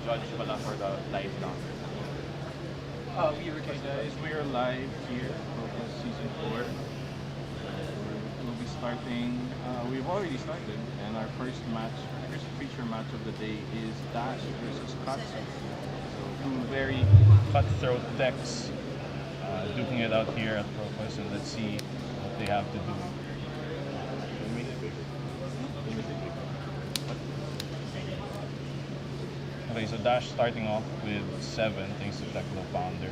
judge pala for the live counter. Okay guys, we are live here for season 4. We'll be starting, we've already started, and our first feature match of the day is Dash versus Katsu. So two very cutthroat decks duking it out here at ProQuest, and let's see what they have to do. Okay, so Dash starting off with 7 thanks to Teklo Founder,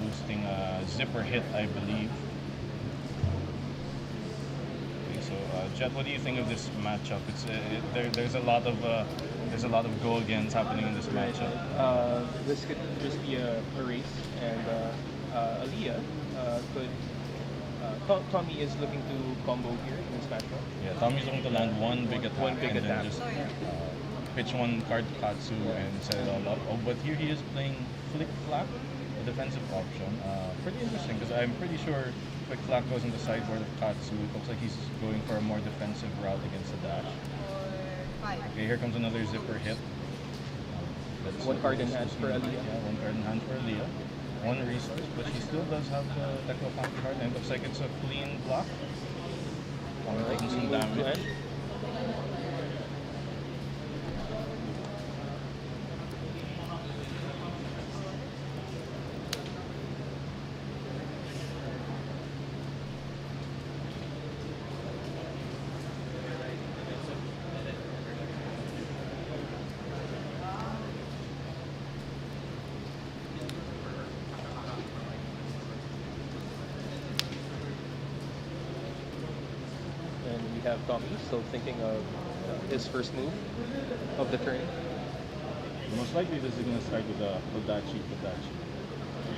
boosting a zipper hit, I believe. Okay, so Jet, what do you think of this matchup? It's there's a lot of go against happening in this matchup. This could just be a race, and Aaliyah could. Tomii is looking to combo here in this matchup. Yeah, Tommy's looking to land one big attack, attack. Then just pitch one card to Katsu and set it all up. Oh, but here he is playing Flick Flack, a defensive option. Pretty interesting because I'm pretty sure Flick Flack goes on the sideboard of Katsu. It looks like he's going for a more defensive route against the Dash. Okay, here comes another zipper hit. One card in hand for Aaliyah. Yeah, one card in hand for Aaliyah. One resource, but she still does have the Teklo Fountain card, and it looks like it's a clean block. Taking some damage. We have Tomii still thinking of his first move of the turn. Most likely this is going to start with a Kodachi,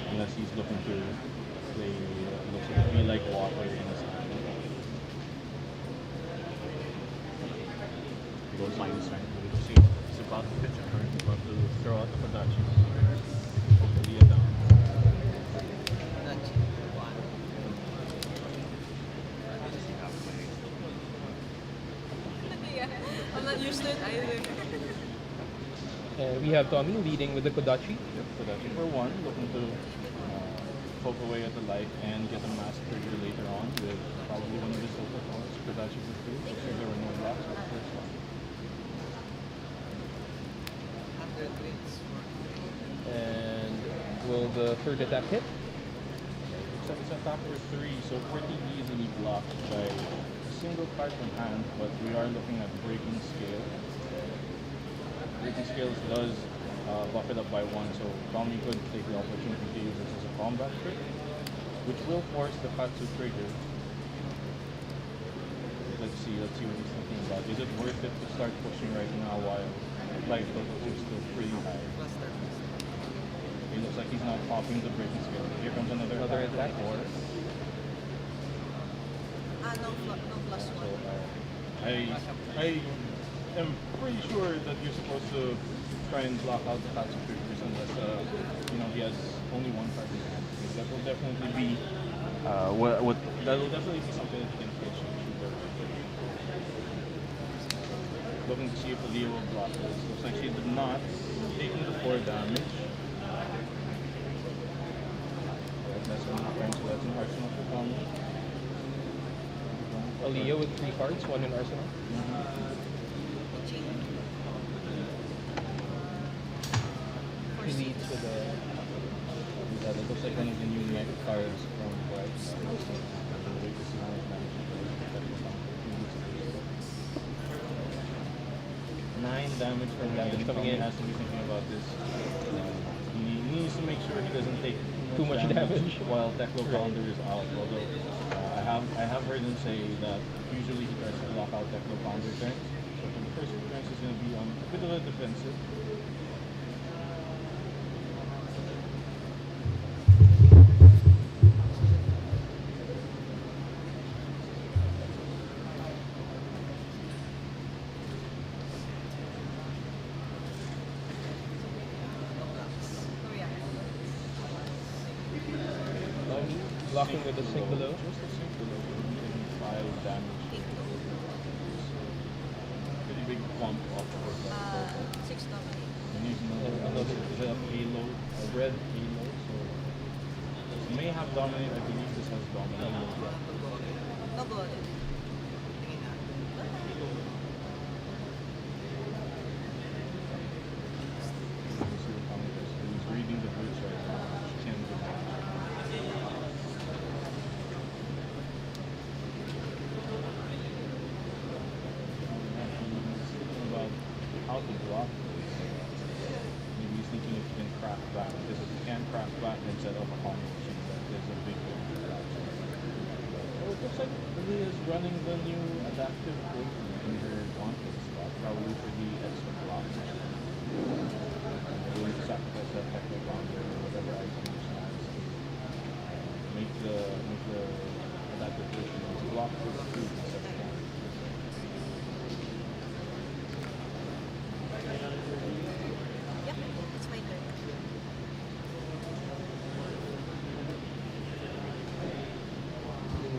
unless he's looking to play, looks like be like water in his hand. He goes like this, right? See, he's about to pitch a turn, he's about to throw out the Kodachi. Hopefully a down. I'm not used to it either. And we have Tomii leading with the Kodachi. Yep, Kodachi for 1, looking to poke away at the life and get a mass trigger later on with probably one of his silver cards. Kodachi for 2, so there were no blocks for the first one. And will the third attack hit? It's attack for 3, so pretty easily blocked by a single card from hand, but we are looking at Breaking Scale. Breaking Scales does buff it up by 1, so Tomii could take the opportunity to use this as a combat trick, which will force the Katsu trigger. Let's see what he's thinking about. Is it worth it to start pushing right now while life totals are still pretty high? It looks like he's not popping the Breaking Scale. Here comes another attack. No plus 1. So, I am pretty sure that you're supposed to try and block out the Katsu triggers unless he has only one card in hand. That will definitely be that will definitely be something that you can pitch and shoot over. Looking to see if Aaliyah will block this. Looks like she did not, taking the 4 damage. That's an arsenal for Tomii. Aaliyah with 3 cards, 1 in arsenal. He leads with a... Yeah, that looks like one of the new mech cards from White. 9 damage from Damage coming in. He has to be thinking about this. He needs to make sure he doesn't take Too much damage while Teklo Founder is out. Although I have heard him say that usually he tries to block out Teklo Founder turns. So for the first 2 turns he's going to be on a bit of a defensive. Blocking with a sink below. Just a sink below. 5 damage. Pretty big bump off of 6 Tomii. And he's no a halo, a red halo, so it may have dominate. I believe this has dominate. No golden. Tingin na. He's reading the boots right now. She can't do about how to block this. Maybe he's thinking if you can craft back. Because if you can craft back and set up a combo machine, that is a big thing for that. Oh, it looks like Aaliyah is running the new adaptive weight in her gauntlet spot, probably for the extra blocks. Willing to sacrifice that techno bounder or whatever item she has to make the adaptive version to block for the food instead of that. Yep, it's my turn.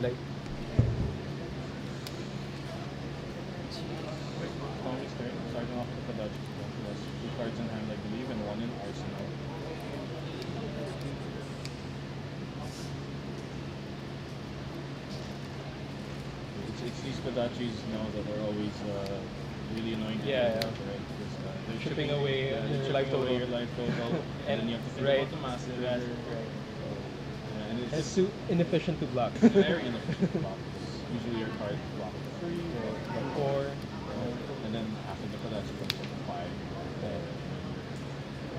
Like, Tommy's turn, starting off with the Dutch. He has 2 cards in hand, I believe, and 1 in arsenal. It's these Kodachis now that are always really annoying to Yeah, deal yeah. with, right? Because they're Chipping away they're your chipping life away total. your life total, and then you have to think Right. about the massive. Right. Yeah, and it's It's just too inefficient to block. very inefficient block. Because usually your card block for 3 Or and then after the Kodachi comes up to 5.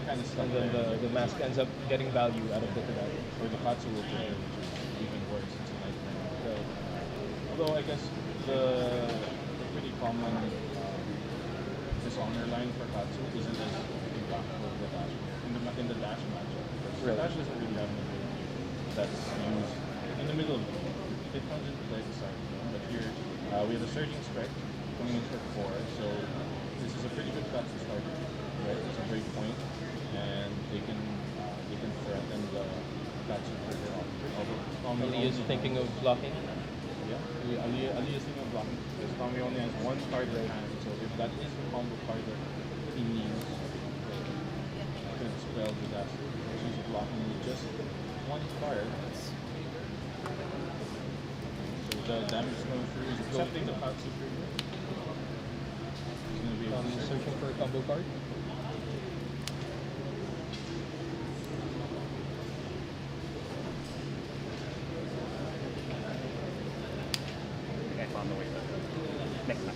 Kind of stuck and then there. the mask ends up getting value out of the Kodachi. Or the Katsu will play, which is even worse. It's a nightmare. Although I guess the pretty common dishonor line for Katsu isn't as impactful as the dash in the dash matchup. Because Right. dash doesn't really have an ability that's used in the middle of the game. It comes into play at the start of the game. But here we have a surging spec coming in for 4, so this is a pretty good Katsu starter. Right? It's a great point, and they can threaten the Katsu further on. Although Tomii is thinking of blocking. yeah, Aaliyah is thinking of blocking because Tomii only has 1 card in hand, so if that is the combo card that he needs, to dispel disaster. She's blocking with just 1 card. So the damage is going through is accepting the Katsu trigger. He's going to be able Tomii to is search. searching for a combo card. I found the way. Next match.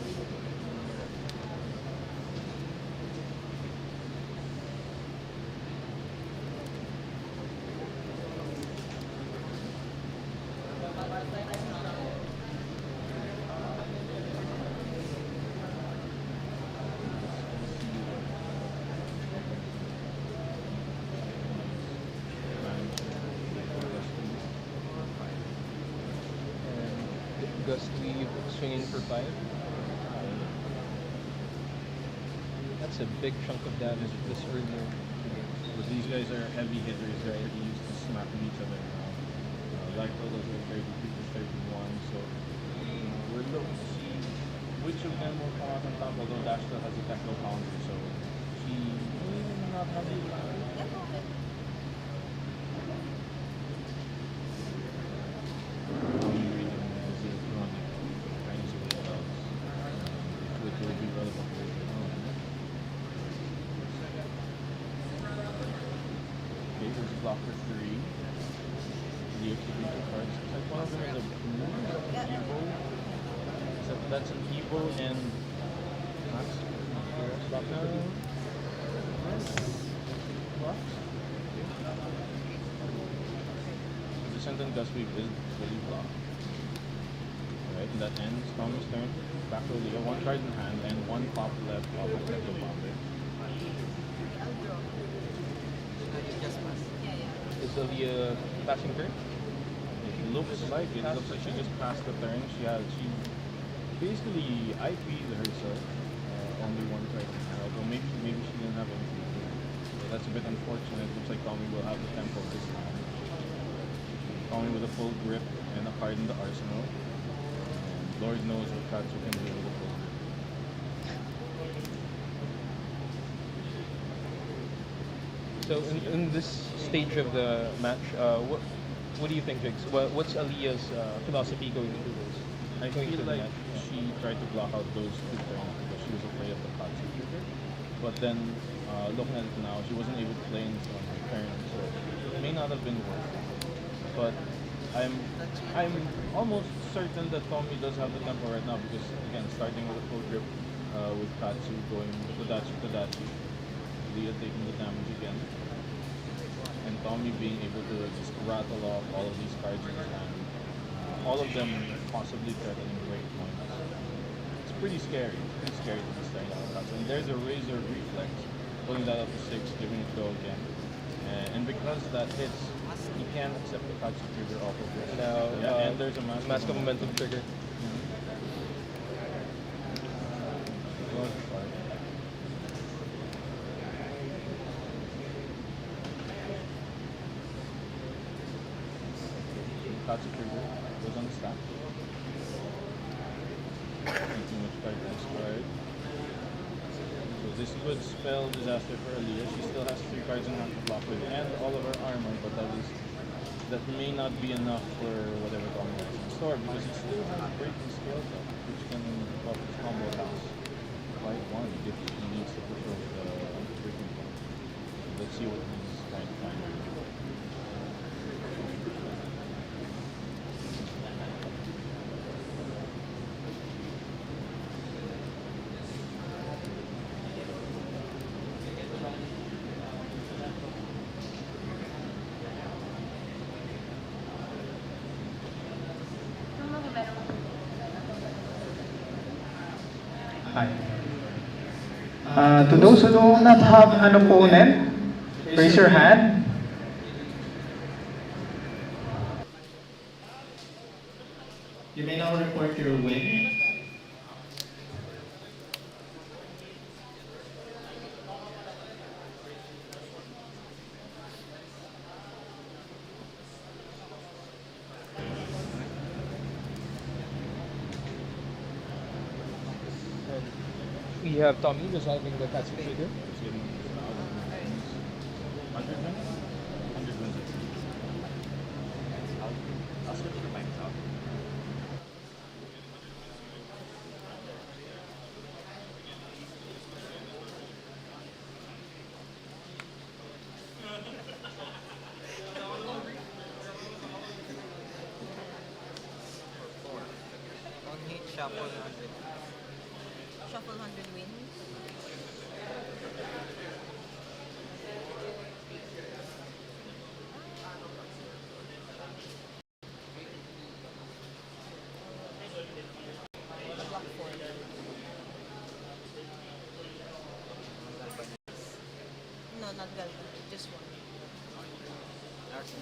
And Gust Weave swinging for 5. That's a big chunk of damage this early. But these guys are heavy hitters, they're already used to smacking each other around. Life totals are 32 to 31, so we're looking to see which of them will come out on top, although Dash still has a techno counter, so she may not have the Okay, there's a block for 3. The keeping 2 cards. Looks like one of them is a blue, Evo. So that's an Evo and Max. Block now. Blocks. Descendant Gust Weave is fully blocked. Alright, and that ends Tommy's turn. Back to Aaliyah, 1 card in hand and 1 pop left of the Metal Bomber. Just pass. Yeah, yeah. Is Aaliyah passing turn? It looks like she just passed the turn. She basically IP'd herself. Only 1 card in hand. Although maybe she didn't have anything. So that's a bit unfortunate. Looks like Tomii will have the tempo this time. Tomii with a full grip and a card in the arsenal. And Lord knows what Katsu can do with a full grip. So in this stage of the match, what do you think, Jigs? What's Aaliyah's philosophy going into this? I Going feel into the like match? Yeah. she tried to block out those two turns because she was afraid of the Katsu trigger. But then, looking at it now, she wasn't able to play anything on her turn, so it may not have been worth it. But I'm almost certain that Tomii does have the tempo right now because again, starting with a full grip with Katsu going to Dachi, Leah taking the damage again, and Tomii being able to just rattle off all of these cards in his hand, all of them possibly threatening great points. It's pretty scary. It's pretty scary to be starting out with Katsu. And there's a Razor Reflex, pulling that up to 6, giving it go again. And because that hits, he can accept the Katsu trigger off of it. Now, Yeah, and there's a Mask of Momentum trigger. Good card. Katsu trigger goes on the stack. Too much card to discard. So this would spell disaster for Aaliyah. She still has 3 cards in hand to block with and all of her armor, but that may not be enough for whatever combo is in store because it still has breaking scale up, which can buff his combo house by 1 if he needs to push over the breaking point. Let's see what he's trying to find. Hi. To those who do not have an opponent, raise your hand. You may now report your win. We have Tomii resolving the Katsu trigger. It's getting 100 wins? 100 wins. I'll switch the mics off. On hit, shuffle 100. Shuffle 100 wins. Block 4. No, not Galva. Just one. Arson.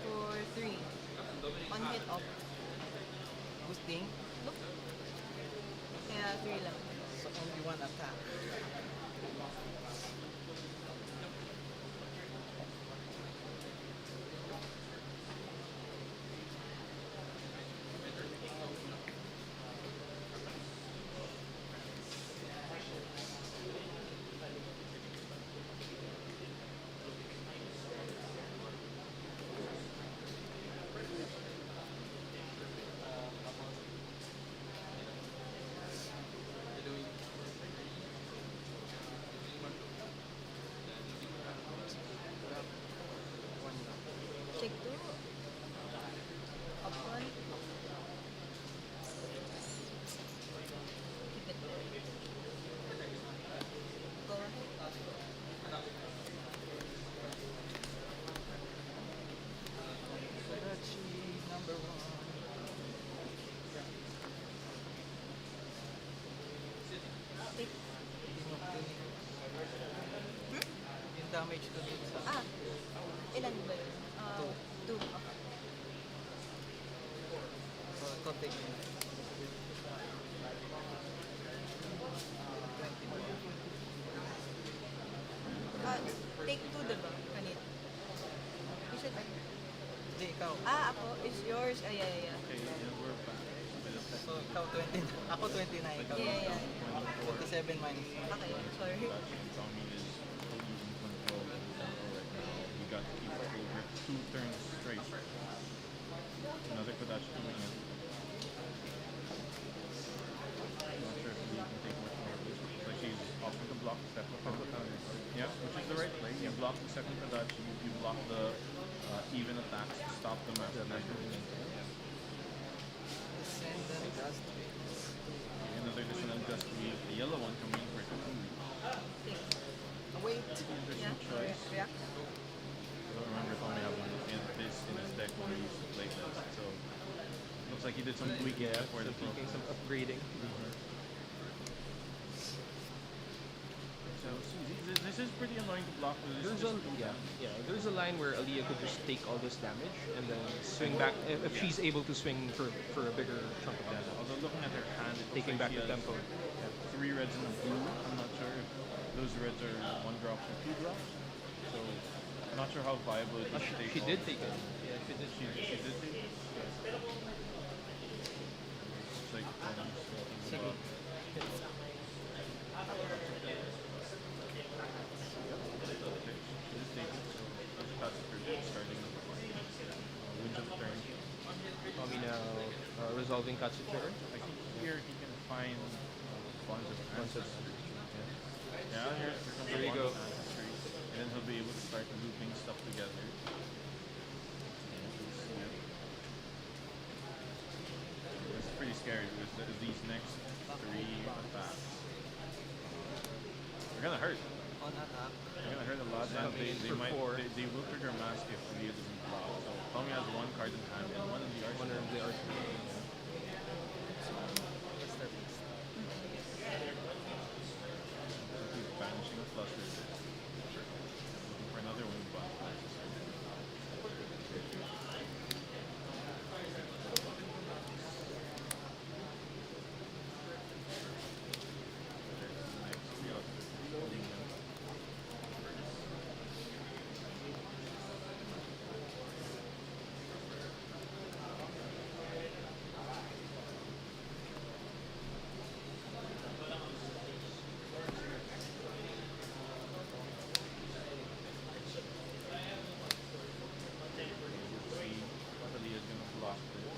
For 3. One hit off. Boosting. Look. Kaya 3 lang. So only one attack. Check 2. Up 1. Keep it there. Go ahead. Number 1. Take. Yung damage to dun sa... Ah. Ilan ba yun? 2. Okay. So ito take yun. 20 more. take 2, diba? Kanina. You said, Hindi, ikaw. ako, is yours. Yeah. Okay, and we're back. So, ikaw 20. Ako 29. Ikaw Yeah. 27 minus 1. Okay, sorry. Tomii is fully in control of the tempo right now. We got to keep full grip 2 turns straight. Another Kodachi coming in. Not sure if he can take much more of this. But she's opting to block the second counter. Yeah, which is the right play. You block the second Kodachi, you block the even attacks to stop the mass attack. Descendant just Another descendant just leave the yellow one coming in for Katsu. wait. Interesting choice. React. I don't remember Tomii having this in his deck when he used to play this. So looks like he did some tweaking before the Some tweaking, some upgrading. So this is pretty annoying to block. There's a there's a line where Aaliyah could just take all this damage and then swing back if she's able to swing for a bigger chunk of damage. Although looking at her hand, it looks Taking like back she the has tempo. 3 reds and a blue. I'm not sure if those reds are 1 drop or 2 drops. So I'm not sure how viable it is to take. She all did of take it. them. Yeah, she did. She did take it. Looks like Sige. she did take it. So that's her starting wins of the turn. Tomii now resolving Katsu trigger. I think here he can find bonds of ancestry. Yeah, here comes There the you bond go. of ancestry. And then he'll be able to start looping stuff together. It's pretty scary because these next 3 attacks are gonna hurt. On attack. They're gonna hurt a lot. And Coming in for 4. they will trigger mask if Aaliyah doesn't block. So Tomii has 1 card in hand and 1 in the arsenal. One of the arsenal. He's banishing a cluster. Looking for another wing bot. Aaliyah's gonna block this.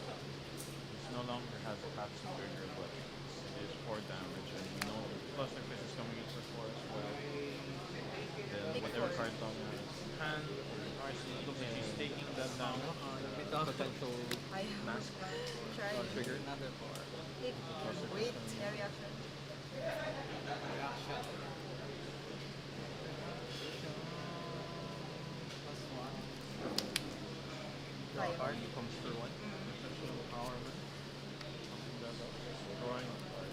This no longer has a Katsu trigger, but it is 4 damage, and we know Clusterfish is coming in for 4 as well. Then whatever card Tomii has in hand, arsenal, looks like she's taking that down. Potential I mask Try. trigger. Another 4. Take. Wait. Yeah, reaction. Reaction. Draw a Fire. card, comes for 1. Potential empowerment. Something that drawing a card.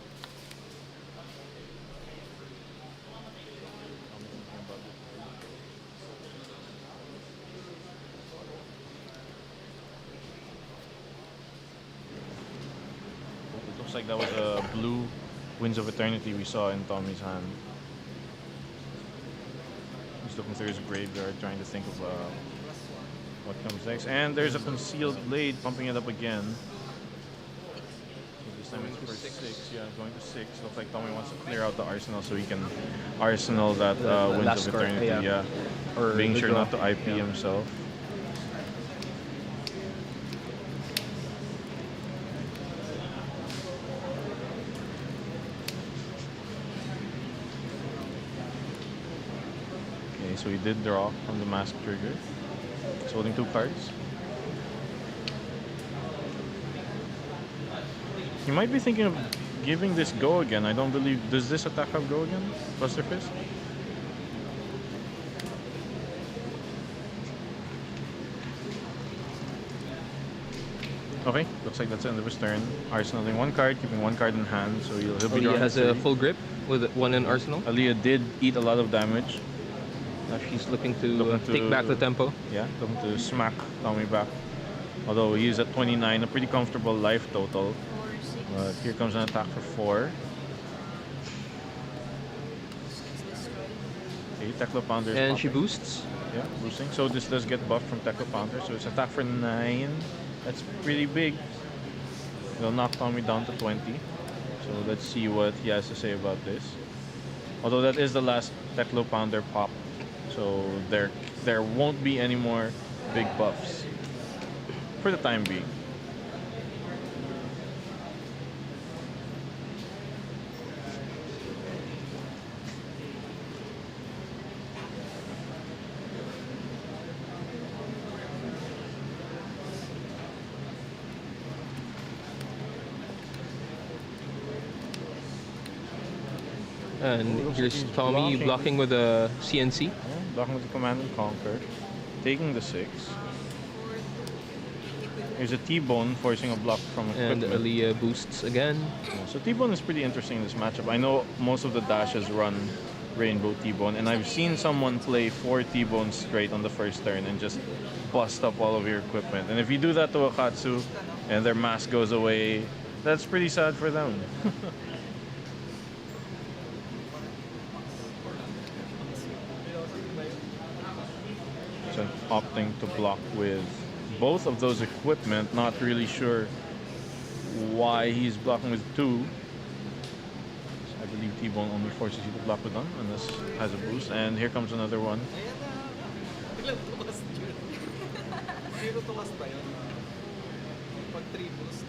I'm thinking about this. It looks like that was a blue Winds of Eternity we saw in Tommy's hand. He's looking through his graveyard, trying to think of what comes next. And there's a Concealed Blade pumping it up again. So this time it's Going to for 6. 6. Yeah, going to 6. Looks like Tomii wants to clear out the arsenal so he can arsenal that The Winds last of card, Eternity. yeah. Yeah. Or Being the sure draw. not to IP Yeah. himself. Okay, so he did draw from the mask trigger. He's holding 2 cards. He might be thinking of giving this go again. I don't believe. Does this attack have go again? Buster Fist? Okay, looks like that's the end of his turn. Arsenaling 1 card, keeping 1 card in hand, so he'll be Aaliyah drawing has a 3. full grip with 1 in arsenal. Aaliyah did eat a lot of damage. Now she's looking to, Looking to- take back the tempo. Yeah, looking to smack Tomii back. Although he's at 29, a pretty comfortable life total. 4, 6. But here comes an attack for 4. 6 destroyed. 8. Teklo Pounder is And she popping. boosts. Yeah, boosting. So this does get buffed from Teklo Pounder. So it's attack for 9. That's pretty big. It'll knock Tomii down to 20. So let's see what he has to say about this. Although that is the last Teklo Pounder pop. So there won't be any more big buffs. For the time being. And here's he's Tomii blocking with a CNC. Yeah, blocking with the Command and Conquer. Taking the 6. Here's a T-Bone forcing a block from And equipment. Aaliyah boosts again. Yeah, so T-Bone is pretty interesting in this matchup. I know most of the dashes run Rainbow T-Bone, and I've seen someone play 4 T-Bones straight on the first turn and just bust up all of your equipment. And if you do that to a Katsu and their mask goes away, that's pretty sad for them. So opting to block with both of those equipment, not really sure why he's blocking with 2. I believe T-Bone only forces you to block with 1 unless it has a boost. And here comes another one. Ayan na. Biglang tumas yun. Zero tumas ba yun? Pag 3 boost.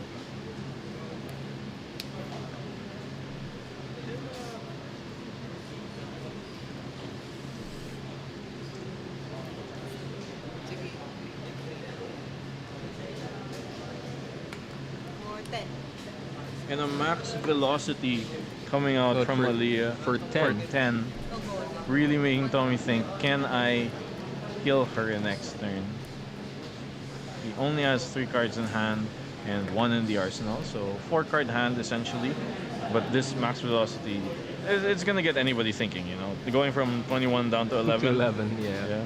Sige. For 10. And a max velocity coming out But from for- Aaliyah for 10. For 10. No goal. Really making Tomii think, can I kill her next turn? He only has 3 cards in hand and 1 in the arsenal, so 4 card hand essentially. But this max velocity, it's gonna get anybody thinking, you know, going from 21 down to 11. To 11, yeah. Yeah.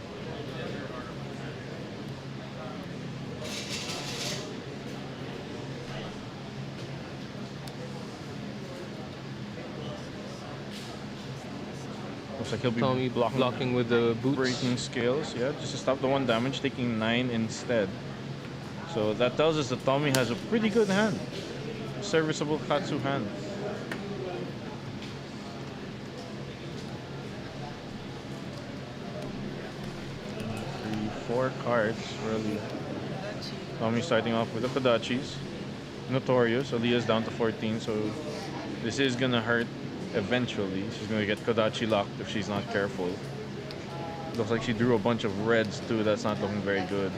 Looks like he'll be Tomii blocking with the boots. breaking scales, yeah, just to stop the 1 damage, taking 9 instead. So that tells us that Tomii has a pretty good hand. Serviceable Katsu hand. 4 cards, really. Tomii starting off with the Kodachis. Notorious, Aaliyah's down to 14, so this is gonna hurt eventually. She's gonna get Kodachi locked if she's not careful. Looks like she drew a bunch of reds too, that's not looking very good.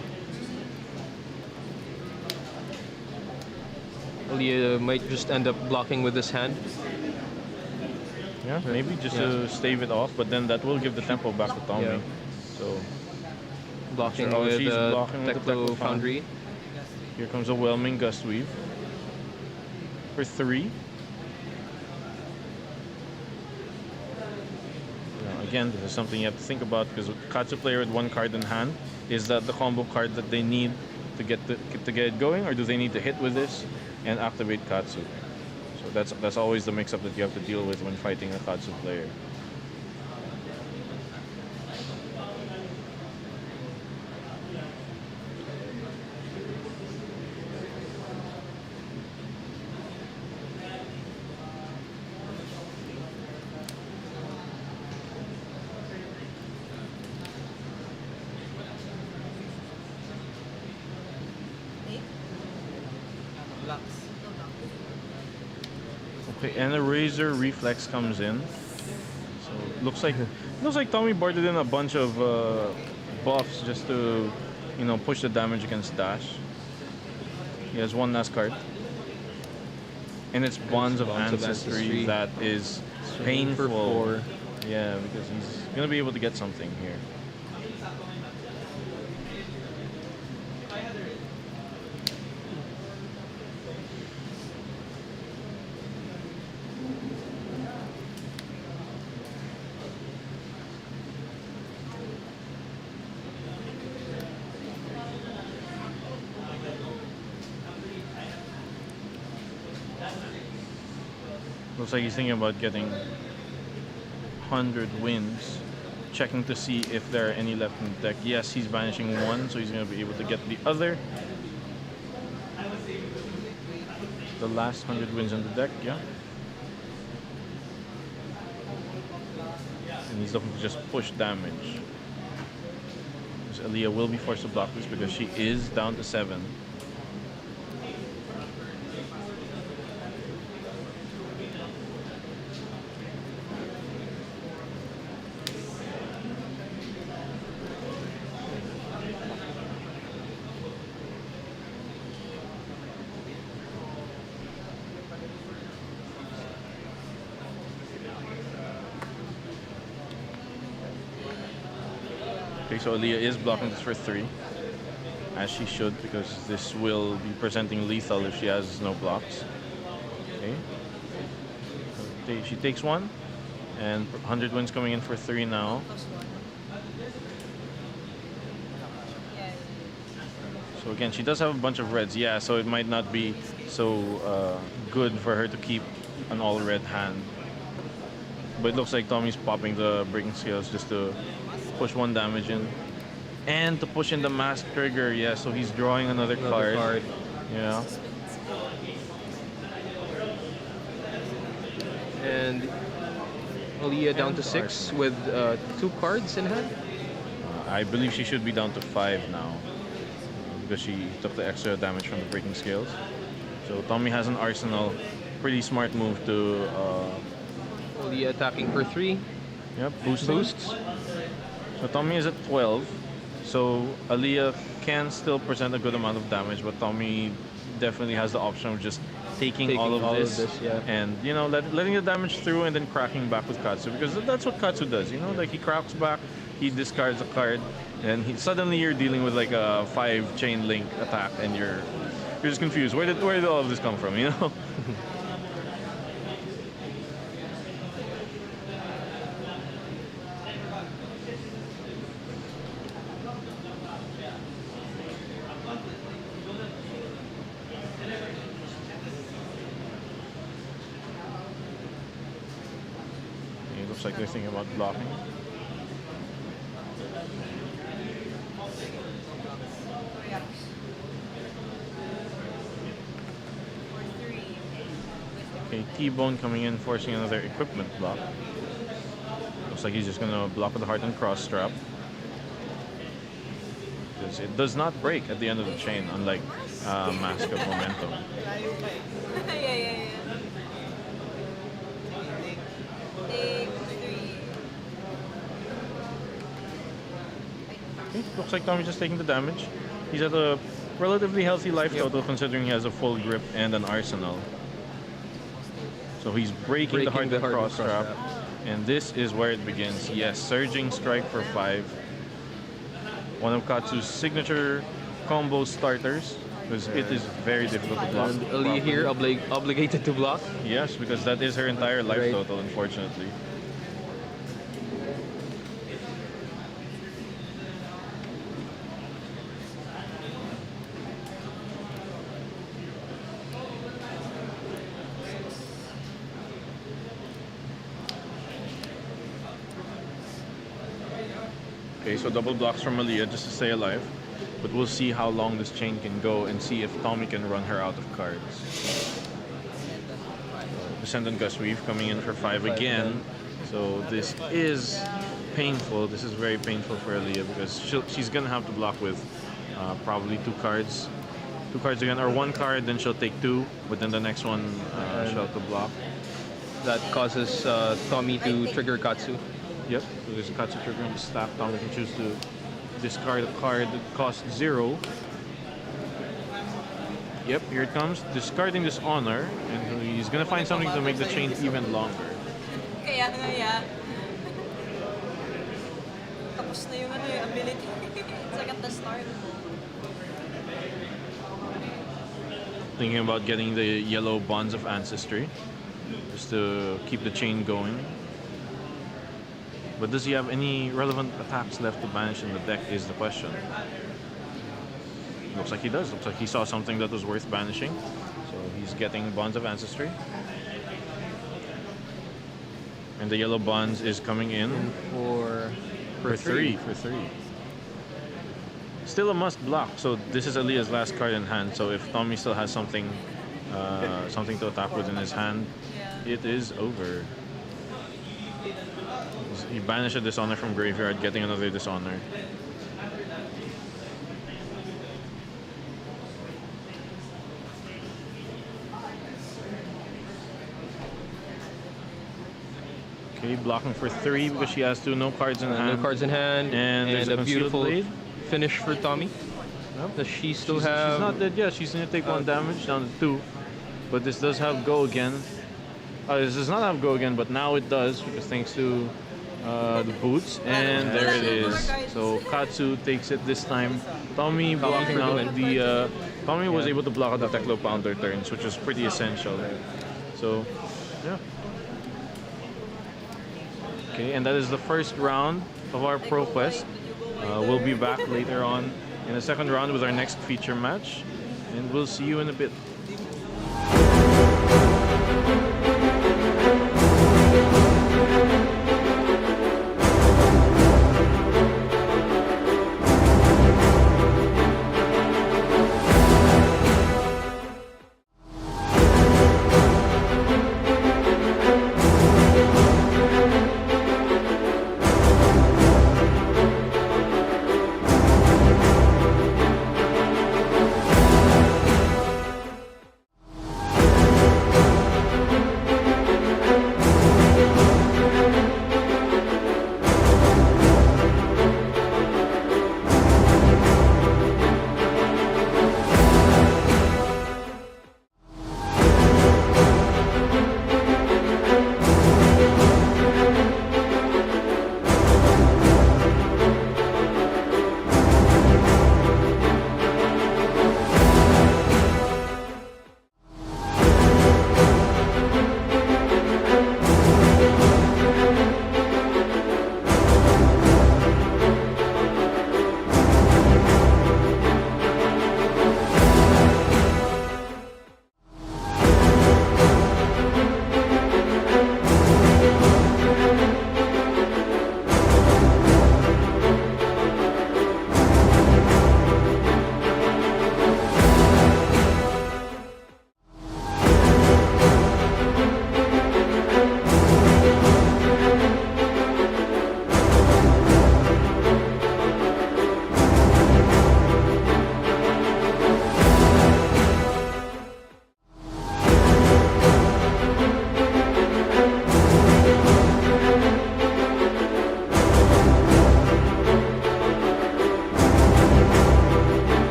Aaliyah might just end up blocking with this hand. Yeah, maybe just Yeah. to stave it off, but then that will give the tempo back to Tomii. Yeah. So Blocking Oh, with she's blocking with the Teklo Teklo Foundry. here comes a whelming gust weave for 3. Now, again, this is something you have to think about because Katsu player with 1 card in hand, is that the combo card that they need to get it going, or do they need to hit with this and activate Katsu? So that's always the mix-up that you have to deal with when fighting a Katsu player. Blocks. No block. Okay, and a Razor Reflex comes in. So looks like Tomii boarded in a bunch of buffs just to, you know, push the damage against Dash. He has 1 last card. And it's Bonds of Bonds of Ancestry Ancestry. that is For painful. 4. Yeah, because he's gonna be able to get something here. Looks like he's thinking about getting 100 wins. checking to see if there are any left in the deck. Yes, he's banishing one, so he's going to be able to get the other. The last 100 wins on the deck, yeah. And he's looking to just push damage. Aaliyah will be forced to block this because she is down to 7. Okay, so Aaliyah is blocking this for 3, as she should, because this will be presenting lethal if she has no blocks. Okay, so she takes 1, and 100 wins coming in for 3 now. Plus 1. Yeah. So again, she does have a bunch of reds, yeah, so it might not be so good for her to keep an all-red hand. But it looks like Tommy's popping the breaking scales just to push 1 damage in. And to push in the mask trigger, yeah, so he's drawing another card. Yeah. And Aaliyah down to 6 with 2 cards in hand. I believe she should be down to 5 now, because she took the extra damage from the breaking scales. So Tomii has an arsenal. Pretty smart move to Aaliyah attacking for 3. yep, boosts. So Tomii is at 12. So Aaliyah can still present a good amount of damage, but Tomii definitely has the option of just taking all of this, yeah. and you know, letting the damage through and then cracking back with Katsu, because that's what Katsu does. You know, like he cracks back, he discards a card, and suddenly you're dealing with like a 5 chain link attack, and you're just confused. Where did all of this come from? You know. Looks like they're thinking about blocking. Yeah. For 3. Okay, T-Bone coming in, forcing another equipment block. Looks like he's just gonna block with the Heart and Cross Strap. Because it does not break at the end of the chain, unlike Mask of Momentum. Yeah. Take 3. Okay, looks like Tommy's just taking the damage. He's at a relatively healthy life total, considering he has a full grip and an arsenal. So he's breaking the Heart and Cross Strap. And this is where it begins. Yes, Surging Strike for 5. One of Katsu's signature combo starters, because it is very difficult to block. And Aaliyah here obligated to block. Yes, because that is her entire life Right. total, unfortunately. Okay, so double blocks from Aaliyah just to stay alive. But we'll see how long this chain can go and see if Tomii can run her out of cards. Descendant Gust Weave coming in for 5 again. So this is painful. This is very painful for Aaliyah, because she's gonna have to block with probably 2 cards. 2 cards again, or 1 card, then she'll take 2, but then the next one she'll have to block. That causes Tomii to trigger Katsu. Yep, so there's a Katsu trigger in the stack. Tomii can choose to discard a card that costs 0. Yep, here it comes. Discarding this honor, and he's gonna find something to make the chain even longer. Kaya nga ya. Tapos na yung ability. It's like at the start. Thinking about getting the yellow Bonds of Ancestry, just to keep the chain going. But does he have any relevant attacks left to banish in the deck is the question. Looks like he does. Looks like he saw something that was worth banishing. So he's getting Bonds of Ancestry. And the yellow Bonds is coming in. For For three. Still a must block. So this is Aaliyah's last card in hand. So if Tomii still has something to attack with in his hand, it is over. He banished a dishonor from graveyard, getting another dishonor. Okay, blocking for 3 because she has 2 no cards in hand. No cards in hand, And there's a a concealed beautiful blade. finish for Tomii. Yep. Does she still She's have? not dead yet. She's gonna take 1 damage down to 2. But this does have go again. This does not have go again, but now it does because thanks to the boots. And there it is. So Katsu takes it this time. Tomii blocking out the. Tomii was able to block out the Teklo Pounder turns, which was pretty essential. So, yeah. Okay, and that is the first round of our ProQuest. We'll be back later on in the second round with our next feature match, and we'll see you in a bit.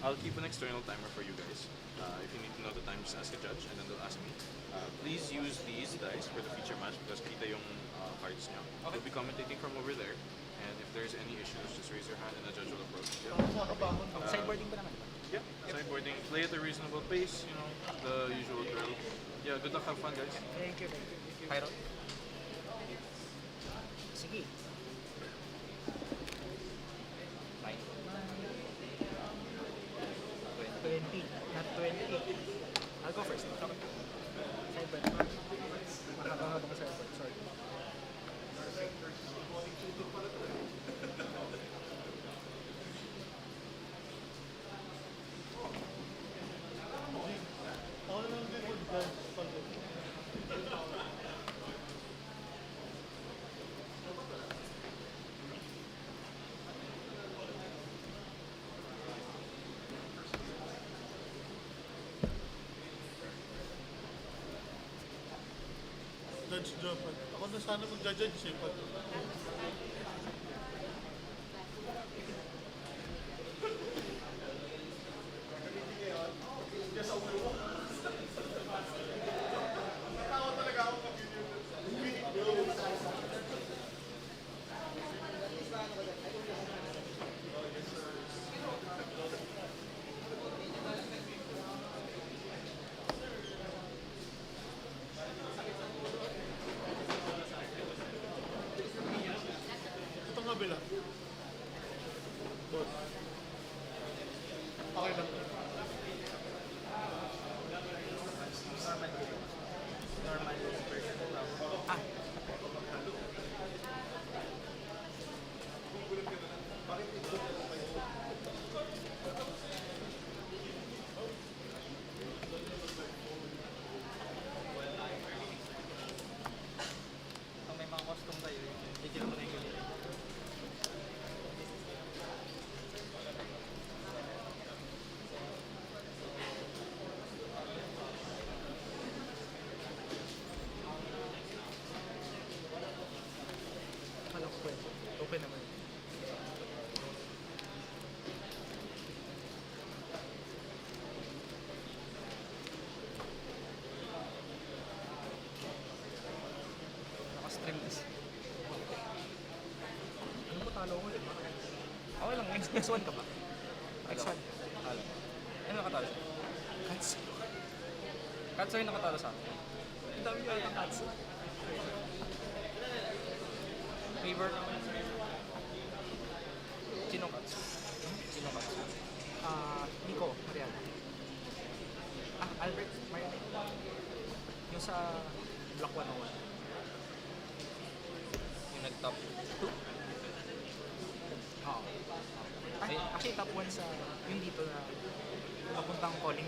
I'll keep an external timer for you guys. If you need to know the time, just ask a judge and then they'll ask me. Please use these dice for the feature match because kita yung cards nyo. We'll be commentating from over there. And if there's any issues, just raise your hand and the judge will approach you. Sideboarding pa naman. Yeah, sideboarding. Play at a reasonable pace, you know, the usual drill. Yeah, good luck, have fun, guys. Thank you. Pyro? Sige. 20, not 20. I'll go first. Okay. Sideboard. Mahaba-haba ka sideboard. Sorry. Judge Jopan. Ako na sana mag-judge eh. Itong kabila. Boss. Okay lang. Kung may mga costume tayo, bigyan mo na yung galit. Akala ko pwede. Open naman. Naka-stream this. Ano ba talo ko? Okay lang. Next one ka ba? Next one. Ano nakatalo sa'yo? Katsu. Katsu yung nakatalo sa akin. Ang dami ko yung Katsu. Favor naman. Sino Katsu? Sino Katsu? Miko, Mariana. Albert, Mariana. Yung sa Block 101. Yung nag-top 2? Oo. Actually, top 1 sa yung dito na papuntang calling.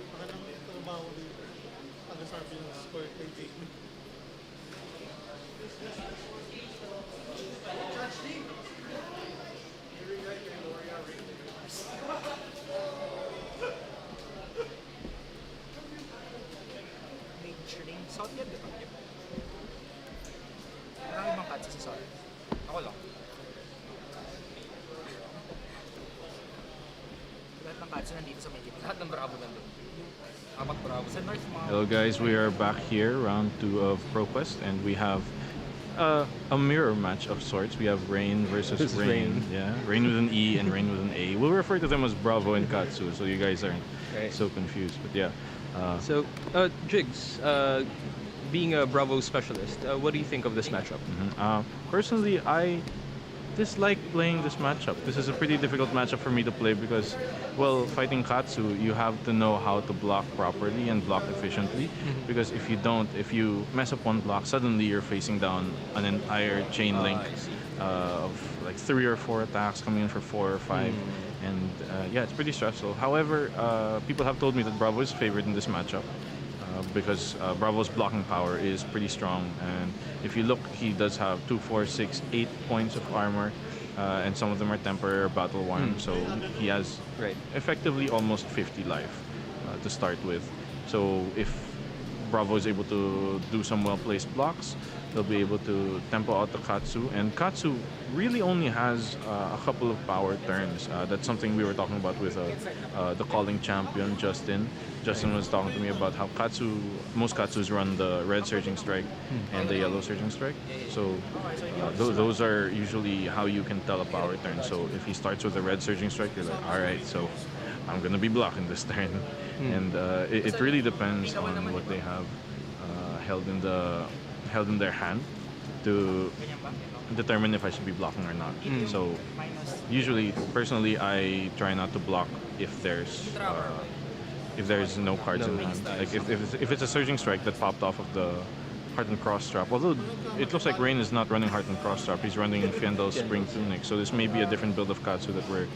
Baka nang trabaho dito. Pag-sabi ng score kay Jake. Major Rein. South yan, di ba? Marami bang Katsu sa South? Ako lang. Lahat ng Katsu nandito sa may gitna. Lahat ng Bravo nandun. Apat Bravo. Sa North, mga... Hello guys, we are back here, round 2 of ProQuest, and we have a mirror match of sorts. We have Rein versus Rein. Yeah, Rein with an E and Rein with an A. We'll refer to them as Bravo and Katsu, so you guys aren't so confused. But yeah. Jigs, being a Bravo specialist, what do you think of this matchup? Personally, I dislike playing this matchup. This is a pretty difficult matchup for me to play because, well, fighting Katsu, you have to know how to block properly and block efficiently. Because if you don't, if you mess up one block, suddenly you're facing down an entire chain link of like 3 or 4 attacks coming in for 4 or 5. And yeah, it's pretty stressful. However, people have told me that Bravo is favored in this matchup. because Bravo's blocking power is pretty strong. And if you look, he does have 2, 4, 6, 8 points of armor, and some of them are temporary or battle worn. So he has Right. effectively almost 50 life to start with. So if Bravo is able to do some well-placed blocks, they'll be able to tempo out the Katsu. And Katsu really only has a couple of power turns. That's something we were talking about with the calling champion, Justin. Justin was talking to me about how most Katsus run the red surging strike and the yellow surging strike. So those are usually how you can tell a power turn. So if he starts with a red surging strike, you're like, all right, so I'm gonna be blocking this turn. And it really depends on what they have held in their hand to determine if I should be blocking or not. So usually, personally, I try not to block if there's no cards in hand. Like if it's a surging strike that popped off of the Heart and Cross Trap. Although it looks like Rein is not running Heart and Cross Trap, he's running Fiendel's Spring Tunic. So this may be a different build of Katsu that we're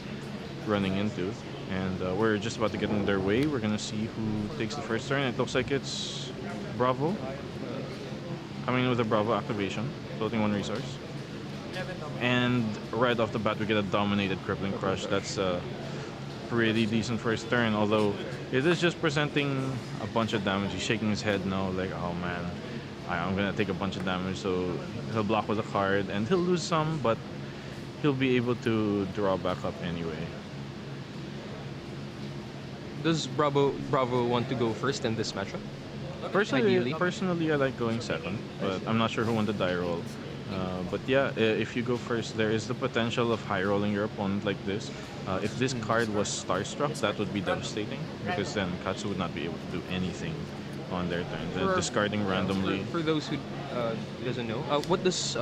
running into. And we're just about to get in their way. We're gonna see who takes the first turn. It looks like it's Bravo. Coming in with a Bravo activation, floating 1 resource. And right off the bat, we get a dominated Crippling Crush. That's a pretty decent first turn, although it is just presenting a bunch of damage. He's shaking his head now, like, oh man, I'm gonna take a bunch of damage. So he'll block with a card, and he'll lose some, but he'll be able to draw back up anyway. Does Bravo want to go first in this matchup? Personally, I like going second, but I'm not sure who won the die roll. But yeah, if you go first, there is the potential of high rolling your opponent like this. If this card was Starstruck, that would be devastating, because then Katsu would not be able to do anything on their turn. They're discarding randomly. For those who doesn't know, what does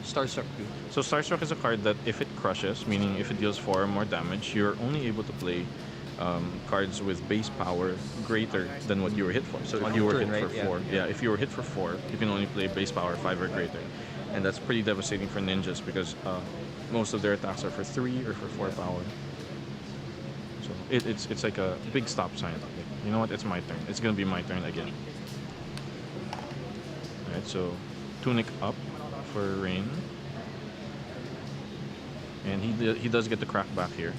Starstruck do? So Starstruck is a card that if it crushes, meaning if it deals 4 or more damage, you're only able to play cards with base power greater than what you were hit for. So if you were hit for 4, if you were hit for 4, you can only play base power 5 or greater. And that's pretty devastating for ninjas because most of their attacks are for 3 or for 4 power. So it's like a big stop sign. Like, you know what? It's my turn. It's gonna be my turn again. Alright, so Tunic up for Rein. And he does get the crack back here.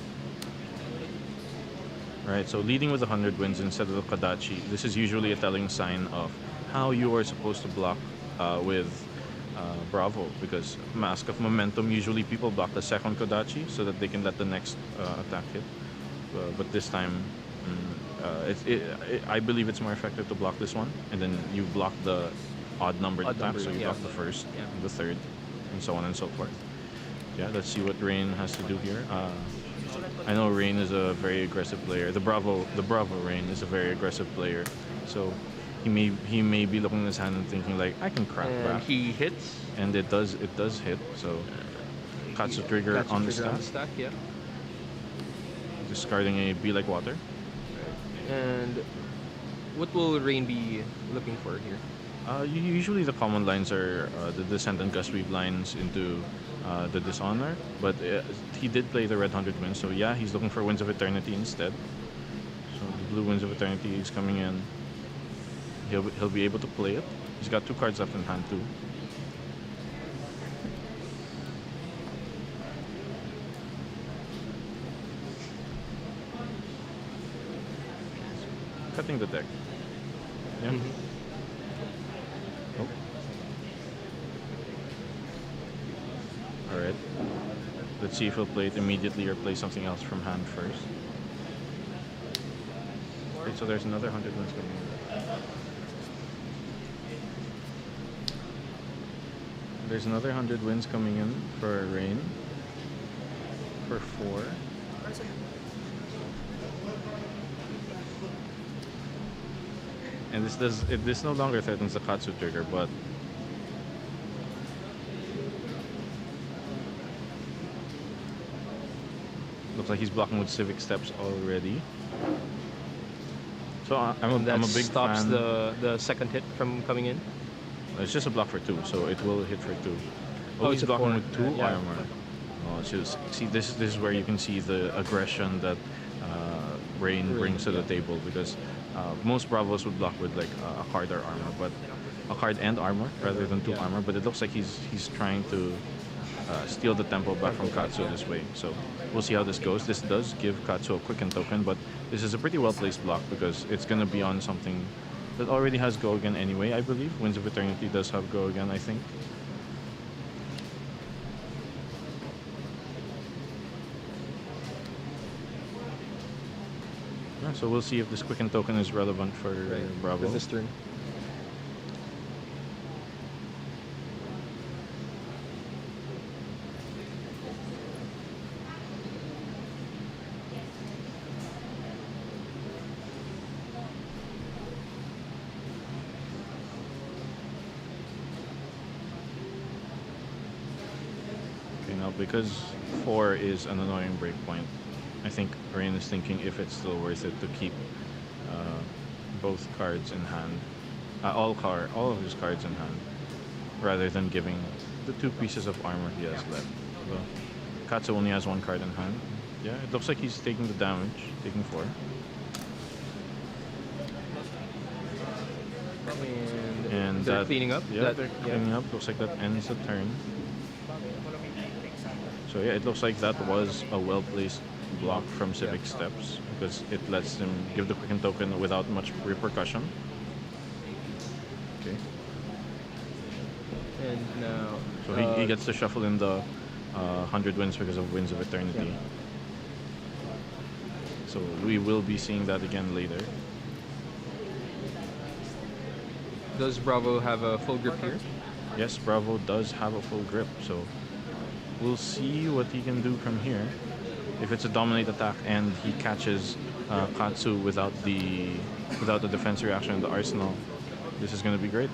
Right, so leading with 100 wins instead of the Kodachi, this is usually a telling sign of how you are supposed to block with Bravo, because Mask of Momentum, usually people block the second Kodachi so that they can let the next attack hit. But this time, I believe it's more effective to block this one, and then you block the odd numbered attack, so you block the first, the third, and so on and so forth. Yeah, let's see what Rein has to do here. I know Rein is a very aggressive player. The Bravo Rein is a very aggressive player. So he may be looking at his hand and thinking like, I can crack back. He hits. And it does hit. So Katsu trigger on the stack. Yeah. Discarding a Be Like Water. And what will Rein be looking for here? Usually the common lines are the Descent and Gust Weave lines into the Dishonor, but he did play the red 100 wins, so yeah, he's looking for Winds of Eternity instead. So the blue Winds of Eternity is coming in. He'll be able to play it. He's got 2 cards left in hand too. Cutting the deck. Yeah. Oh. Alright. Let's see if he'll play it immediately or play something else from hand first. Okay, so there's another 100 wins coming in. There's another 100 wins coming in for Rein. For 4. And this no longer threatens the Katsu trigger, but looks like he's blocking with Civic Steps already. So I'm a big stops fan. the second hit from coming in. It's just a block for 2, so it will hit for 2. Oh, he's it's a blocking 4. with 2 Yeah. armor. Oh, see, this is where you can see the aggression that Rein brings to the table, because Most Bravos would block with like a card or armor, but a card and armor rather than two armor. But it looks like he's trying to steal the tempo back from Katsu this way. So we'll see how this goes. This does give Katsu a quicken token, but this is a pretty well placed block because it's gonna be on something that already has go again anyway. I believe Winds of Eternity does have go again. I think. Yeah, so we'll see if this quicken token is relevant for Bravo. This turn. Okay, now because 4 is an annoying breakpoint, I think Rein is thinking if it's still worth it to keep both cards in hand, all of his cards in hand, rather than giving the 2 pieces of armor he has left. So, Katsu only has 1 card in hand. Yeah, it looks like he's taking the damage, taking 4. And they're cleaning up. Yeah, they're cleaning up. Looks like that ends the turn. So yeah, it looks like that was a well-placed block from Civic Steps because it lets them give the quicken token without much repercussion. Okay. And now. So he gets to shuffle in the 100 wins because of Winds of Eternity. Yeah. So we will be seeing that again later. Does Bravo have a full grip here? Yes, Bravo does have a full grip, so we'll see what he can do from here. If it's a dominate attack and he catches Katsu without the defense reaction in the arsenal, this is going to be great.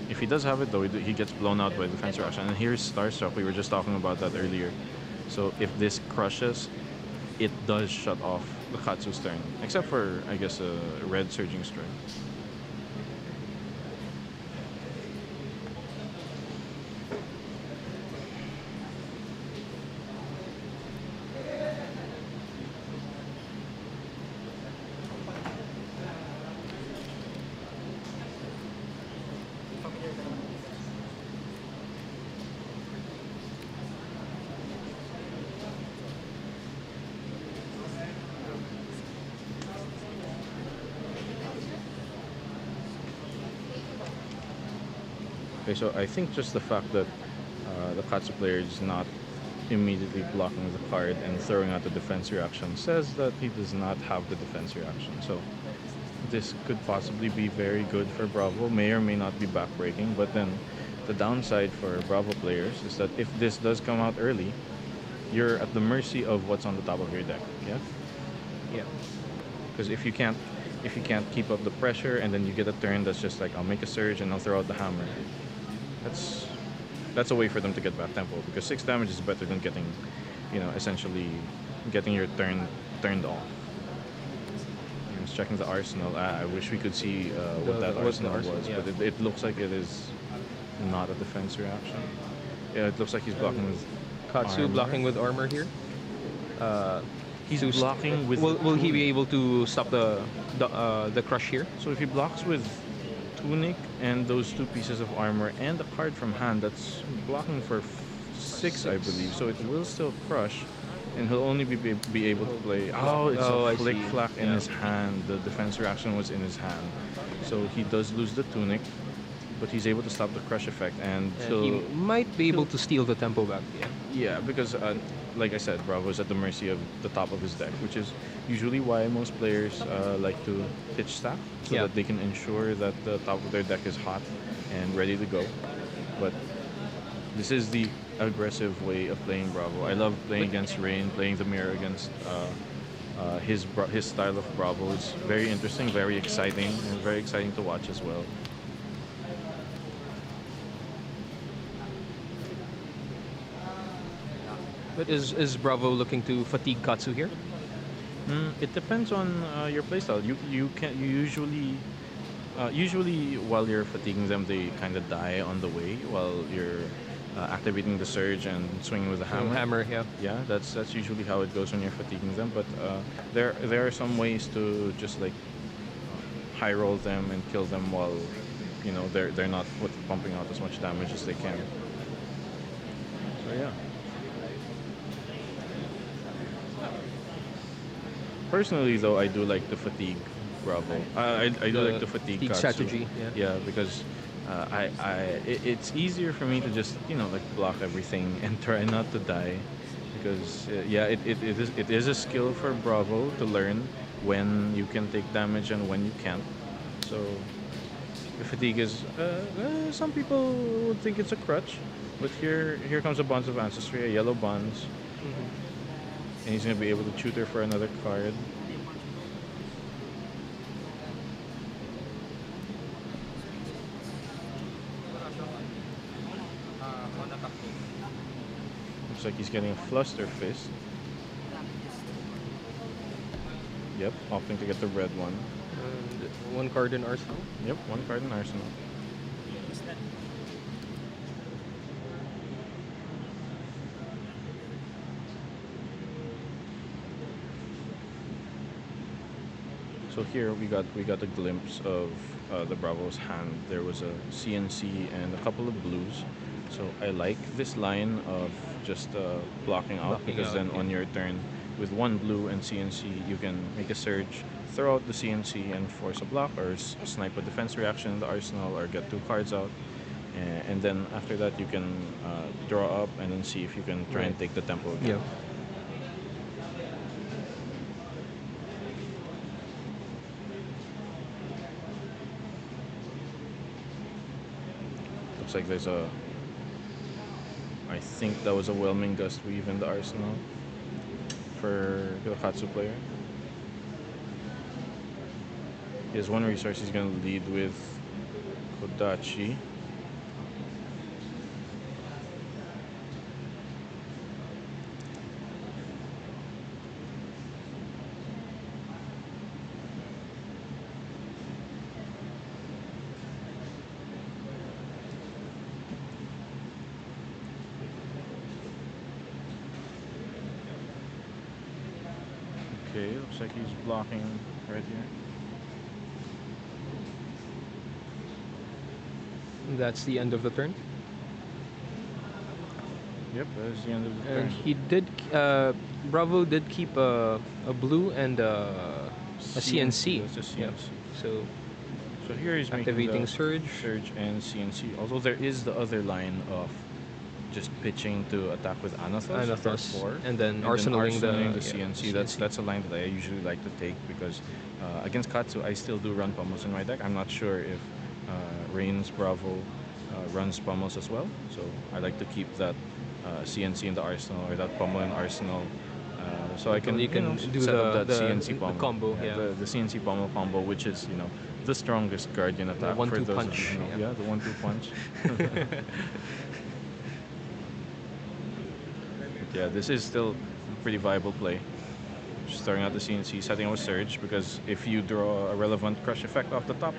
If he does have it though, he gets blown out by defense reaction. And here's Starstruck, we were just talking about that earlier. So if this crushes, it does shut off the Katsu's turn. Except for, I guess, a red Surging Strike. Okay, so I think just the fact that the Katsu player is not immediately blocking the card and throwing out the defense reaction says that he does not have the defense reaction. So this could possibly be very good for Bravo, may or may not be backbreaking, but then the downside for Bravo players is that if this does come out early, you're at the mercy of what's on the top of your deck, yeah? Yeah. Because if you can't keep up the pressure and then you get a turn that's just like, I'll make a surge and I'll throw out the hammer, that's a way for them to get back tempo, because 6 damage is better than getting, essentially getting your turn turned off. I was checking the arsenal. I wish we could see what that arsenal was, yeah. but it looks like it is not a defense reaction. Yeah, it looks like he's blocking with Katsu armor. blocking with armor here. He's blocking with. Will he be able to stop the crush here? So if he blocks with Tunic and those 2 pieces of armor and a card from hand, that's blocking for 6, I believe. So it will still crush, and he'll only be able to play. Oh, it's a flick flack in his hand. The defense reaction was in his hand, so he does lose the Tunic, but he's able to stop the crush effect, and he might be able to steal the tempo back. Yeah, because like I said, Bravo is at the mercy of the top of his deck, which is usually why most players like to pitch stack, so that they can ensure that the top of their deck is hot and ready to go. But this is the aggressive way of playing Bravo. I love playing against Rein, playing the mirror against his style of Bravo. It's very interesting, very exciting, and very exciting to watch as well. But is Bravo looking to fatigue Katsu here? It depends on your playstyle. You usually while you're fatiguing them, they kind of die on the way while you're activating the surge and swinging with the hammer. Hammer, yeah. Yeah, that's usually how it goes when you're fatiguing them. But there are some ways to just like high roll them and kill them while they're not pumping out as much damage as they can. So yeah. Personally, though, I do like the fatigue Bravo. I do like the fatigue Katsu. strategy. Yeah. Yeah, because it's easier for me to just like block everything and try not to die, because it is a skill for Bravo to learn when you can take damage and when you can't. So the fatigue is some people would think it's a crutch, but here comes a Bonds of Ancestry, a yellow bonds, and he's gonna be able to tutor for another card. Looks like he's getting a Fluster Fist. Yep, opting to get the red one. And one card in arsenal. Yep, one card in arsenal. So here we got a glimpse of the Bravo's hand. There was a CNC and a couple of blues. So I like this line of just blocking out, because then on your turn with one blue and CNC you can make a surge, throw out the CNC and force a block, or snipe a defense reaction in the arsenal, or get 2 cards out. And then after that you can draw up and then see if you can try and take the tempo again. Yeah. Looks like there's I think that was a Whelming Gust Weave in the arsenal for the Katsu player. He has one resource. He's going to lead with Kodachi. Okay, looks like he's blocking right here. That's the end of the turn. Yep, that's the end of the turn. And he did. Bravo did keep a blue and a CNC. That's a CNC. Yeah. So here he's activating making the surge and CNC. Although there is the other line of just pitching to attack with Anathos for 4, and then arsenaling the CNC. That's a line that I usually like to take, because against Katsu I still do run pummels in my deck. I'm not sure if Rein's Bravo runs pummels as well, so I like to keep that CNC in the arsenal, or that pummel in arsenal, so I can, you can do set up that the CNC pummel combo. the CNC pummel combo, which is the strongest Guardian attack. 1-2 for those punch. Of you who know. Yeah, the 1-2 punch. Yeah, this is still a pretty viable play. Just throwing out the CNC, setting up a surge, because if you draw a relevant crush effect off the top,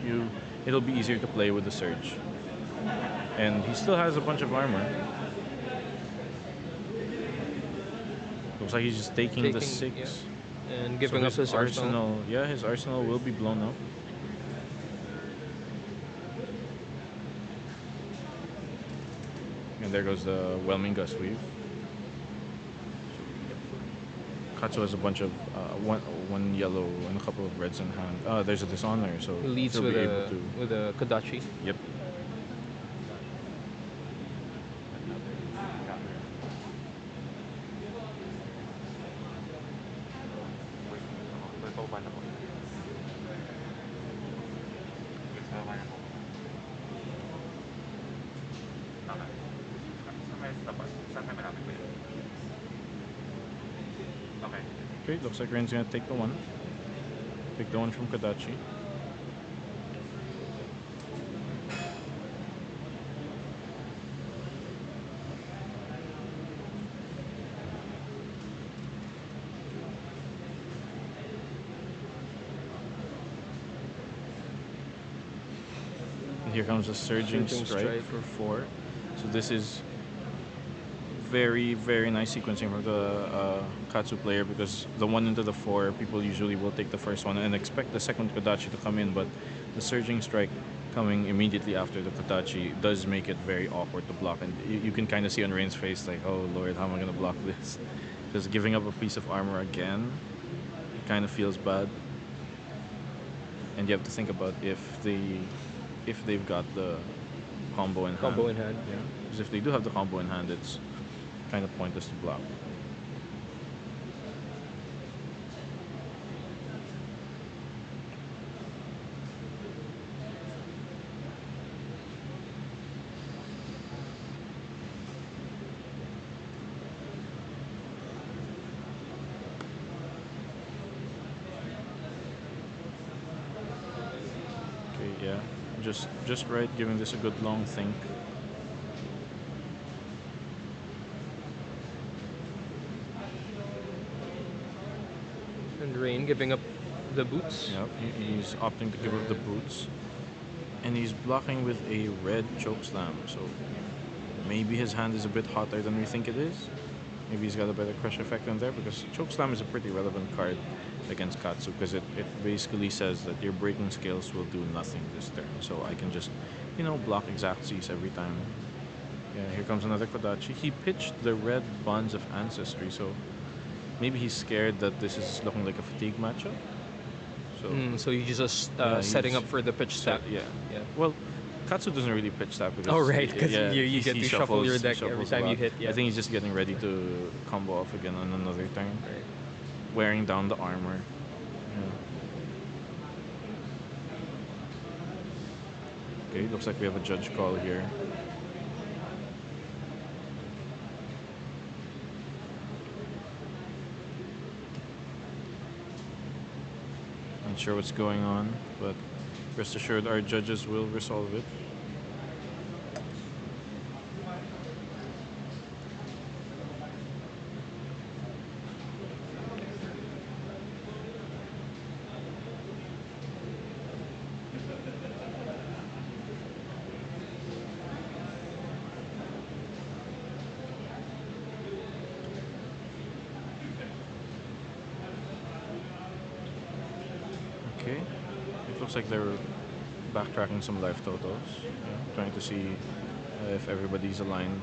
it'll be easier to play with the surge. And he still has a bunch of armor. Looks like he's just taking the 6. Yeah. And giving up his arsenal. Yeah, his arsenal will be blown up. And there goes the Whelming Gust Weave. Katsu has a bunch of one yellow and a couple of reds in hand. There's a Dishonor, so leads he'll with be able to. with a Kodachi. Yep. Okay, looks like Rein's gonna take the one. Take the one from Kodachi. And here comes a Surging Strike for 4. So this is very, very nice sequencing from the Katsu player, because the 1 into the 4, people usually will take the first one and expect the second Kodachi to come in, but the surging strike coming immediately after the Kodachi does make it very awkward to block, and you can kind of see on Rein's face like, oh lord, how am I going to block this? Just giving up a piece of armor again, it kind of feels bad. And you have to think about if they've got the combo in hand. Combo in hand. Yeah. Because if they do have the combo in hand, it's kind of pointless to block. Okay, yeah. Just right, giving this a good long think. And Rein giving up the boots. Yep, he's opting to give up the boots. And he's blocking with a red chokeslam, so maybe his hand is a bit hotter than we think it is. Maybe he's got a better crush effect in there, because chokeslam is a pretty relevant card against Katsu, because it basically says that your breaking skills will do nothing this turn. So I can just, block exact C's every time. Yeah, here comes another Kodachi. He pitched the red Bonds of Ancestry, so maybe he's scared that this is looking like a fatigue matchup. So he's just Yeah, setting he's- up for the pitch stack. Yeah. Well, Katsu doesn't really pitch that because... Oh, right, 'cause you he- get he to shuffle your shuffles- deck shuffles every a time you lot. hit, yeah. I think he's just getting ready to combo off again on another turn. Right. Wearing down the armor. Yeah. Okay, looks like we have a judge call here. Not sure what's going on, but rest assured our judges will resolve it. Okay, it looks like they're backtracking some life totals, trying to see if everybody's aligned.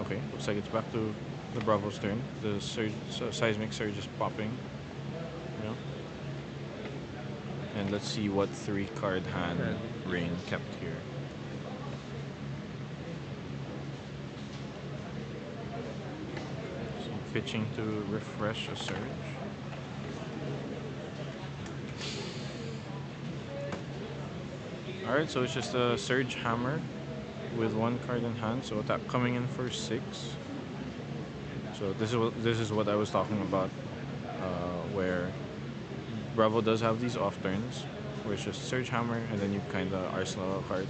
Okay, looks like it's back to the Bravo's turn. The seismic surge is popping. Yeah. And let's see what 3-card hand Rein kept here. So pitching to refresh a surge. Alright, so it's just a surge hammer with 1 card in hand, so attack coming in for 6. So this is what I was talking about, where Bravo does have these off turns, where it's just Surge Hammer and then you kind of arsenal a card.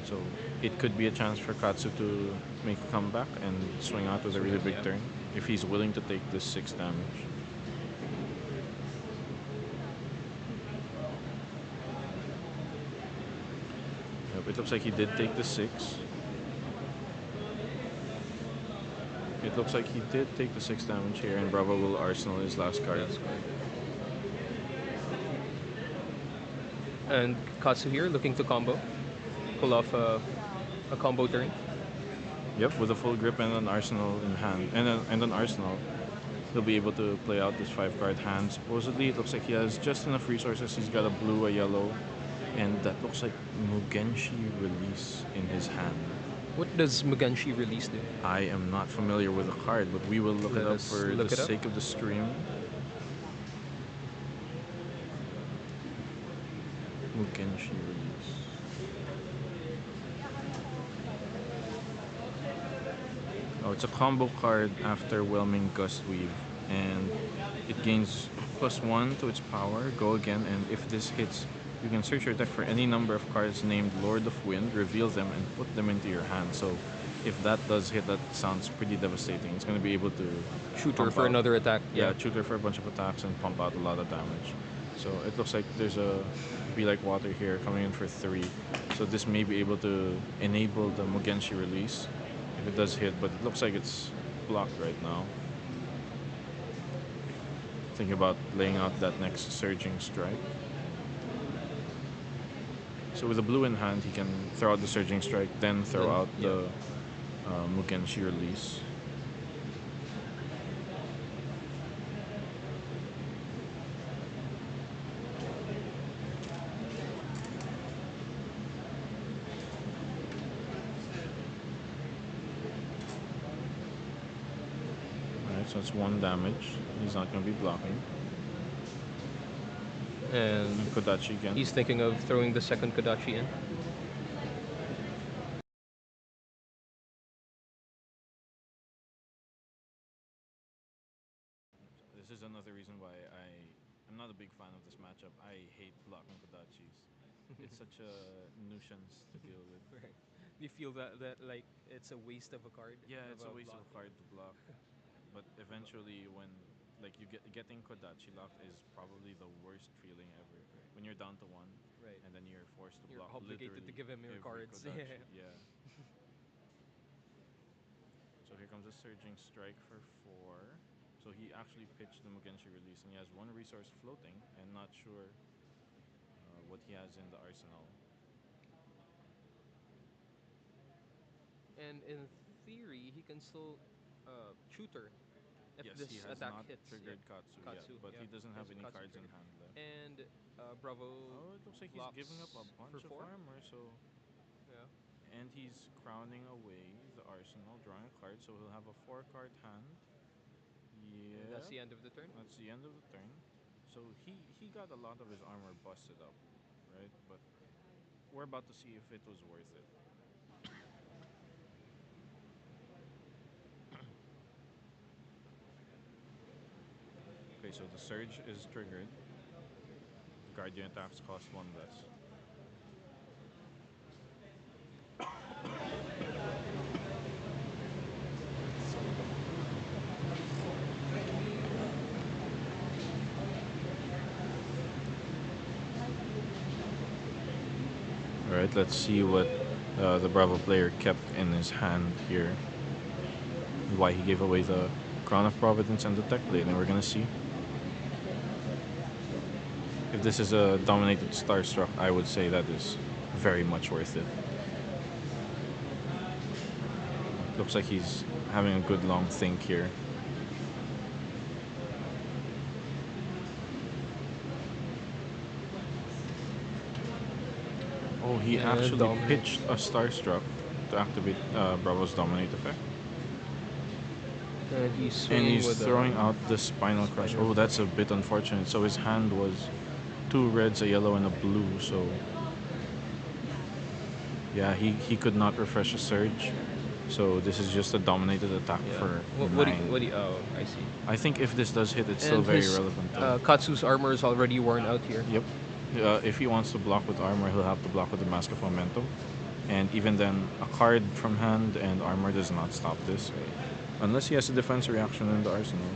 So it could be a chance for Katsu to make a comeback and swing out with a really big turn if he's willing to take this 6 damage. It looks like he did take the 6. It looks like he did take the 6 damage here, and Bravo will arsenal his last card. And Katsu here looking to combo. Pull off a combo turn. Yep, with a full grip and an arsenal in hand. And an arsenal. He'll be able to play out this 5-card hand. Supposedly, it looks like he has just enough resources. He's got a blue, a yellow, and that looks like Mugenshi Release in his hand. What does Mugenshi Release do? I am not familiar with the card, but we will look it up for the sake of the stream. Mugenshi Release. Oh, it's a combo card after Whelming Gust Weave, and it gains +1 to its power, go again, and if this hits, you can search your deck for any number of cards named Lord of Wind, reveal them, and put them into your hand. So if that does hit, that sounds pretty devastating. It's going to be able to Shooter pump for out- another attack. Yeah, shoot her for a bunch of attacks and pump out a lot of damage. So it looks like there's a Be Like Water here coming in for 3. So this may be able to enable the Mugenshi release if it does hit, but it looks like it's blocked right now. Thinking about laying out that next Surging Strike. So with the blue in hand, he can throw out the Surging Strike, then throw out the Mugenshi release. Alright, so it's 1 damage. He's not going to be blocking. And Kodachi again. he's thinking of throwing the second Kodachi in. This is another reason why I'm not a big fan of this matchup. I hate blocking Kodachis. It's such a nuisance to deal with. Right. Do you feel that like it's a waste of a card? Yeah, it's a waste block? of a card to block. But eventually, when like getting Kodachi locked is probably the worst feeling ever. When you're down to 1, Right. and then you're forced to You're block obligated to literally give him your every cards. Kodachi. Yeah. So here comes a Surging Strike for 4. So he actually pitched the Mugenshi release, and he has 1 resource floating, and not sure what he has in the arsenal. And in theory, he can still shooter if Yes, this he has attack not hits. triggered Katsu, yet, but he doesn't have Has any Katsu cards in triggered. hand left. And Bravo. Oh, it looks like he's blocks giving up a bunch of for 4. armor, so... Yeah. And he's crowning away the arsenal, drawing a card, so he'll have a 4-card hand. Yeah. And that's the end of the turn. That's the end of the turn. So he got a lot of his armor busted up, right? But we're about to see if it was worth it. Okay, so the Surge is triggered. Guardian attacks cost 1 less. Alright, let's see what the Bravo player kept in his hand here. Why he gave away the Crown of Providence and the Tech Blade, and we're gonna see. If this is a dominated Starstruck, I would say that is very much worth it. Looks like he's having a good long think here. Oh, he actually pitched a Starstruck to activate Bravo's Dominate effect. And he's throwing out the Spinal Crush. Oh, that's a bit unfortunate. So his hand was 2 reds, a yellow, and a blue. So yeah, he could not refresh a Surge. So this is just a dominated attack for 9. Oh, I see. I think if this does hit, it's still very relevant. Katsu's armor is already worn out here. Yep. If he wants to block with armor, he'll have to block with the Mask of Momentum. And even then, a card from hand and armor does not stop this. Unless he has a defense reaction in the arsenal.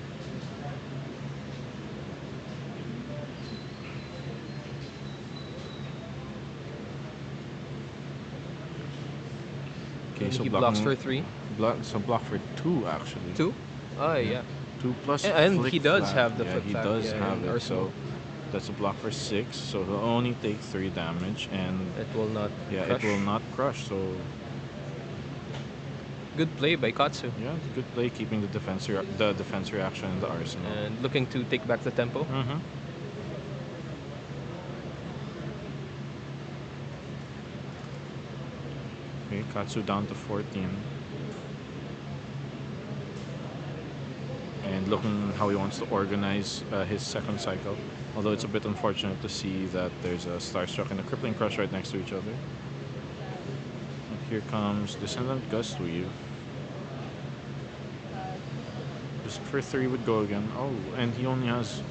Okay, so he blocks for 3. Block for 2 actually. 2? Oh yeah. 2 plus. And he does flat. have the yeah, flip he flat, does have it. arsenal. So that's a block for 6. So he'll only take 3 damage, and it will not. Yeah, crush. it will not crush. So good play by Katsu. Yeah, good play keeping the defense reaction in the arsenal. And looking to take back the tempo. Mm-hmm. Okay, Katsu down to 14. And looking how he wants to organize his second cycle. Although it's a bit unfortunate to see that there's a Starstruck and a Crippling Crush right next to each other. And here comes Descendant Gust Weave. Just for 3 would go again. Oh, and he only has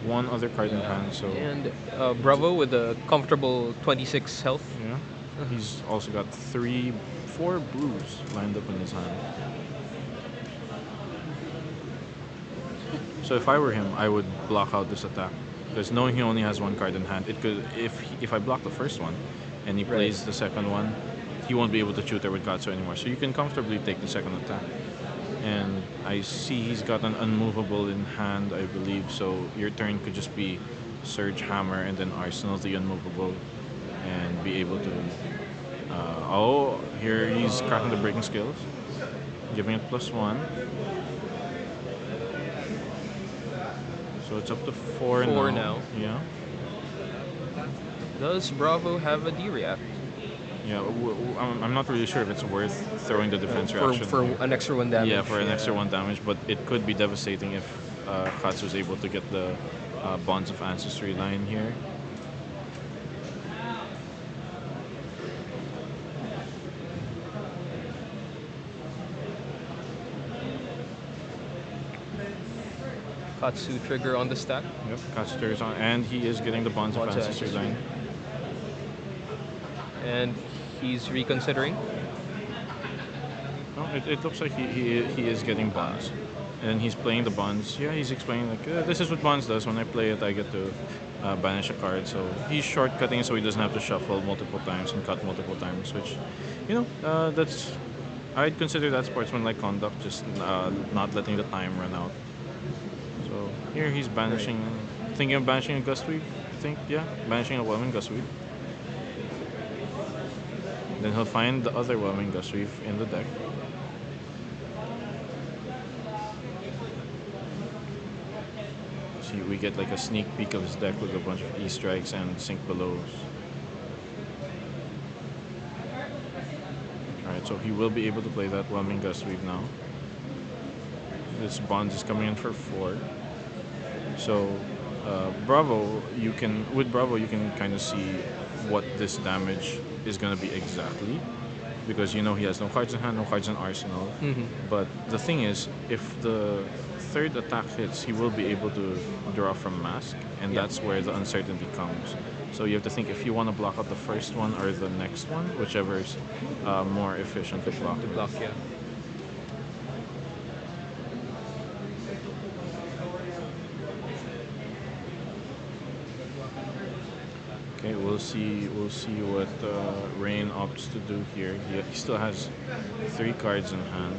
one other card in hand, so And Bravo with a comfortable 26 health. yeah. He's also got 4 blues lined up in his hand. So if I were him, I would block out this attack because knowing he only has one card in hand, it could if I block the first one, and he plays the second one, he won't be able to shoot her with Katsu anymore. So you can comfortably take the second attack. And I see he's got an unmovable in hand, I believe. So your turn could just be Surge Hammer and then Arsenal the unmovable, and be able to. Oh, here he's cracking the breaking skills, giving it +1. So it's up to 4 now. 4 now. Yeah. Does Bravo have a D-react? Yeah, I'm not really sure if it's worth throwing the defense reaction. For an extra 1 damage. Yeah, for an extra 1 damage, but it could be devastating if Katsu is able to get the Bonds of Ancestry line here. Katsu trigger on the stack. Yep, Katsu triggers on, and he is getting the Bonds of Bonds of Ancestry line. And he's reconsidering. No, it looks like he is getting bonds, and he's playing the bonds. Yeah, he's explaining like this is what bonds does. When I play it, I get to banish a card. So he's shortcutting, so he doesn't have to shuffle multiple times and cut multiple times. Which, that's I'd consider that sportsmanlike conduct, just not letting the time run out. So here he's banishing, thinking of banishing a Gust Weave. I think banishing a Whelming Gust Weave. Then he'll find the other Whelming Gust Weave in the deck. See, we get like a sneak peek of his deck with a bunch of E-strikes and Sink Belows. Alright, so he will be able to play that Whelming Gust Weave now. This Bonds is coming in for 4. So, Bravo, you can kind of see what this damage is going to be exactly, because he has no cards in hand, no cards in arsenal. But the thing is, if the third attack hits, he will be able to draw from Mask, and that's where the uncertainty comes. So you have to think if you want to block out the first one or the next one, whichever is more efficient to block. Yeah. Okay, we'll see what Rein opts to do here. He still has 3 cards in hand.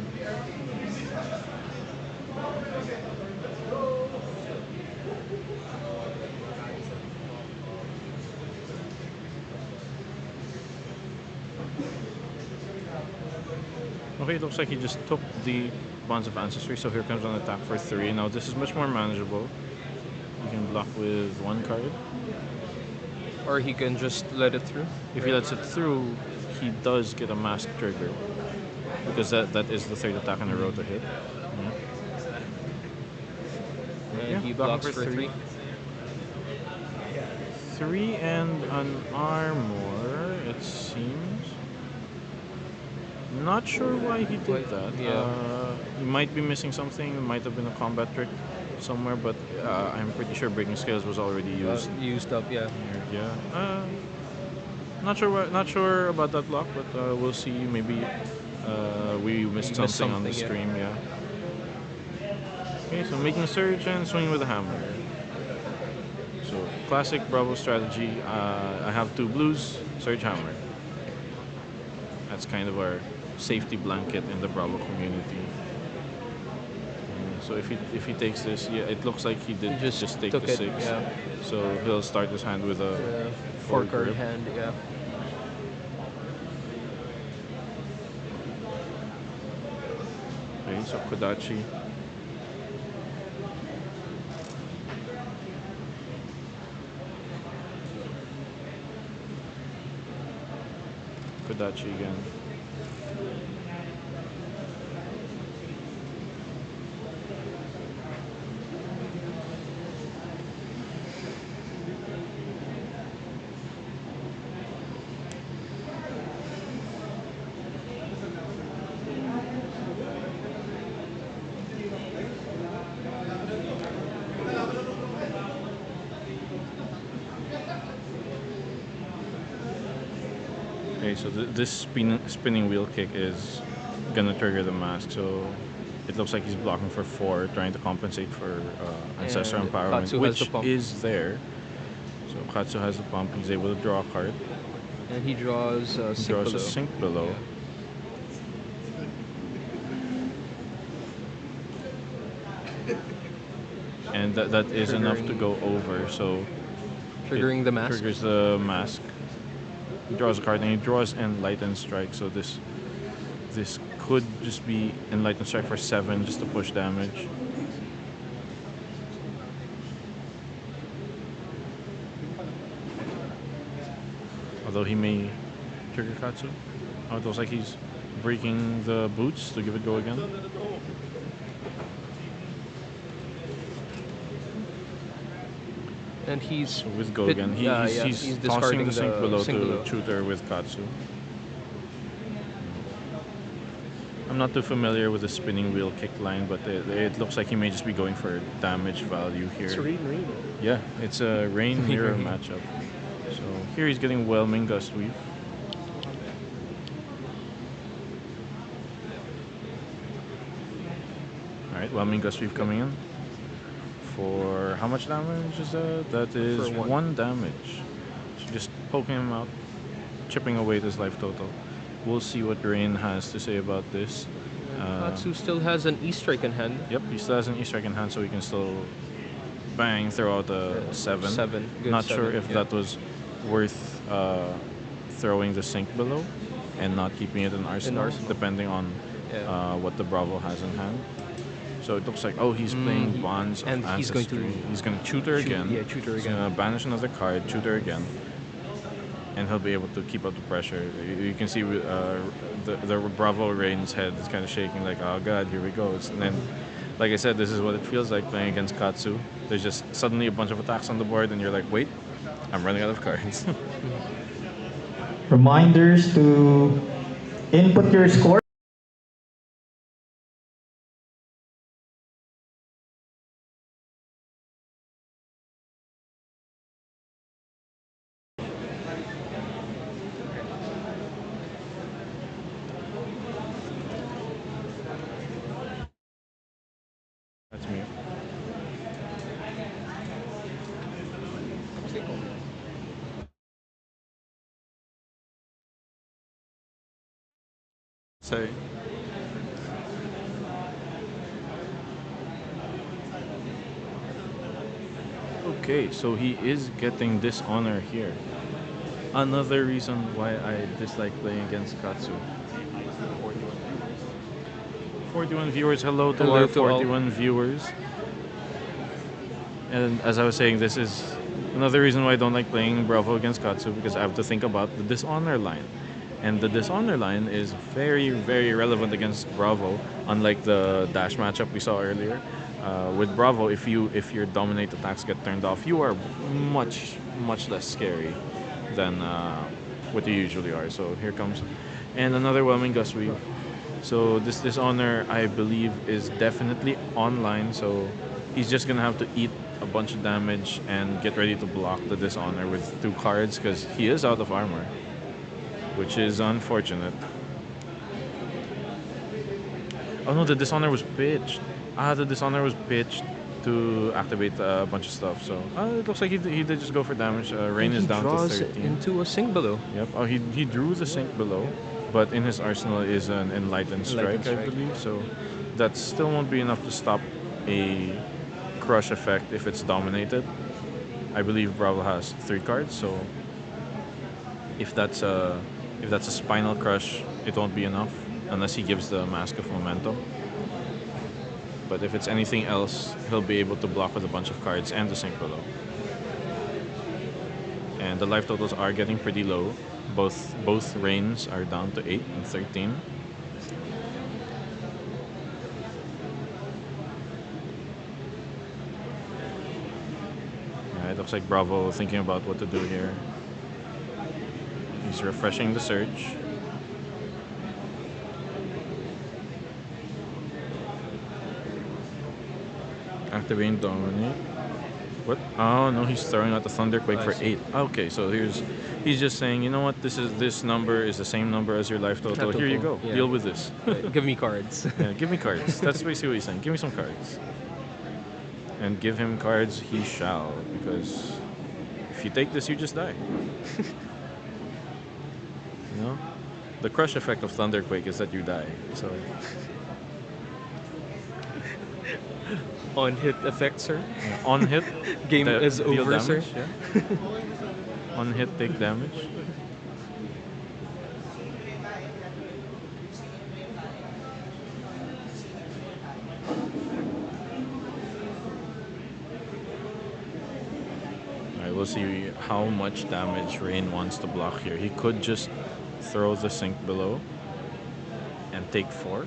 Okay, it looks like he just took the Bonds of Ancestry, so here comes an attack for 3. Now this is much more manageable. You can block with 1 card. Or he can just let it through. If he lets it through, he does get a Mask trigger, because that is the 3rd attack in a row to hit. And he blocks for 3. 3 and an armor, it seems. Not sure why he did that. He might be missing something. It might have been a combat trick somewhere, but I'm pretty sure Breaking Scales was already used. Used up, yeah. Yeah. Not sure about that block, but we'll see. Maybe we missed something on the stream. Yeah. Okay, so making a surge and swinging with a hammer. So classic Bravo strategy. I have 2 blues, surge hammer. That's kind of our safety blanket in the Bravo community. So if he takes this, it looks like he did just take the 6. Yeah. So he'll start his hand with a 4 card hand, yeah. Okay, so Kodachi. Kodachi again. so this spinning wheel kick is gonna trigger the mask. So it looks like he's blocking for 4, trying to compensate for Ancestor And Empowerment, Katsu has the which pump. is there. So Katsu has the pump. He's able to draw a card. And he draws He Sink draws Below. a Sink Below. And that is enough to go over. So Triggering it the mask. triggers the mask. He draws a card and he draws Enlightened Strike. So this could just be Enlightened Strike for 7 just to push damage. Although he may trigger Katsu. Oh, it looks like he's breaking the boots to give it go again. And he's So with go again, he's tossing discarding the Sink Below Sink to Below. tutor with Katsu. I'm not too familiar with the spinning wheel kick line, but it looks like he may just be going for damage value here. It's Rein. Yeah, it's a Rein mirror Rein. matchup. So here he's getting Whelming Gust Weave. Alright, Whelming Gust Weave coming in. For how much damage is that? That is For 1. 1 damage. So just poking him out, chipping away at his life total. We'll see what Rein has to say about this. Katsu still has an E-Strike in hand. Yep, he still has an E-Strike in hand, so he can still bang, throw out a 7. 7. Good Not sure 7, if yeah. that was worth throwing the Sink Below and not keeping it in Arsenal, depending on Yeah. what the Bravo has in hand. So it looks like, oh, he's playing Bonds of and he's going to Ancestry. He's going to tutor again. Yeah, tutor He's again. going to banish another card, tutor again. And he'll be able to keep up the pressure. You can see the Bravo Rein's head is kind of shaking, like, oh god, here we go. And then, like I said, this is what it feels like playing against Katsu. There's just suddenly a bunch of attacks on the board, and you're like, wait, I'm running out of cards. Reminders to input your score. That's me. Sorry. Okay, so he is getting Dishonor here. Another reason why I dislike playing against Katsu. 41 viewers, hello to Hello our to all. 41 viewers. And as I was saying, this is another reason why I don't like playing Bravo against Katsu, because I have to think about the Dishonor line. And the Dishonor line is very, very relevant against Bravo, unlike the Dash matchup we saw earlier. With Bravo, if your dominate attacks get turned off, you are much, much less scary than what you usually are. So here comes. And another Whelming Gust Weave. So this Dishonor, I believe, is definitely online. So he's just gonna have to eat a bunch of damage and get ready to block the Dishonor with 2 cards, because he is out of armor, which is unfortunate. Oh no, the Dishonor was pitched. The Dishonor was pitched to activate a bunch of stuff. So it looks like he did just go for damage. Rein is down to draws 13. into a Sink Below. Yep. Oh, he drew the Sink Below, but in his arsenal is an Enlightened Strike, I believe. So that still won't be enough to stop a Crush effect if it's dominated. I believe Bravo has 3 cards, so if that's a Spinal Crush, it won't be enough unless he gives the Mask of Momentum. But if it's anything else, he'll be able to block with a bunch of cards and the Sink Below. And the life totals are getting pretty low. Both Reins are down to 8 and 13. Yeah, it looks like Bravo thinking about what to do here. He's refreshing the search. Activating Dominate. What? Oh no, he's throwing out the Thunderquake for 8. Okay, so he's just saying, you know what? This number is the same number as your life total. Here you go. Yeah. Deal with this. Give me cards. Yeah, give me cards. That's basically what he's saying. Give me some cards. And give him cards he shall, because if you take this, you just die. You know? The crush effect of Thunderquake is that you die. So On hit effect, sir. on hit, Game is deal over, sir. damage, yeah. On hit, take damage. Alright, we'll see how much damage Rein wants to block here. He could just throw the sink below and take 4.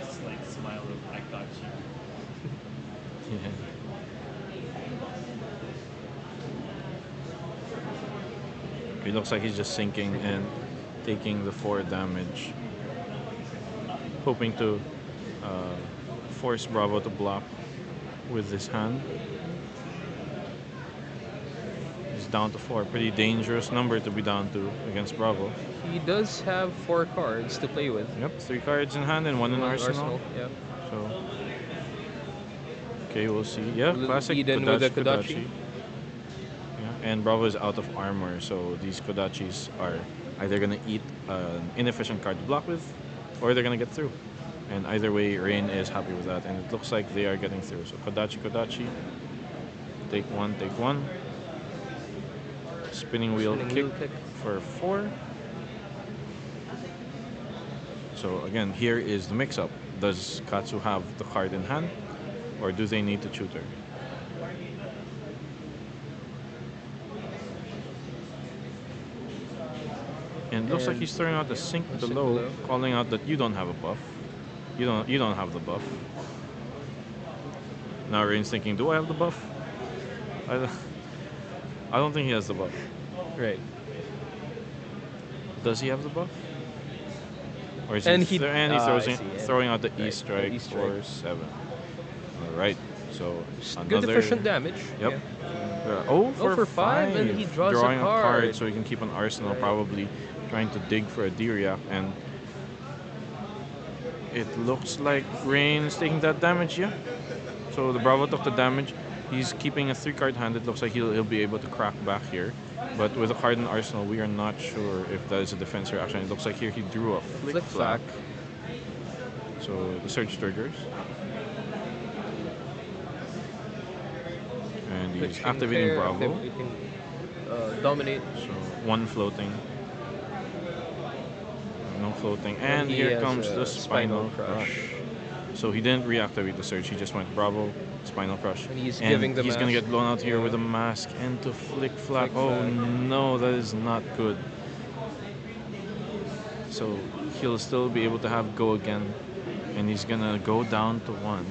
Slight smile of I got you. Yeah. It looks like he's just sinking and taking the 4 damage, hoping to force Bravo to block with this hand. He's down to 4. Pretty dangerous number to be down to against Bravo. He does have 4 cards to play with. Yep, 3 cards in hand and 1 in arsenal. Yeah. So, okay, we'll see. Yeah, L- classic Eden with the Kodachi. Kodachi. Yeah, and Bravo is out of armor, so these Kodachis are either gonna eat an inefficient card to block with, or they're gonna get through. And either way, Rein is happy with that, and it looks like they are getting through. So Kodachi, take 1, take 1. Spinning wheel kick for 4. So again, here is the mix-up. Does Katsu have the card in hand, or do they need to tutor? And it looks like And he's throwing out the sink sink below, below. calling out that you don't have a buff. You don't have the buff. Now Rein's thinking, do I have the buff? I don't think he has the buff. Right. Does he have the buff? Or is And he he- and I throws see, in, yeah. throwing out the Right, E-strike E strike. for 7. Alright, so Good another... efficient damage. Yep. Yeah. Oh, for 5, and he draws drawing a card. so he can keep an arsenal, Right. probably trying to dig for a D-react, and it looks like Rein is taking that damage, yeah. So the Bravo took the damage. He's keeping a 3-card hand. It looks like he'll be able to crack back here. But with a card in arsenal, we are not sure if that is a defense reaction. It looks like here he drew a flick-flack. So the surge triggers. And he's Which activating can pair, Bravo. It can dominate. So 1 floating. No floating. And he here has comes a the Spinal Spinal Crush. Crush. So he didn't reactivate the surge, he just went Bravo, Spinal Crush. And he's giving the he's gonna mask. get blown out here Yeah. with a mask and to flick flap. Flick Oh flag. no, that is not good. So he'll still be able to have go again. And he's gonna go down to 1.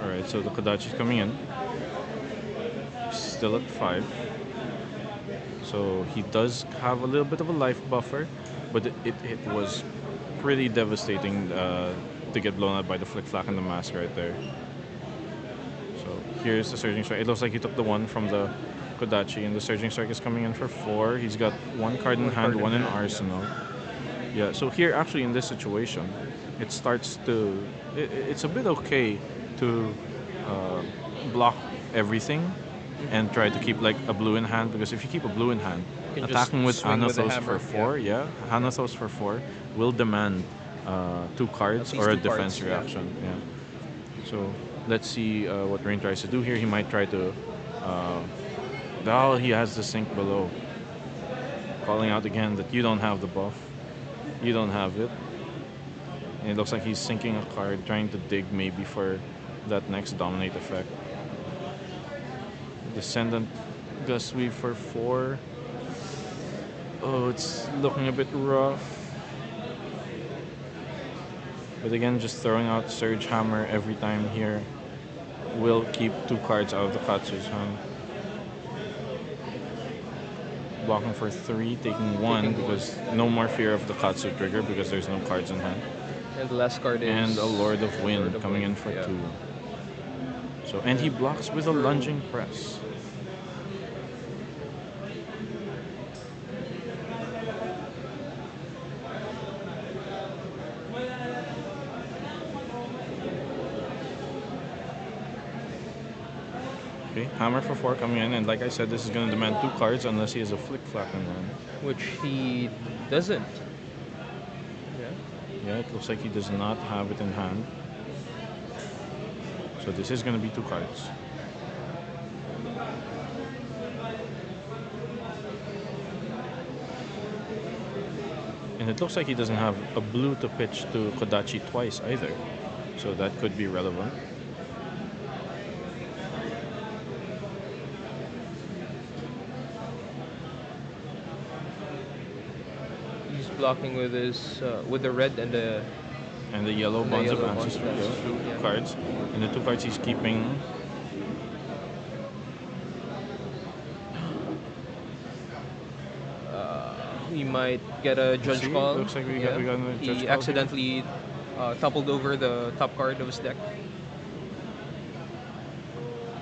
Alright, so the Kodachi's coming in. Still at 5. So he does have a little bit of a life buffer, but it was pretty devastating to get blown out by the flick flack and the mask right there. So here's the surging strike. It looks like he took the 1 from the Kodachi, and the surging strike is coming in for 4. He's got 1 card in hand, 1 in arsenal. Yeah, so here actually in this situation, it starts to it's a bit okay to block everything and try to keep like a blue in hand, because if you keep a blue in hand, Can just attacking with swing with the Anathos hammer, for 4, yeah. Anathos for 4 will demand 2 cards At least or a 2 defense cards, yeah. reaction. Yeah. So let's see what Rein tries to do here. He might try to. Now he has the sink below. Calling out again that you don't have the buff. You don't have it. And it looks like he's sinking a card, trying to dig maybe for that next dominate effect. Descendant Gust Sweep for 4. Oh, it's looking a bit rough. But again, just throwing out Surge Hammer every time here will keep 2 cards out of the Katsu's hand. Blocking for 3, taking 1 because no more fear of the Katsu trigger because there's no cards in hand. And the last card is... And a Lord of Wind Lord of coming Wind, in for yeah. 2. So, and he blocks with a lunging press. Okay, Hammer for 4 coming in, and like I said, this is going to demand 2 cards unless he has a Flick Flap in hand. Which he doesn't. Yeah. Yeah, it looks like he does not have it in hand. So this is going to be 2 cards. And it looks like he doesn't have a blue to pitch to Kodachi twice either. So that could be relevant. He's blocking with his with the red and the yellow Bonds of yellow Ancestry, Bonds of yeah, Ancestry, yeah. cards. And the 2 cards he's keeping. He might get a judge See? call. Looks like we got a judge He call here. accidentally toppled over the top card of his deck.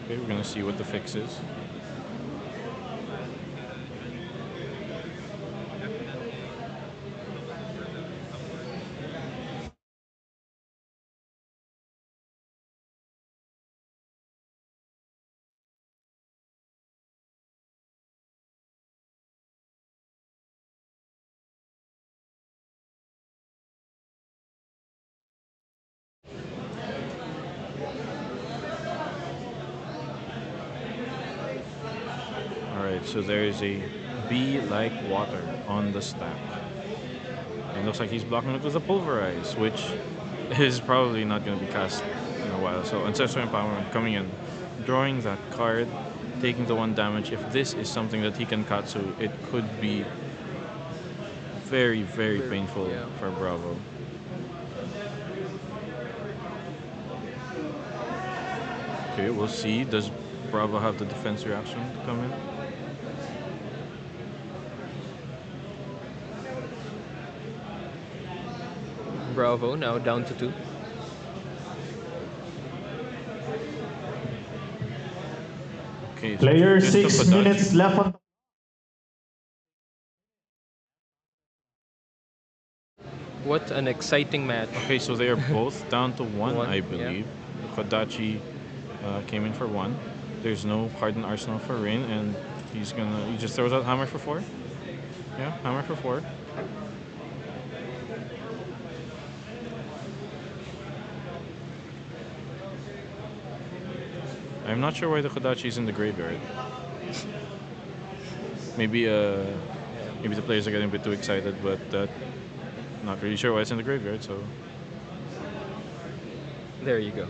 Okay, we're gonna see what the fix is. Alright, so there is a Be Like Water on the stack. And it looks like he's blocking it with a Pulverize, which is probably not going to be cast in a while. So Ancestral Empowerment coming in, drawing that card, taking the 1 damage. If this is something that he can Katsu, it could be very, very painful yeah. for Bravo. Okay, we'll see. Does Bravo have the defense reaction to come in? Bravo now down to 2. Okay, so Player just the 6 Kodachi. minutes left on. What an exciting match. Okay, so they are both down to 1, One, I yeah. believe. Kodachi came in for 1. There's no Hardened Arsenal for Rein, and he just throws out Hammer for 4. Yeah, Hammer for 4. I'm not sure why the Kodachi is in the graveyard. Maybe the players are getting a bit too excited, but not really sure why it's in the graveyard, so... There you go.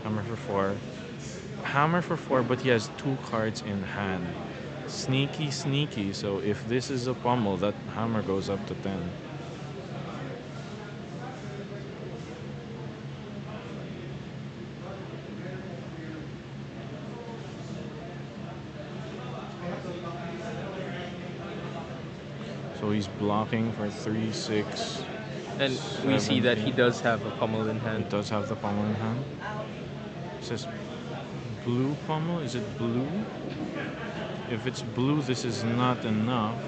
Hammer for 4. Hammer for 4, but he has 2 cards in hand. Sneaky, sneaky. So if this is a pummel, that hammer goes up to 10. So he's blocking for 3, 6. And we see that he does have a pummel in He hand. does have the pummel in hand. It says blue pummel. Is it blue? If it's blue, this is not enough.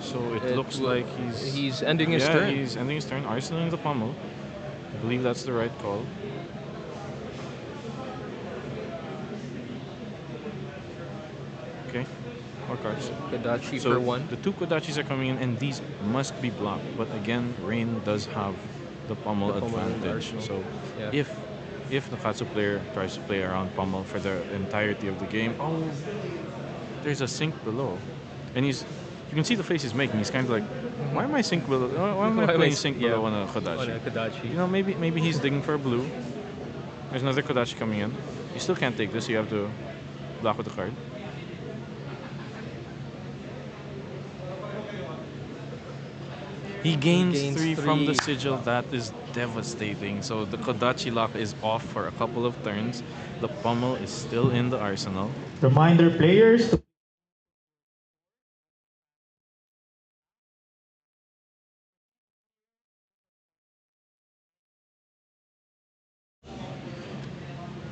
So it looks like He's ending his turn. he's ending his turn, arsenaling the pummel. I believe that's the right call. Okay, more cards. Kodachi So for 1. the 2 Kodachis are coming in, and these must be blocked. But again, Rein does have the pommel The pommel and the advantage. arsenal. So Yeah. if the Katsu player tries to play around pommel for the entirety of the game, oh, there's a sink below, and you can see the face he's making. He's kind of like, why am I sink below? Why am I Why am I playing s- sink yeah, below on a Kodachi? On a Kodachi. You know, maybe he's digging for a blue. There's another Kodachi coming in. You still can't take this. You have to block with the card. He gains, gains 3 from the 3. sigil. That is devastating. So the Kodachi lock is off for a couple of turns. The pommel is still in the arsenal. Reminder players to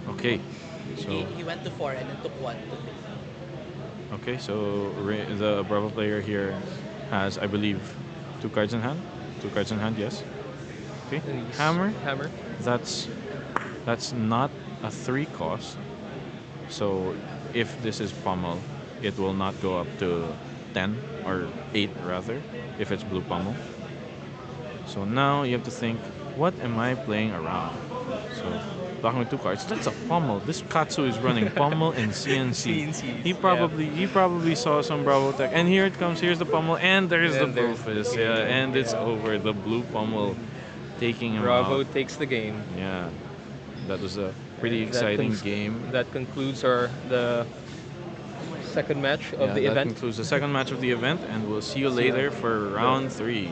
Okay, so He went to 4 and then took 1 to 3. okay, so the Bravo player here has, I believe, 2 cards in hand. 2 cards in hand, yes. Okay, And he's- hammer. Hammer. That's not a 3 cost. So if this is pommel, it will not go up to 10 or 8 rather, if it's blue pommel. So now you have to think, what am I playing around? So blocking with 2 cards, that's a pommel. This Katsu is running pommel and CNC. CNCs, He probably saw some Bravo tech, and here it comes. Here's the pommel, and there's And the there's Bullfist. the Yeah, game. and it's Yeah. over. The blue pommel taking him Bravo out. takes the game. Yeah, that was a pretty And exciting game. That concludes the second match of Yeah, the that event. concludes the second match of the event, and we'll see you later for round 3.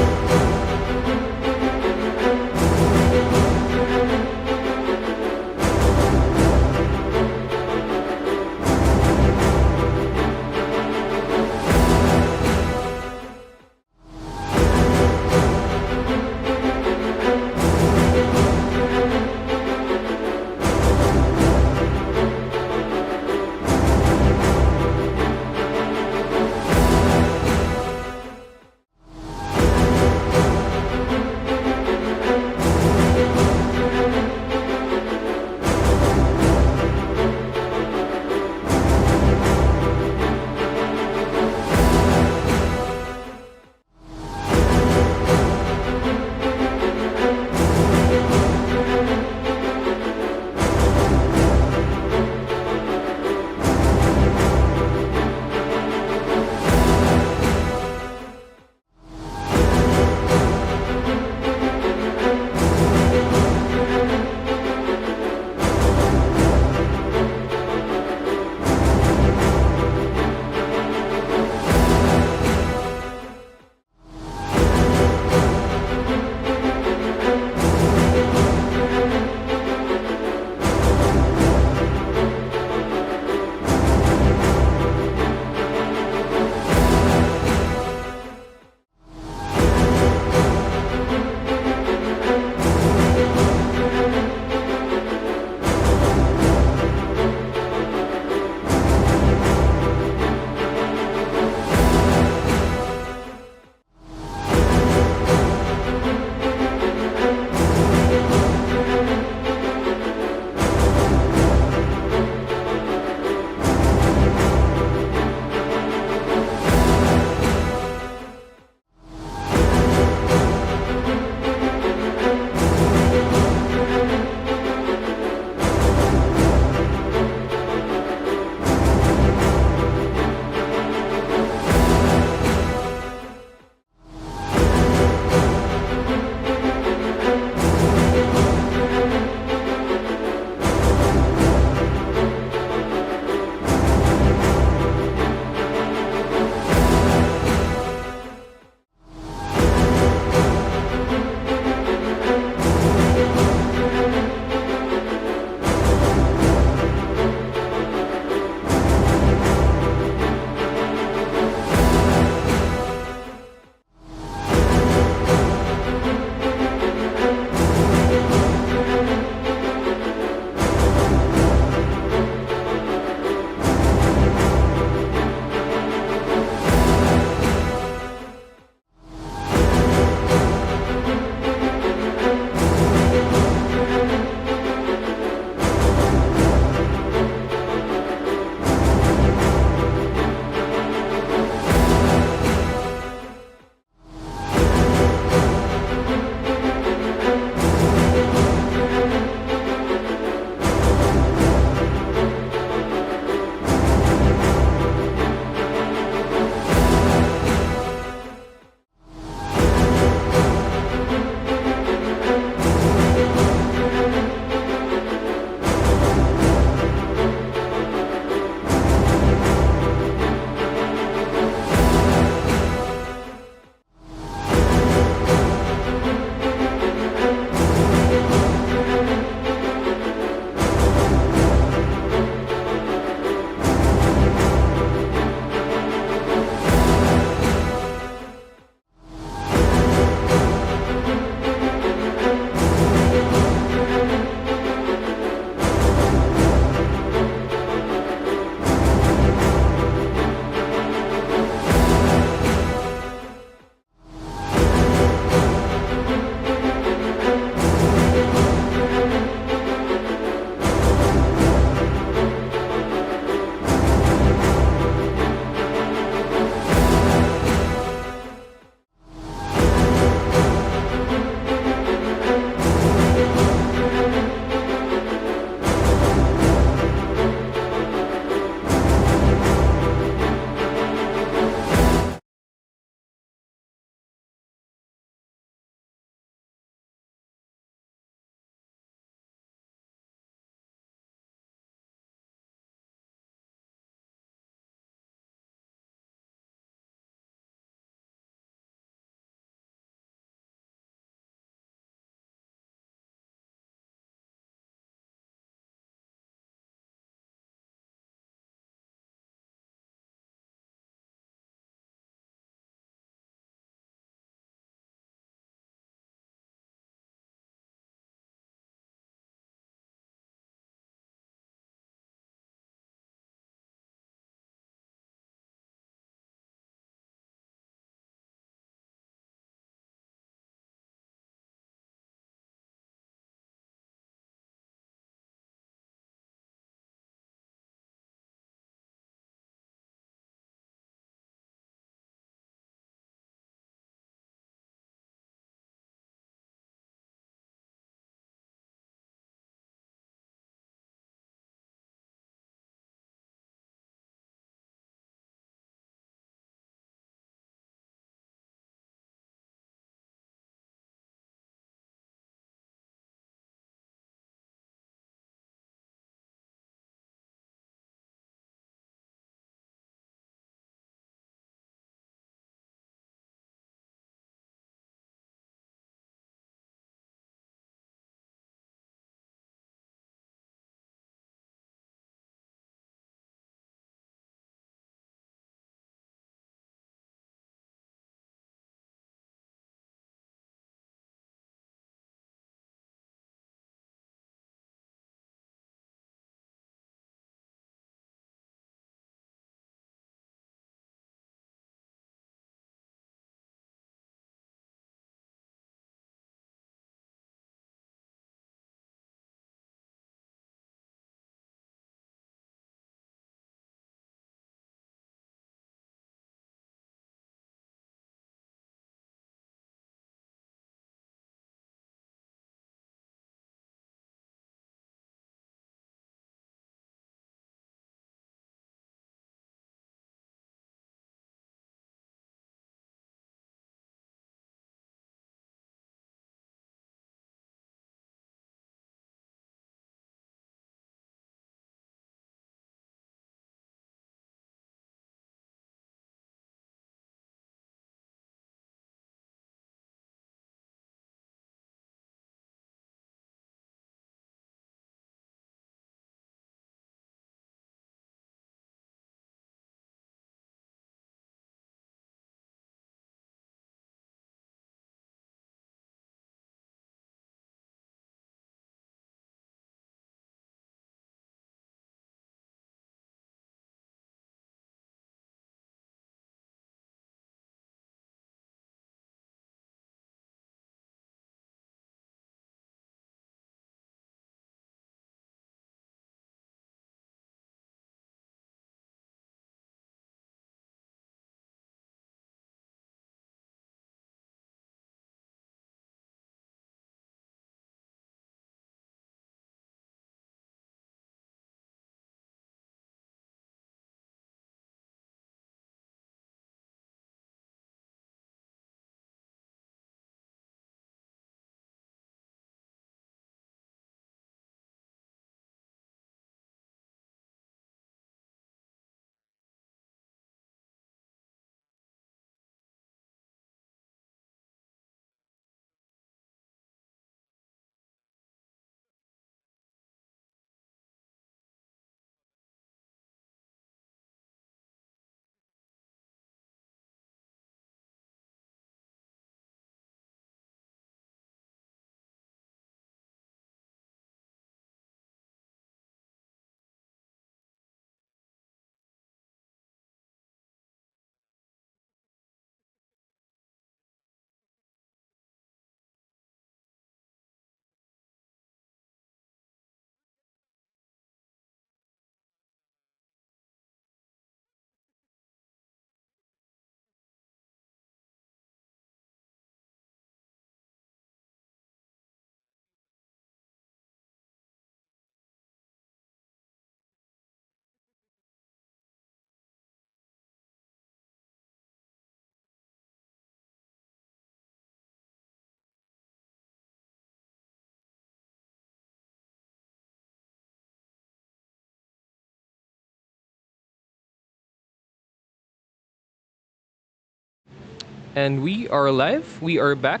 And we are live. We are back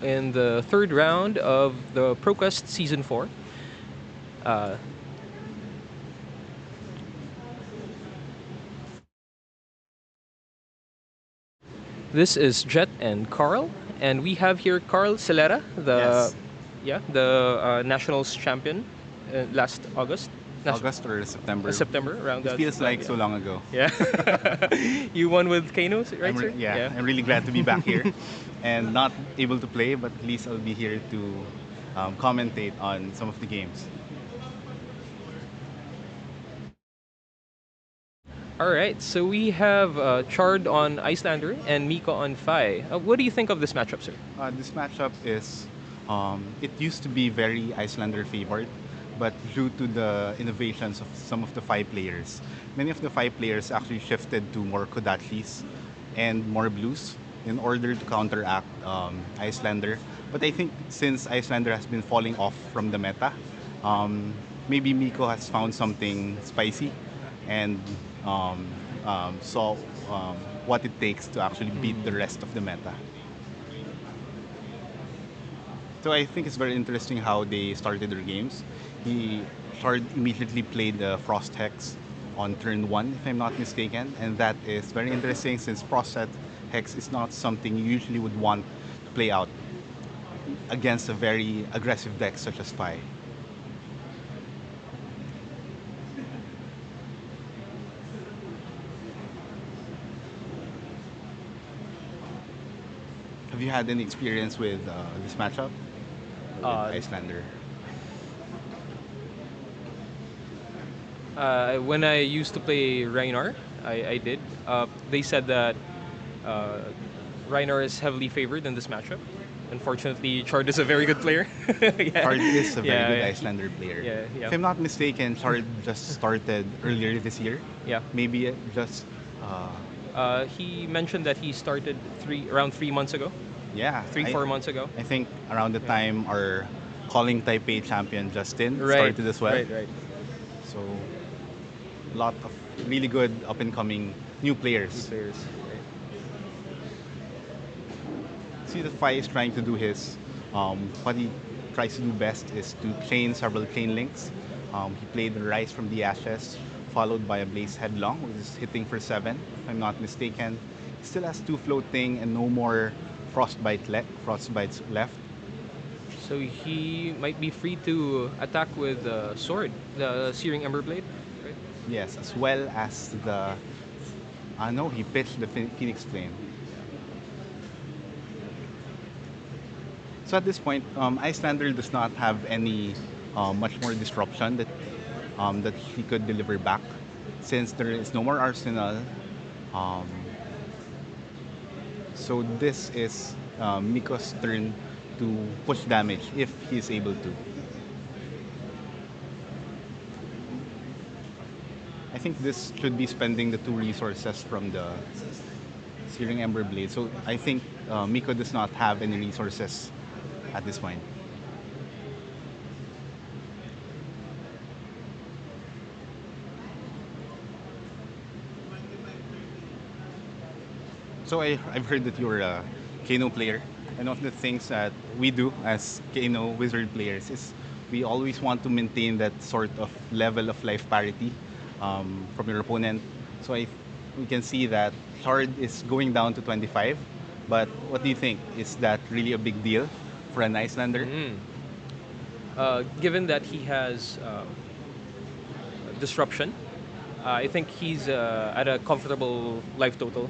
in the third round of the ProQuest Season 4. Uh, this is Jet and Carl, and we have here Carl Celera, the nationals champion last August. August or September? September, around It that. feels like yeah. so long ago. Yeah. You won with Kano, right, sir? I'm really glad to be back here and not able to play, but at least I'll be here to commentate on some of the games. All right, so we have Chard on Iyslander and Miko on Fi. What do you think of this matchup, sir? This matchup is, it used to be very Iyslander favored, but due to the innovations of some of the Fi players, many of the Fi players actually shifted to more Kodachis and more blues in order to counteract Iyslander. But I think since Iyslander has been falling off from the meta, maybe Miko has found something spicy and saw what it takes to actually beat the rest of the meta. So I think it's very interesting how they started their games. Chard immediately played the Frost Hex on turn 1, if I'm not mistaken, and that is very interesting since Frost Hex is not something you usually would want to play out against a very aggressive deck such as Fi. Have you had any experience with this matchup? With Iyslander? When I used to play Rhinar, I did. They said that Rhinar is heavily favored in this matchup. Unfortunately, Chard is a very good player. Yeah. Chard is a very Yeah, good yeah. Iyslander player. Yeah. If I'm not mistaken, Chard just started earlier this year. Yeah. Maybe just He mentioned that he started around 3 months ago. yeah, 4 months ago. I think around the time our calling Taipei champion Justin Right. started as well. Right. So a lot of really good up and coming new players. Players. Right. See that Fai is trying to do his what he tries to do best is to chain several chain links. He played the Rise from the Ashes, followed by a Blaze Headlong, which is hitting for 7, if I'm not mistaken. He still has 2 floating and no more frostbites left. So he might be free to attack with the sword, the Searing Ember Blade, right? Yes, as well as the no, he pitched the Phoenix Flame. So at this point, Iyslander does not have any much more disruption that he could deliver back, since there is no more arsenal. So this is Miko's turn to push damage if he is able to. I think this should be spending the 2 resources from the Searing Ember Blade. So I think Miko does not have any resources at this point. So I've heard that you're a Kano player. And one of the things that we do as Kano Wizard players is we always want to maintain that sort of level of life parity from your opponent. So we can see that Chard is going down to 25. But what do you think? Is that really a big deal for an Iyslander? Given that he has disruption, I think he's at a comfortable life total.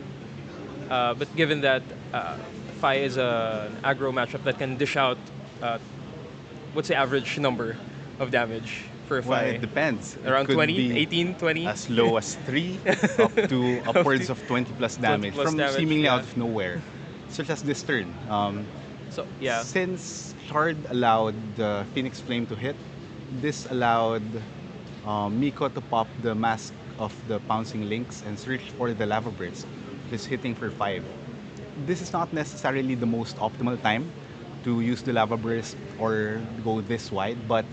But given that Fi is an aggro matchup that can dish out, what's the average number of damage for Fi? Well, it depends. Around It could 20, be 18, 20? As low as 3 up to upwards of 20 plus damage 20 plus from damage, seemingly yeah. out of nowhere. Such as this turn. So, yeah. Since Chard allowed the Phoenix Flame to hit, this allowed Miko to pop the Mask of the Pouncing Lynx and search for the Lava Burst, which is hitting for 5. This is not necessarily the most optimal time to use the Lava Burst or go this wide, but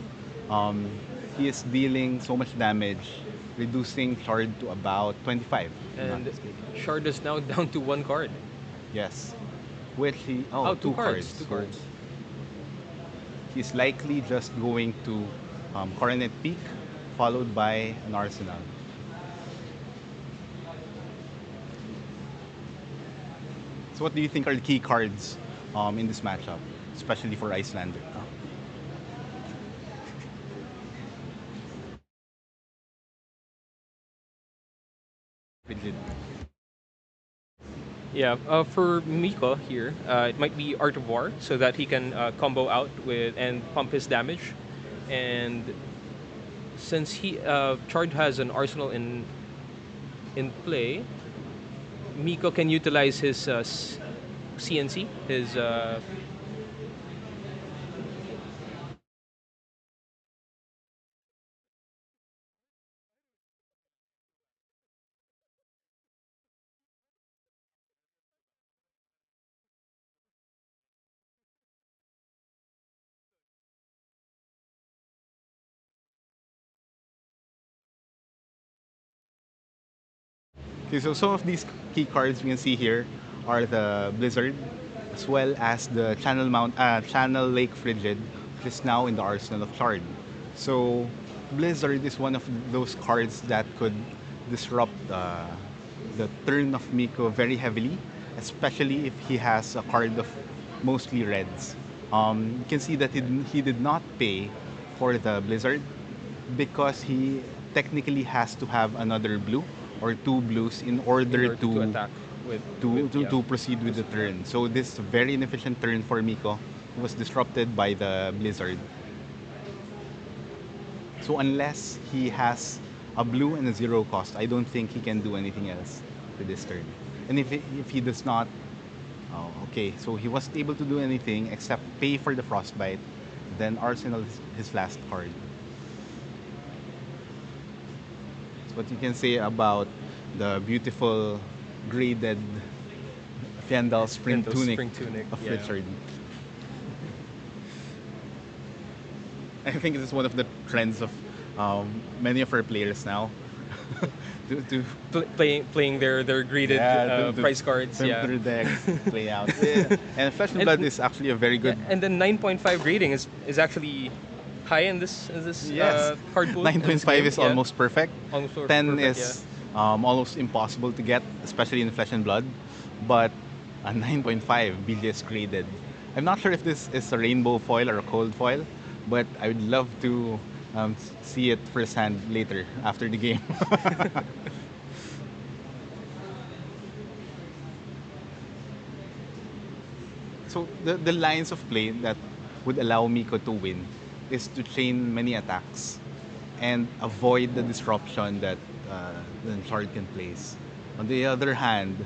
he is dealing so much damage, reducing Chard to about 25. if I'm not And mistaken. Chard is now down to 1 card. Yes. Which he Oh, two cards. Two So cards. he's likely just going to Coronet Peak, followed by an Arsenal. So what do you think are the key cards in this matchup, especially for Iyslander? Rigid. Yeah, for Miko here, it might be Art of War so that he can combo out with and pump his damage. And since Chard has an arsenal in play, Miko can utilize his CNC, his Okay, so some of these key cards we can see here are the Blizzard, as well as the Channel Lake Frigid, which is now in the arsenal of Chard. So Blizzard is one of those cards that could disrupt the turn of Miko very heavily, especially if he has a card of mostly reds. You can see that he did not pay for the Blizzard because he technically has to have another blue or two blues in order to attack with, to proceed with the turn. So this very inefficient turn for Miko was disrupted by the Blizzard. So unless he has a blue and a zero cost, I don't think he can do anything else with this turn. And if he does not, oh, okay, so he wasn't able to do anything except pay for the Frostbite, then Arsenal is his last card. That's what you can say about the beautiful graded Fendal spring tunic of yeah. Richard. I think this is one of the trends of many of our players now. to playing their graded price cards. Yeah, their decks play out. Yeah. And Flesh and Blood is actually a very good. Yeah, and then 9.5 rating is actually high in this Yes. card pool. 9.5 is almost perfect. Almost 10 perfect, is almost impossible to get, especially in Flesh and Blood. But a 9.5 BGS graded. I'm not sure if this is a rainbow foil or a cold foil, but I would love to see it firsthand later after the game. So the lines of play that would allow Miko to win is to chain many attacks and avoid the disruption that the Chard can place. On the other hand,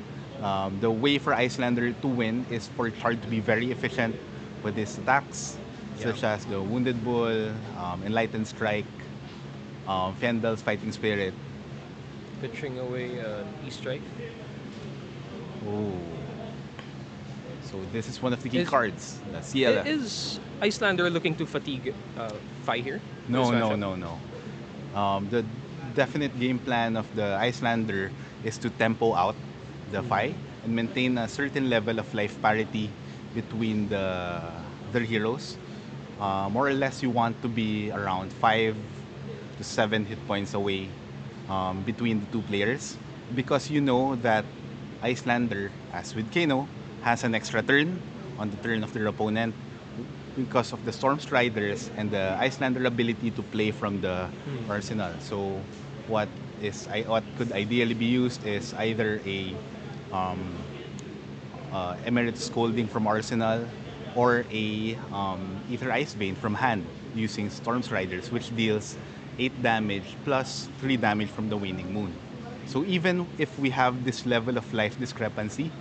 the way for Iyslander to win is for Chard to be very efficient with his attacks, such as the Wounded Bull, Enlightened Strike, Fendal's Fighting Spirit. Pitching away an E-Strike. Oh. So this is one of the key cards. The Ciela. Is Iyslander looking to fatigue Fi here? No. The definite game plan of the Iyslander is to tempo out the Fi and maintain a certain level of life parity between their heroes. More or less, you want to be around 5 to 7 hit points away between the two players, because you know that Iyslander, as with Kano, has an extra turn on the turn of their opponent because of the Storm Striders and the Iyslander ability to play from the arsenal. So what could ideally be used is either a Emeritus Scolding from Arsenal or a Ether Ice Vein from hand using Storm Striders, which deals 8 damage plus 3 damage from the Waning Moon. So even if we have this level of life discrepancy,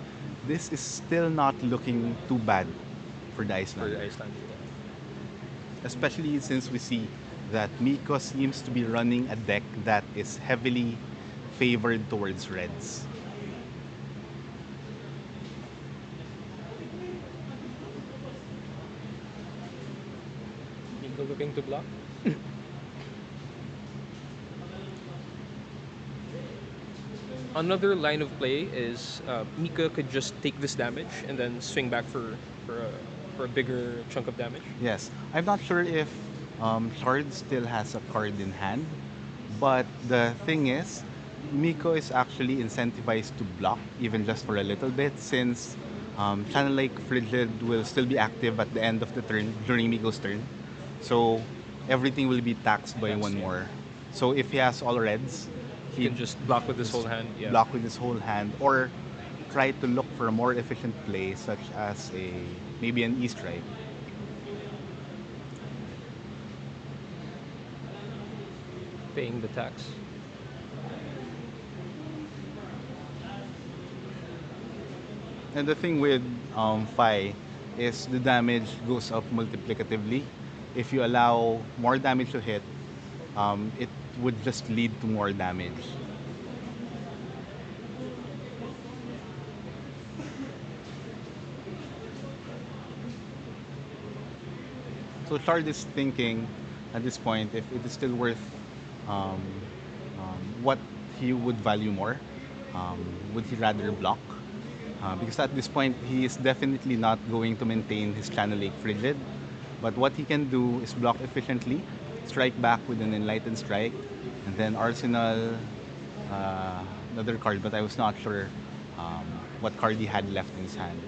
this is still not looking too bad for the Iyslander. Especially since we see that Miko seems to be running a deck that is heavily favored towards reds. Miko looking to block. Another line of play is Mika could just take this damage and then swing back for a for a bigger chunk of damage. Yes, I'm not sure if Chard still has a card in hand, but the thing is, Miko is actually incentivized to block even just for a little bit since Channel Lake Frigid will still be active at the end of the turn during Miko's turn. So everything will be taxed by one more. So if he has all reds, He can just block with his whole hand. Yeah. block with his whole hand or try to look for a more efficient play such as a maybe an E-strike. Paying the tax. And the thing with Phi is the damage goes up multiplicatively. If you allow more damage to hit, it would just lead to more damage. So Chard is thinking at this point if it is still worth um, what he would value more. Would he rather block? Because at this point, he is definitely not going to maintain his Channel Lake Frigid. But what he can do is block efficiently, strike back with an Enlightened Strike, and then Arsenal, another card, but I was not sure what card he had left in his hand.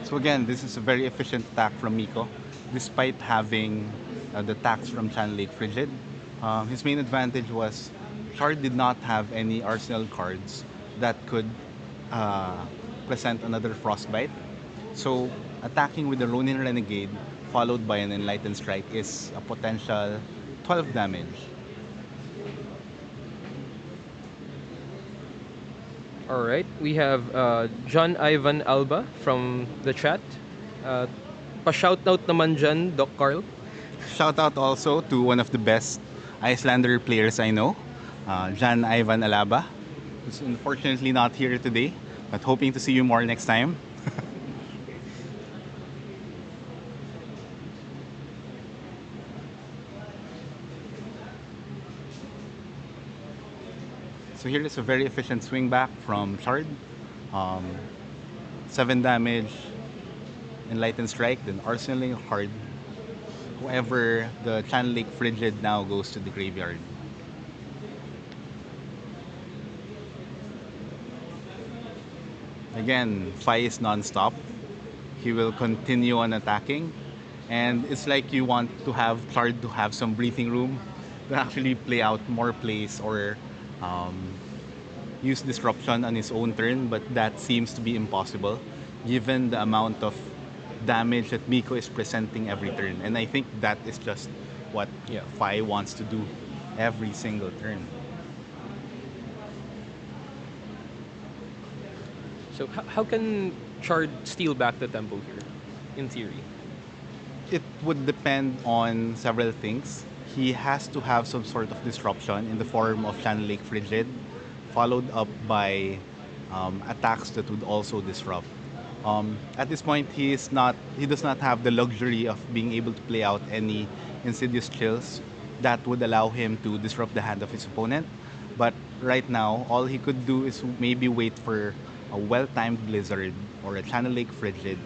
So again, this is a very efficient attack from Miko, despite having the tax from Channel Lake Frigid. His main advantage was Chard did not have any arsenal cards that could uh, present another Frostbite. So attacking with the Ronin Renegade followed by an Enlightened Strike is a potential 12 damage. All right, we have John Ivan Alba from the chat. Pa-shoutout naman dyan, Doc Carl. Shout out also to one of the best Iyslander players I know, Jan Ivan Alaba, who's unfortunately not here today, but hoping to see you more next time. So here is a very efficient swing back from Chard. 7 damage, Enlightened Strike, then Arsenaling Hard. However, the Channel Lake Frigid now goes to the graveyard. Again, Phi is non-stop. He will continue on attacking. And it's like you want to have Chard to have some breathing room to actually play out more plays or um, use disruption on his own turn, but that seems to be impossible given the amount of damage that Miko is presenting every turn. And I think that is just what Phi wants to do every single turn. So how can Chard steal back the tempo here, in theory? It would depend on several things. He has to have some sort of disruption in the form of Channel Lake Frigid, followed up by attacks that would also disrupt. At this point, he does not have the luxury of being able to play out any insidious chills that would allow him to disrupt the hand of his opponent. But right now, all he could do is maybe wait for a well-timed Blizzard or a Channel Lake Frigid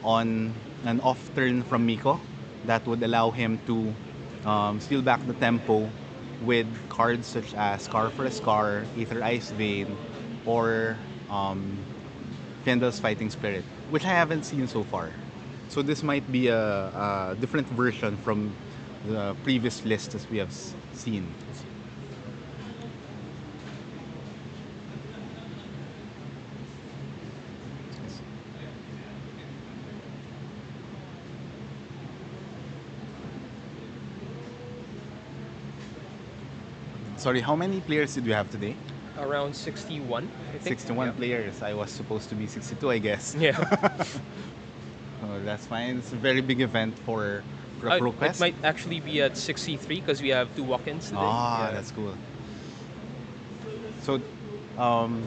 on an off turn from Miko that would allow him to steal back the tempo with cards such as Scar for a Scar, Aether Ice Vein, or Kendall's Fighting Spirit, which I haven't seen so far. So this might be a different version from the previous list as we have seen. Sorry, how many players did we have today? Around 61, I think. 61 players. I was supposed to be 62, I guess. Yeah. Oh, that's fine. It's a very big event for It ProQuest. might actually be at 63 because we have 2 walk-ins today. Ah, that's cool. So, um,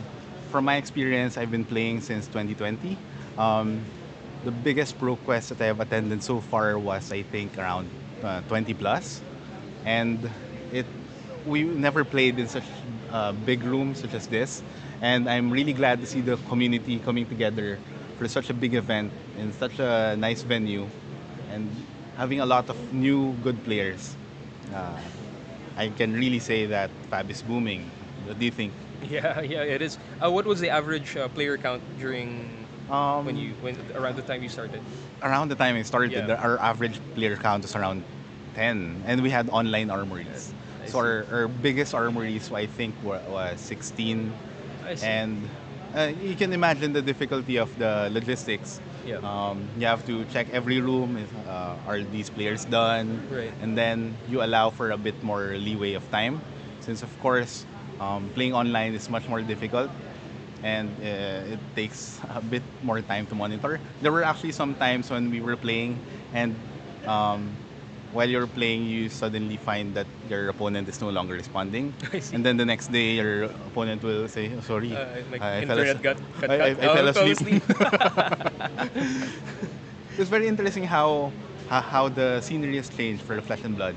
from my experience, I've been playing since 2020. Um, the biggest ProQuest that I have attended so far was, I think, around 20 plus, and it we never played in such big rooms such as this, and I'm really glad to see the community coming together for such a big event in such a nice venue, and having a lot of new good players. Uh, I can really say that Fab is booming. What do you think? Yeah, it is. What was the average player count during Um, when around the time you started? Around the time I started, Yeah. our average player count was around 10, and we had online armories. I So see. our biggest armories, I think, was 16, I see. and you can imagine the difficulty of the logistics. Yeah. You have to check every room. If, are these players done? Right. And then you allow for a bit more leeway of time, since of course playing online is much more difficult, and it takes a bit more time to monitor. There were actually some times when we were playing, and um, while you're playing, you suddenly find that your opponent is no longer responding, I see. and then the next day, your opponent will say, "Oh, sorry, My I fell internet as- got cut. I fell asleep." asleep. It's very interesting how the scenery has changed for the Flesh and Blood.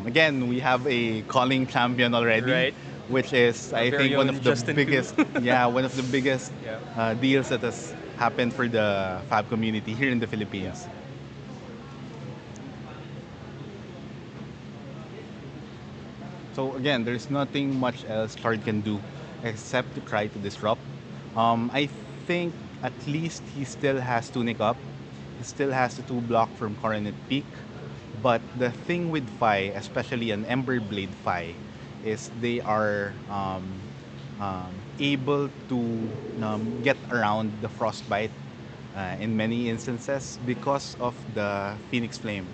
Again, we have a calling champion already, Right. which is Our I very think one own of the Justin biggest, yeah, one of the biggest Yeah. deals that has happened for the Fab community here in the Philippines. So again, there's nothing much else Chard can do except to try to disrupt. I think at least he still has Tunic up. He still has the 2 block from Coronet Peak. But the thing with Fi, especially an Ember Blade Fi, is they are able to get around the Frostbite in many instances because of the Phoenix Flame.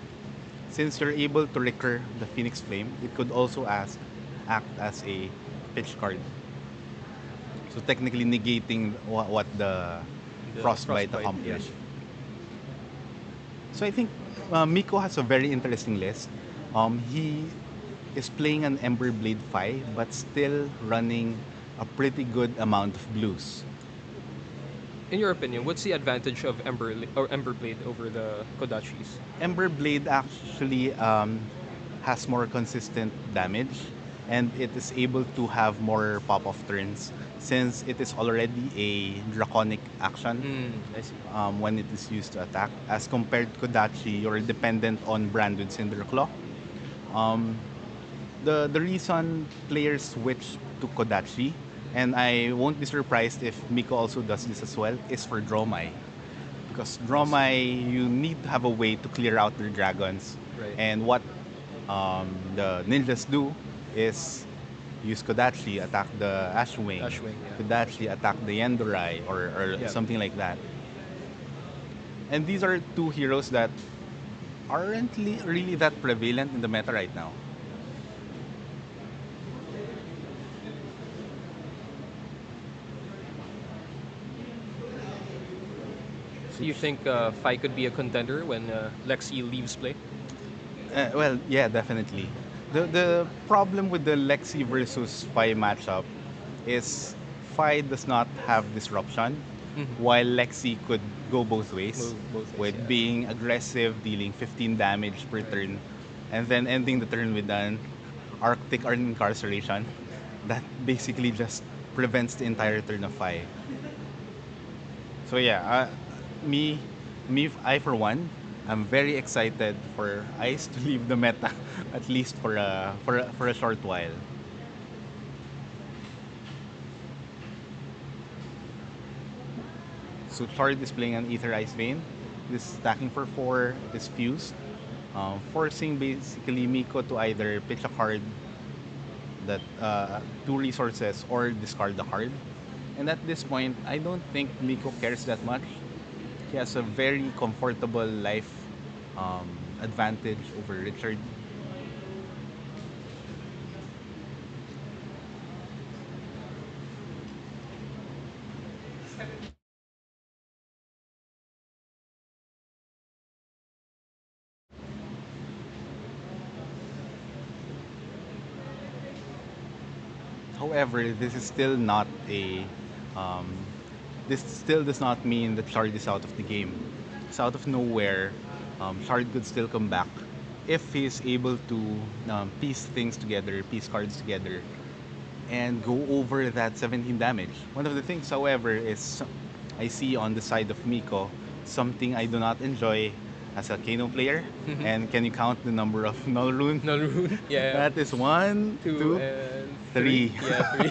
Since you're able to recur the Phoenix Flame, it could also act as a pitch card. So technically negating what the, The Frostbite Frostbite, accomplished. So I think Miko has a very interesting list. He is playing an Ember Blade 5, but still running a pretty good amount of blues. In your opinion, what's the advantage of Ember Blade over the Kodachis? Ember Blade actually has more consistent damage, and it is able to have more pop-off turns since it is already a draconic action I see. when it is used to attack. As compared to Kodachi, you're dependent on Brand with Cinder Claw. Um, the reason players switch to Kodachi, and I won't be surprised if Miko also does this as well, is for Dromai. Because Dromai, you need to have a way to clear out their dragons. Right. And what the ninjas do is use Kodachi, attack the Ashwing. Ashwing, yeah. Kodachi, attack the Yendorai, or Yeah. something like that. And these are two heroes that aren't really that prevalent in the meta right now. Do you think Fi could be a contender when Lexi leaves play? Well, yeah, definitely. The problem with the Lexi versus Fi matchup is Fi does not have disruption, while Lexi could go both ways, Both ways, with yeah. being aggressive, dealing 15 damage per turn, and then ending the turn with an Arctic Incarceration that basically just prevents the entire turn of Fi. So yeah, me, I for one, I'm very excited for Ice to leave the meta, at least for a short while. So Chard is playing an Ether Ice Vein. This is stacking for 4. It is fused, forcing basically Miko to either pitch a card that 2 resources or discard the card. And at this point, I don't think Miko cares that much. He has a very comfortable life um, advantage over Richard. However, this is still not a. Um, this still does not mean that Chard is out of the game. It's out of nowhere. Chard could still come back if he's able to piece things together, piece cards together, and go over that 17 damage. One of the things, however, is I see on the side of Miko something I do not enjoy as a Kano player. And can you count the number of null rune? Null rune. Yeah. That is one, two, and three. Yeah, 3.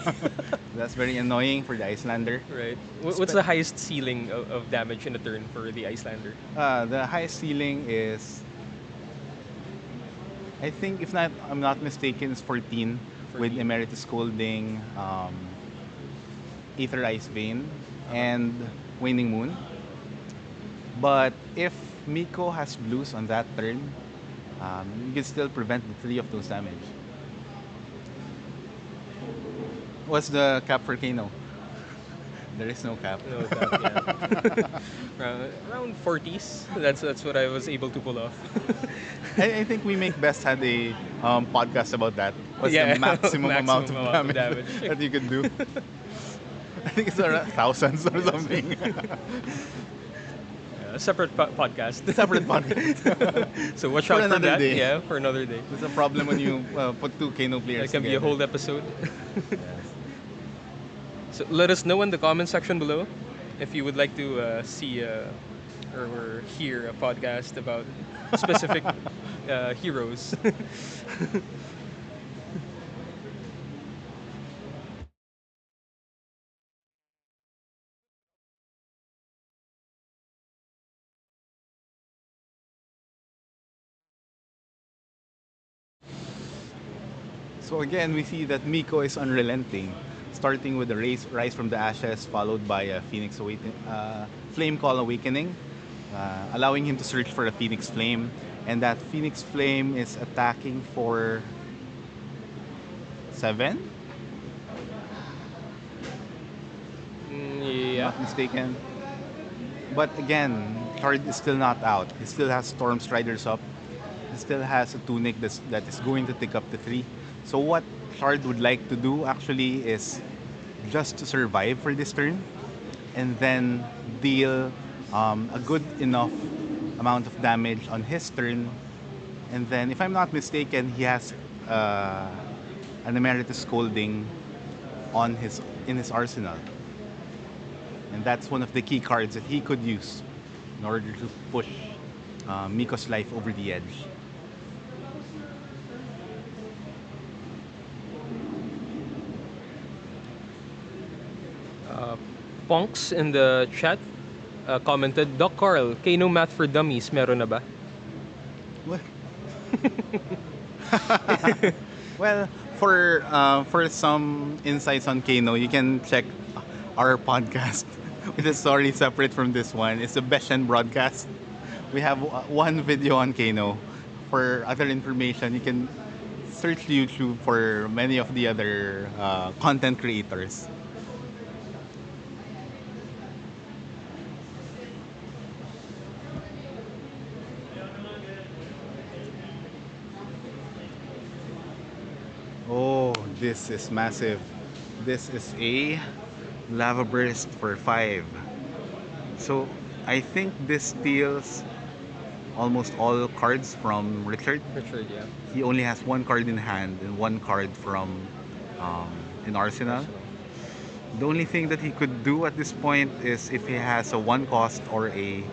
That's very annoying for the Iyslander. Right. What's the highest ceiling of damage in a turn for the Iyslander? The highest ceiling is, I think, if not, I'm not mistaken, is 14 with Emeritus Scolding, Ether Ice Vein, and Waning Moon. But if Miko has blues on that turn, you can still prevent the 3 of those damage. What's the cap for Kano? There is no cap. No, yeah. Around 40s. That's what I was able to pull off. I think we make best had a podcast about that. What's the maximum amount of damage that you can do? I think it's around thousands or something. A separate podcast. Separate podcast. So watch For out for another that. day. Yeah, for another day. There's a problem when you put 2 Kano players That can be a together. whole episode. So let us know in the comment section below if you would like to see or hear a podcast about specific heroes. So again, we see that Miko is unrelenting, starting with the rise from the ashes, followed by a flame call awakening, allowing him to search for a phoenix flame, and that phoenix flame is attacking for 7. Yeah. Not mistaken. But again, Chard is still not out. He still has Storm Striders up. He still has a tunic that is going to take up the 3. So what Chard would like to do actually is just to survive for this turn and then deal a good enough amount of damage on his turn. And then, if I'm not mistaken, he has an Emeritus Scolding in his arsenal. And that's one of the key cards that he could use in order to push Miko's life over the edge. Ponks in the chat commented, Doc Carl, Kano Math for Dummies, meron na ba? What? Well, for some insights on Kano, you can check our podcast, which is sorry separate from this one. It's the Beshen broadcast. We have one video on Kano. For other information, you can search YouTube for many of the other content creators. Oh, this is massive. This is a lava burst for 5. So I think this steals almost all cards from Richard. Richard, yeah. He only has 1 card in hand and 1 card from in Arsenal. The only thing that he could do at this point is if he has a 1 cost or a...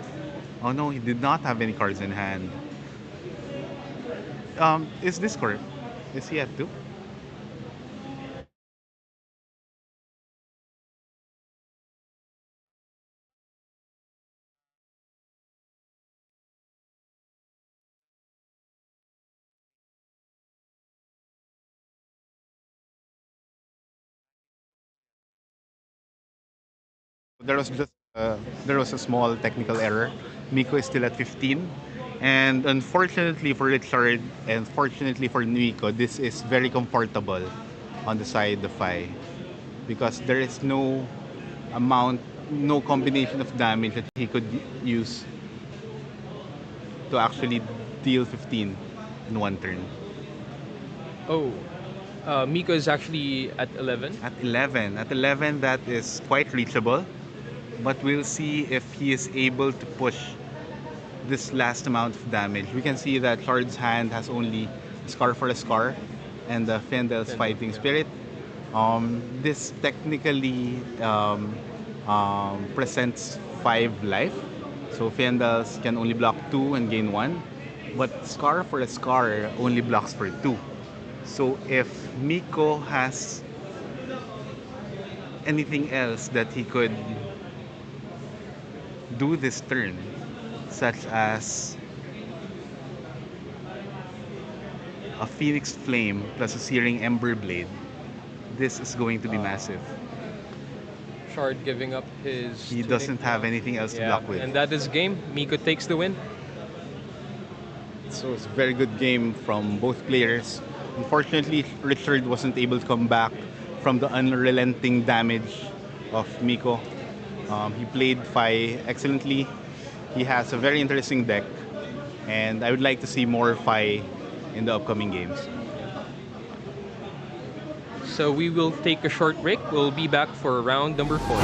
Oh no, he did not have any cards in hand. Is this correct? Is he at 2? There was a small technical error. Miko is still at 15, and unfortunately for Richard and fortunately for Miko, this is very comfortable on the side of Phi because there is no combination of damage that he could use to actually deal 15 in 1 turn. Oh, Miko is actually at 11. At 11. At 11, that is quite reachable. But we'll see if he is able to push this last amount of damage. We can see that Chard's hand has only Scar for a Scar and the Fendel's Fighting Spirit. This technically presents 5 life. So Fendels can only block 2 and gain 1. But Scar for a Scar only blocks for 2. So if Miko has anything else that he could do this turn, such as a Phoenix Flame plus a Searing Ember Blade, this is going to be massive. Chard giving up his. He doesn't have anything else to block with. And that is game. Miko takes the win. So it's a very good game from both players. Unfortunately, Richard wasn't able to come back from the unrelenting damage of Miko. He played Fi excellently. He has a very interesting deck, and I would like to see more Fi in the upcoming games. So we will take a short break. We'll be back for round number 4.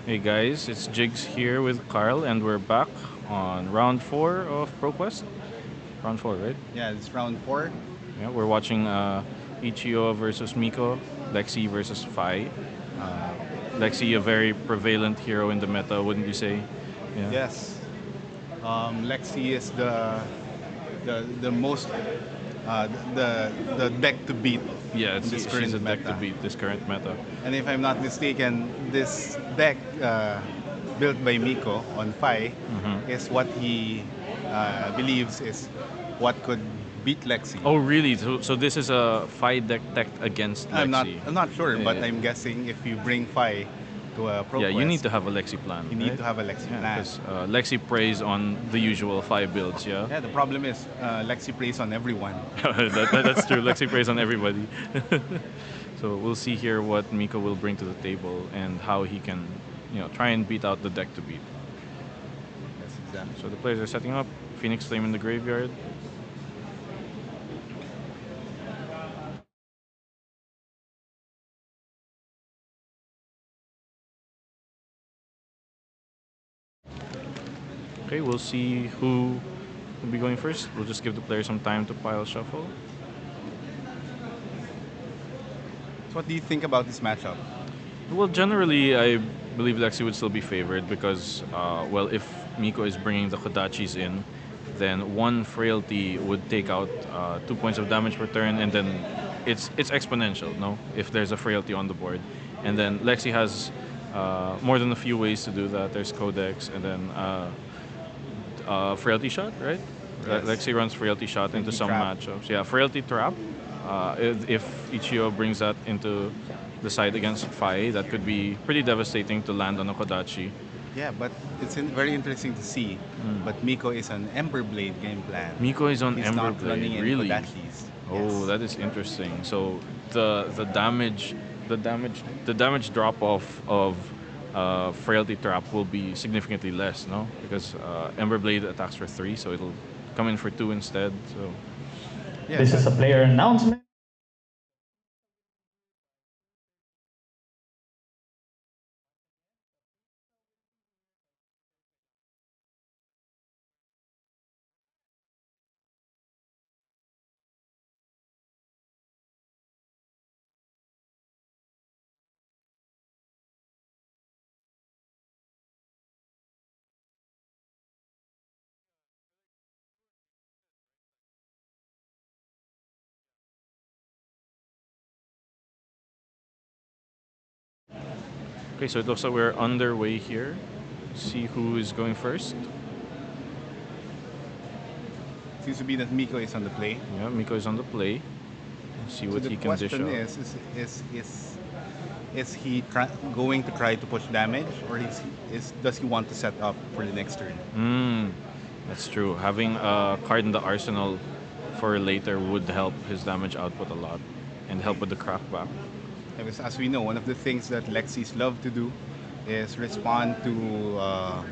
Hey guys, it's Jigs here with Carl, and we're back on round 4 of ProQuest. Round 4, right? Yeah, it's round 4. Yeah, we're watching Ichiyo versus Miko, Lexi versus Fai. Lexi, a very prevalent hero in the meta, wouldn't you say? Yeah. Yes. Lexi is the most the deck to beat. Yeah, in this she's current a deck to meta. beat this current meta. And if I'm not mistaken, this deck built by Miko on Fi is what he believes is what could beat Lexi. Oh, really? So this is a Fai deck decked against Lexi. I'm not sure, but Yeah. I'm guessing if you bring Fi to a ProQuest, Yeah, you need to have a Lexi plan. you need right? to have a Lexi Yeah, plan. because Lexi preys on the usual 5 builds, yeah? Yeah, the problem is Lexi plays on everyone. That's true. Lexi preys on everybody. So we'll see here what Miko will bring to the table and how he can, try and beat out the deck to beat. Yes, exactly. So the players are setting up. Phoenix Flame in the graveyard. Okay, we'll see who will be going first. We'll just give the players some time to pile shuffle. So what do you think about this matchup? Well, generally, I believe Lexi would still be favored because, if Miko is bringing the Kodachis in, then one frailty would take out 2 points of damage per turn, and then it's exponential, no? If there's a frailty on the board. And then Lexi has more than a few ways to do that. There's Codex, and then Frailty Shot, right? Yes. Lexi runs Frailty Shot into Frailty some Trap. matchups. Yeah, Frailty Trap. If Ichiyo brings that into the side against Fai, that could be pretty devastating to land on a Kodachi. Yeah, but it's very interesting to see. But Miko is an Ember Blade game plan. Miko is on He's Ember not Blade, running any really? Kodachis. Oh, Yes. that is interesting. So the damage drop off of Frailty Trap will be significantly less, no? Because Ember Blade attacks for 3, so it'll come in for 2 instead. So Yeah, This is a player announcement. okay, so it looks like we're underway here. See who is going first. seems to be that Miko is on the play. Yeah, Miko is on the play. See So what the he can dish question out. is he going to try to push damage, or does he want to set up for the next turn? That's true. Having a card in the arsenal for later would help his damage output a lot and help with the crackback. Because as we know, one of the things that Lexis love to do is respond to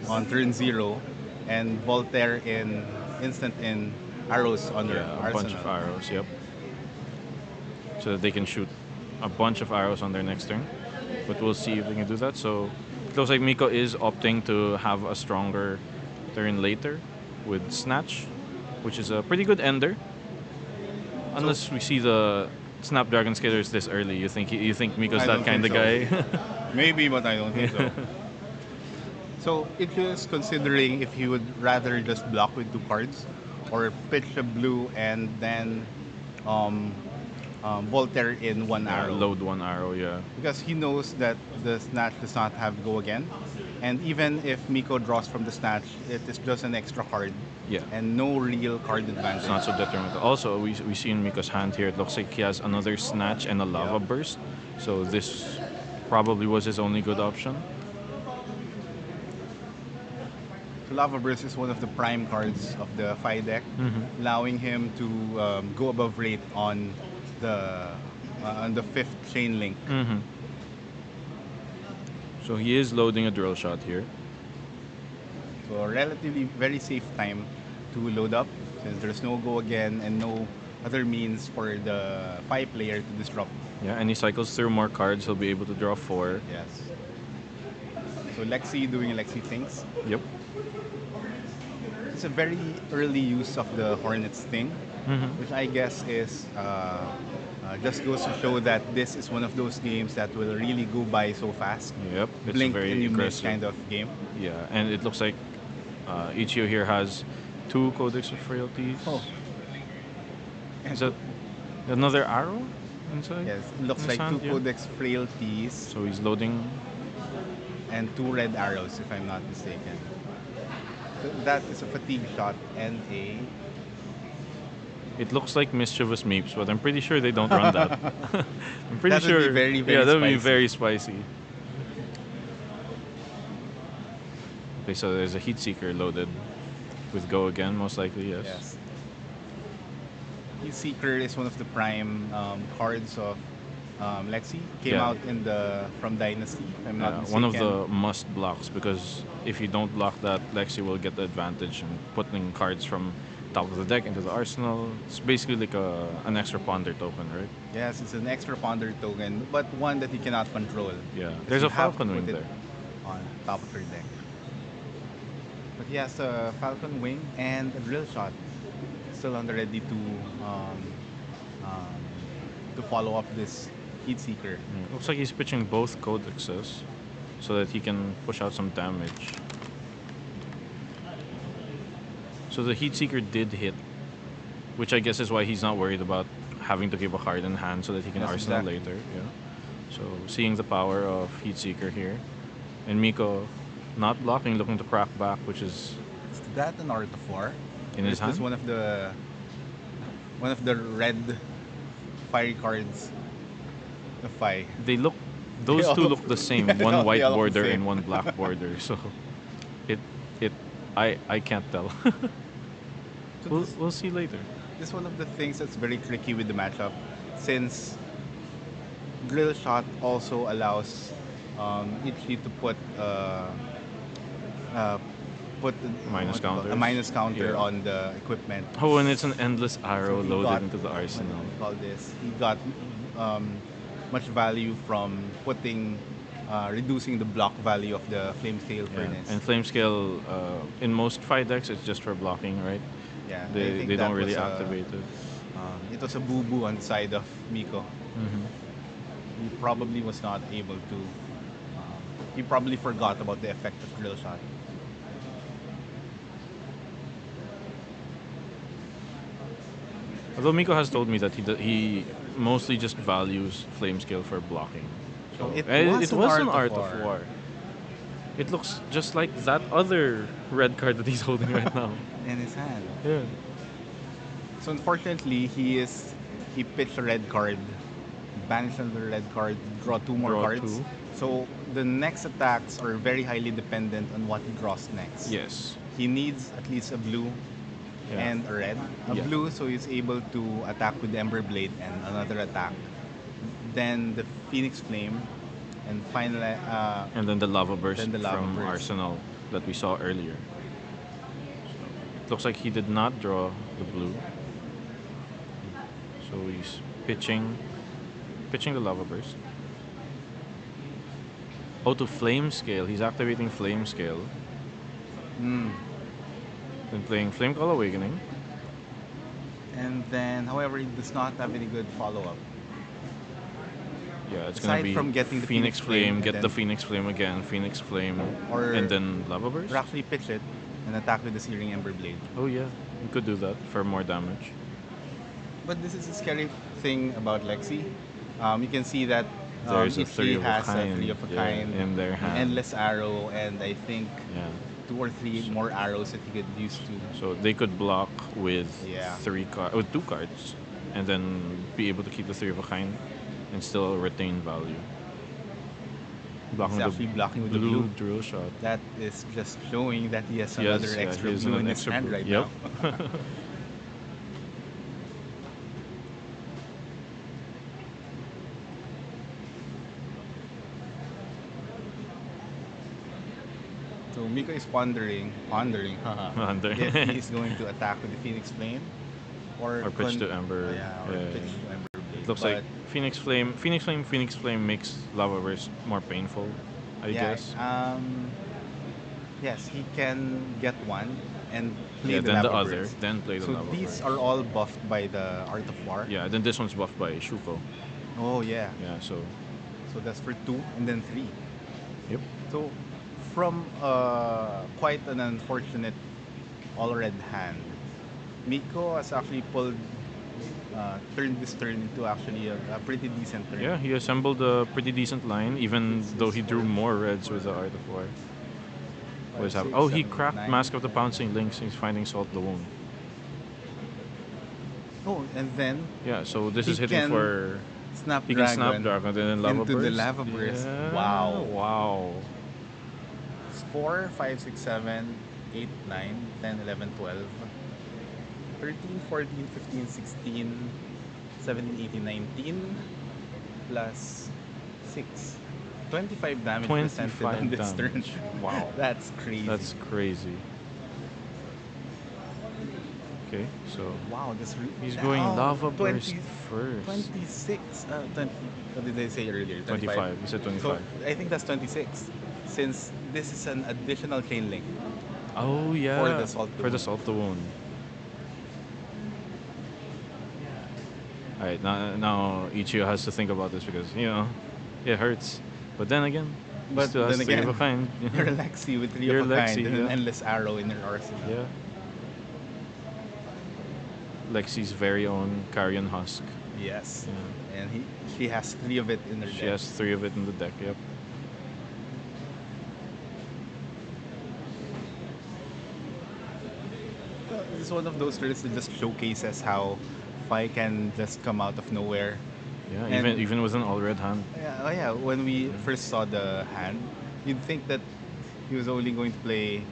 on turn 0 and Voltaire in instant in arrows on their Yeah, a arsenal. bunch of arrows, yep. So that they can shoot a bunch of arrows on their next turn. But we'll see if they can do that. So it looks like Miko is opting to have a stronger turn later with Snatch, which is a pretty good ender. Unless we see the Snapdragon Skaters this early. You think Miko's I that don't kind of think guy? Maybe, but I don't think so. So it is considering if he would rather just block with 2 cards or pitch a blue and then Voltaire in 1 arrow. Load 1 arrow, yeah. Because he knows that the snatch does not have go again. And even if Miko draws from the snatch, it is just an extra card. Yeah. And no real card advantage. It's not so detrimental. Also, we see in Miko's hand here, it looks like he has another Snatch and a Lava Burst. So this probably was his only good option. So Lava Burst is one of the prime cards of the Fi deck, allowing him to go above rate on the 5th chain link. So he is loading a drill shot here. So a relatively very safe time to load up since there's no go again and no other means for the Fi player to disrupt. Yeah, and he cycles through more cards. He'll be able to draw 4. Yes. So Lexi doing Lexi things. Yep. It's a very early use of the Hornet's thing, which I guess is just goes to show that this is one of those games that will really go by so fast. Yep. It's Blink very and you miss aggressive. kind of game. Yeah, and it looks like Ichiyo here has 2 Codex of Frailties. Oh. Is that another arrow inside? Yes, it looks in the like sand? 2 Yeah. Codex Frailties So he's loading. and 2 red arrows, if I'm not mistaken. So that is a fatigue shot and a. It looks like mischievous meeps, but I'm pretty sure they don't run that. I'm pretty That would sure. be very, very yeah, that would be spicy. very spicy. Okay, so there's a Heat Seeker loaded with Go again, most likely, yes. Yes. Heat Seeker is one of the prime cards of Lexi. Came Yeah. out in the from Dynasty. If I'm not One of mistaken. the must blocks, because if you don't block that, Lexi will get the advantage in putting cards from top of the deck into the arsenal. It's basically like an extra ponder token, right? Yes, it's an extra ponder token, but one that you cannot control. Yeah. Because There's you a have to Falcon put Wing it there. on top of your deck. But he has a Falcon Wing and a Drill Shot. Still on the ready to follow up this Heat Seeker. Looks like he's pitching both codexes so that he can push out some damage. So the Heat Seeker did hit, which I guess is why he's not worried about having to keep a card in hand so that he can Yes, arsenal exactly. later. Yeah. So seeing the power of Heat Seeker here, and Miko not blocking, looking to crack back, which is Is that an Art of War? in Or his is this hand. one of the red fiery cards? The Fi. They look, those They two all- look the same. they One all white look the border same. and one black border. So it I can't tell. So we'll see later. This is one of the things that's very tricky with the matchup, since Drill Shot also allows Ichiyo to put Minus counters. a minus counter Yeah. on the equipment. Oh, and it's an endless arrow So he loaded got- into the what arsenal. do we call this? He got much value from putting reducing the block value of the flame scale Yeah. furnace. And flame scale in most fight decks it's just for blocking, right? Yeah, I They think they that don't really was activate it. It was a boo-boo on the side of Miko. Mhm. He probably was not able to. He probably forgot about the effect of Drill Shot. Although Miko has told me that he mostly just values flame scale for blocking. So It it was was an an Art art of of War. war. It looks just like that other red card that he's holding right now. In his hand. Yeah. So unfortunately, he pitched a red card, banished another red card, draw 2 more Draw cards. 2. So the next attacks are very highly dependent on what he draws next. Yes. He needs at least a blue Yeah. and a red. A Yeah. blue, so he's able to attack with the Ember Blade and another attack. Then the Phoenix Flame, and finally, And then the lava burst Then the lava from burst. Arsenal that we saw earlier. So it looks like he did not draw the blue. So he's pitching the lava burst. Oh, to flame scale. He's activating flame scale. Then playing Flame Call Awakening. and then, however, he does not have any good follow-up. Yeah, it's Aside gonna be from getting the Phoenix Phoenix Flame Flame, and get the then- Phoenix Flame again, Phoenix Flame, Or- and then lava burst. Or actually pitch it and attack with the Searing Ember Blade. Oh yeah, you could do that for more damage. But this is a scary thing about Lexi. You can see that There's a if three he of a has kind, a 3 of a yeah, kind, in their hand. endless arrow, and I think Yeah. 2 or 3 more arrows that he could use to. So they could block with Yeah. 2 cards, and then be able to keep the 3 of a kind, and still retain value. Blocking He's actually blocking with the blue. drill shot. That is just showing that he has Yes, another yeah, extra he has blue in an his extra hand blue. right Yep. now. So Miko is pondering, haha, Pondering. if he's going to attack with the Phoenix Flame Or pitch to Ember. Yeah, or Yeah, pitch yeah. to Ember Blade. Looks like Phoenix Flame makes Lava Burst more painful I Yeah, guess. yes, he can get one and play Yeah, the then the lava other, birds. then play the So lava these birds. are all buffed by the Art of War. Yeah, then this one's buffed by Shuko. Oh yeah. Yeah, so So that's for 2 and then 3. yep. So from quite an unfortunate all red hand, Miko has actually turned this turn into actually a pretty decent turn. Yeah, he assembled a pretty decent line, even Six, though he drew four, more reds with the Art of War. What is five, happening? six, Oh, he seven, eight, cracked nine, Mask of the 10. Pouncing Lynx. He's finding Salt the Wound. Oh, and then Yeah, so this he is hitting can for. He can Snapdragon Snapdragon and then Lava into the Burst. lava burst. Yeah, Wow. wow. It's 4, 5, 6, 7, 8, 9, 10, 11, 12, 13, 14, 15, 16, 17, 18, 19, plus 6. 25 damage presented 25 on this turn. damage. Wow. That's crazy. That's crazy. Okay, so wow, he's going Lava Burst 20, first. 26. 20, what did I say earlier? 25. You said 25. So I think that's 26. Since this is an additional chain link. Oh yeah. For the Salt the For the Wound. Salt the Wound. Alright, now Ichiyo has to think about this because, it hurts. But then again, he But still has then three again, of a kind. you're Lexi with 3 You're of a kind Lexi, and an yeah. endless arrow in your arsenal. Yeah. Lexi's very own Carrion Husk. Yes. Yeah. And she has 3 of it in her She deck. has 3 of it in the deck, yep. It's one of those turns that just showcases how Fi can just come out of nowhere. Yeah, And- even with an all red hand. Yeah, oh yeah, when we first saw the hand, you'd think that he was only going to play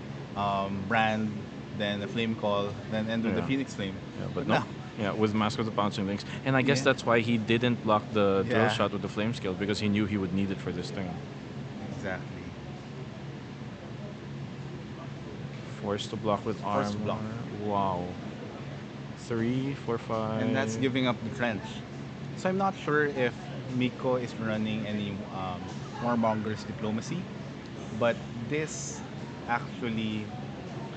Brand, then a Flame Call, then end with the Yeah. Phoenix Flame. Yeah, but no. Yeah, with Mask of the Pouncing Lynx. And I guess Yeah. that's why he didn't block the drill Yeah. shot with the flame skill because he knew he would need it for this thing. Exactly. Forced to block with armor. Forced to block. Wow. 3, 4, 5. And that's giving up the trench. So I'm not sure if Miko is running any Warmonger's Diplomacy, but this actually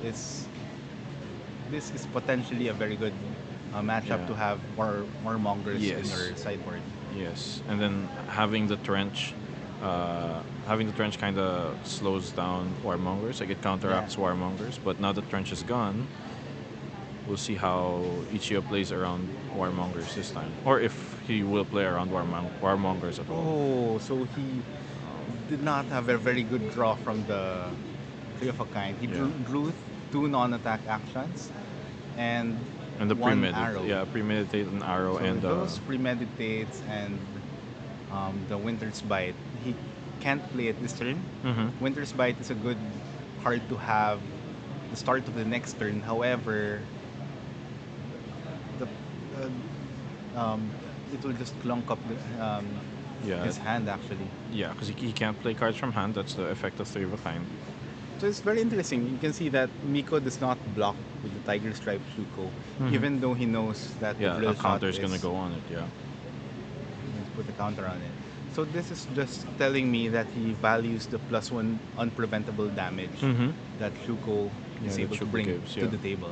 is potentially a very good matchup Yeah. to have Warmongers in Yes. your sideboard. Yes, and then having the trench kind of slows down Warmongers. Like it counteracts Yeah. Warmongers, but now the trench is gone. We'll see how Ichiyo plays around Warmongers this time, or if he will play around Warmongers at all. Oh, so he did not have a very good draw from the Three of a Kind. He Yeah. drew 2 non-attack actions and And the 1 arrow. premeditate an arrow So and those premeditates and the Winter's Bite, he can't play it this turn. Mhm. Winter's Bite is a good card to have the start of the next turn. However, the it will just clunk up yeah, his hand actually. yeah, because he can't play cards from hand. That's the effect of Three of a Kind. So it's very interesting. You can see that Miko does not block with the Tiger Stripe Shuko, Mhm. even though he knows that Yeah, the drill a counter is shot gonna go on it. Yeah. put a counter on it. So this is just telling me that he values the +1 unpreventable damage Mhm. that Shuko is Yeah, able that to Shuko bring gives, to yeah. the table.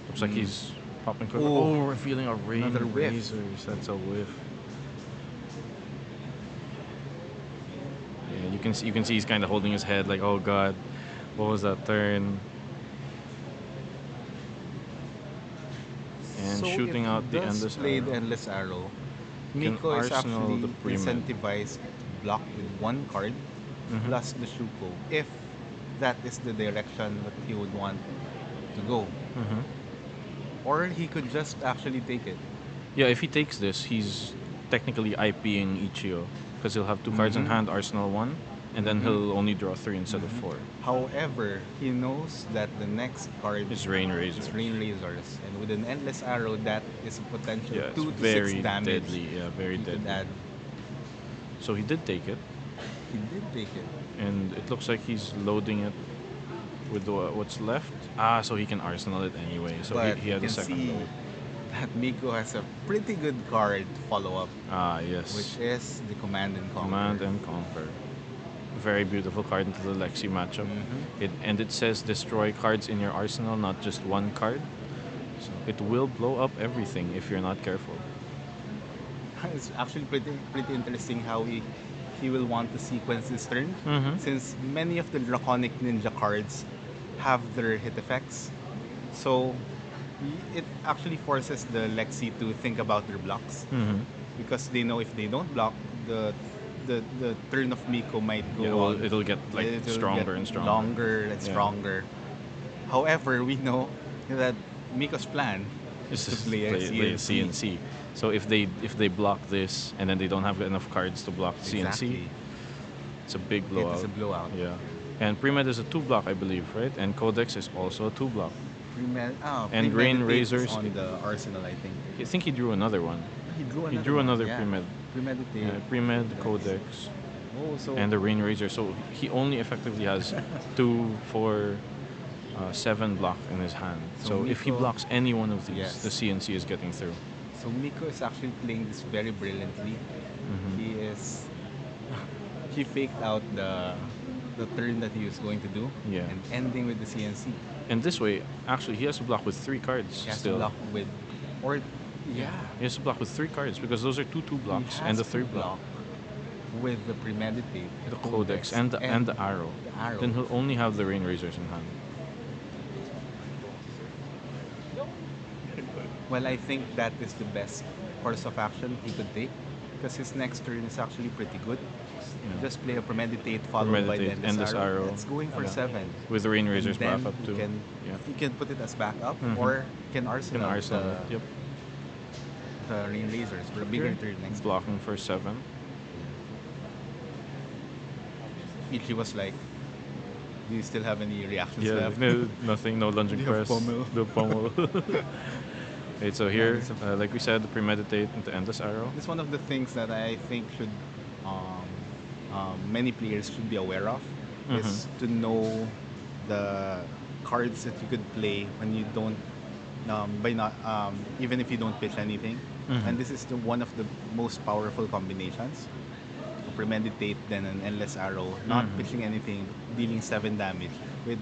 Looks like he's popping quick. Oh, Oh, revealing a Rein another whiff. Razors. That's a whiff. Yeah, you can see he's kind of holding his head like, oh god, what was that turn? And So shooting if out he the does endless play arrow. the endless arrow, He can Miko is arsenal actually the pre-med. incentivized to block with 1 card Mhm. plus the Shuko if that is the direction that he would want to go. Mhm. Or he could just actually take it. Yeah, if he takes this, he's technically IPing Ichiyo because he'll have 2 cards in Mhm. hand, arsenal 1, and then Mhm. he'll only draw 3 instead of Mhm. 4. However, he knows that the next card It's Rein Razors. is Rain Razors, and with an endless arrow, that is a potential Yeah, it's 2 to 6 very damage. deadly. Yeah, very he could deadly. add. So he did take it, He did take it. and it looks like he's loading it with what's left. So he can arsenal it anyway. So But he you had a can second see load. that Miko has a pretty good card follow-up, Ah, yes. which is the Command and Conquer. Command and Conquer. Very beautiful card into the Lexi matchup. It says destroy cards in your arsenal, not just one card. So it will blow up everything if you're not careful. It's actually pretty interesting how he will want to sequence his turn, since many of the Draconic Ninja cards have their hit effects. So it actually forces the Lexi to think about their blocks, because they know if they don't block, the turn of Miko might go Yeah, on. it'll get like It'll stronger get and stronger. longer and Yeah. stronger. However, we know that Miko's plan is to play a play CNC. CNC. So if they block this and then they don't have enough cards to block CNC, Exactly. it's a big It blowout. is a blowout. Yeah. And Premed is a 2-block, I believe, right? And Codex is also a 2-block. And Rein Razors. on the arsenal, I think. I think he drew another one. He drew another yeah. Premed. Premeditate. Yeah, Premed, Codex, Oh, so and the Rein Razor. So he only effectively has 2, 4, 7 block in his hand. So if he Miko- blocks any one of these, Yes. the CNC is getting through. So Miko is actually playing this very brilliantly. He faked out the turn that he was going to do, Yeah. and ending with the CNC. And this way, actually, he has to block with 3 cards He has still. to block with, or yeah, He has to block with 3 cards because those are 2 blocks he and the has 3 to block. with the premeditate, The Codex and the arrow. The arrow. Then he'll only have the Rein Razors in hand. Well, I think that is the best course of action he could take, because his next turn is actually pretty good. Yeah. Just play a premeditate followed Premeditate, by the endless arrow. That's going for Yeah. 7. With the Rein And Razors then back up too. you can put it as backup, Mhm. or can Can arsenal, arsenal. Yep. the Rein Razors for a bigger turn next. Blocking for 7. Ichiyo was like, do you still have any reactions Yeah, left? no, nothing, no lunging Do you have press. pommel? No pommel. Okay, so here, it's a- like we said, the premeditate into endless arrow. It's one of the things that I think should many players should be aware of, is to know the cards that you could play when you don't by not even if you don't pitch anything. And this is one of the most powerful combinations. Premeditate, then an endless arrow, not pitching anything, dealing 7 damage with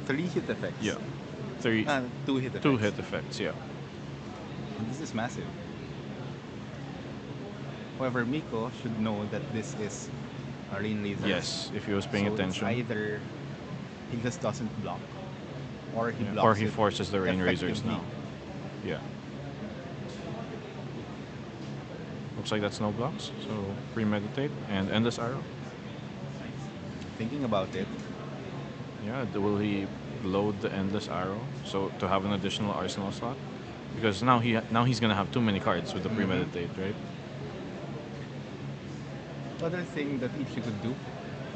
3 hit effects. Yeah, 3, 2 hit effects. 2 hit effects. Yeah. And this is massive. However, Miko should know that this is a Rein Razor. Yes, if he was paying So it's attention. either he just doesn't block, or he Yeah, blocks or he it forces the Rein Razors effectively. now. Yeah. Looks like that's no blocks. So premeditate and endless arrow. Thinking about it, Yeah, will he load the endless arrow so to have an additional arsenal slot? Because now he's gonna have too many cards with the premeditate, right? other thing that Ichiyo could do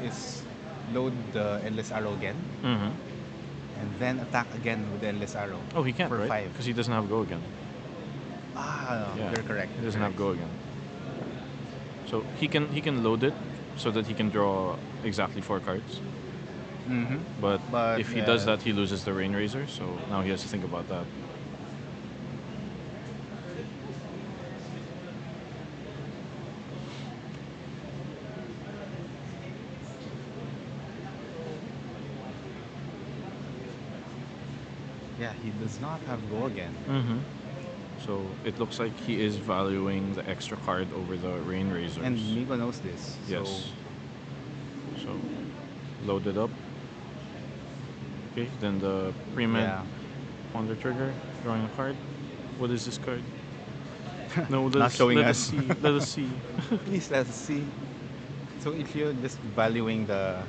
is load the endless arrow again, Mm-hmm. and then attack again with the endless arrow. Oh, he can't, for right? 5. Because he doesn't have go again. Yeah, You're correct. He doesn't have go again. So he can load it so that he can draw exactly 4 cards. Mm-hmm. But if he does uh, that, he loses the Rein Razor. So now he has to think about that. Yeah, he does not have go again. Mm-hmm. So it looks like he is valuing the extra card over the Rein Razors. And Miko knows this. Yes. So load it up. Okay, then the pre-med Yeah. on the trigger, drawing a card. What is this card? No, let Not us, showing let us. us see. Let us see. Please let's see. So Ichiyo just valuing the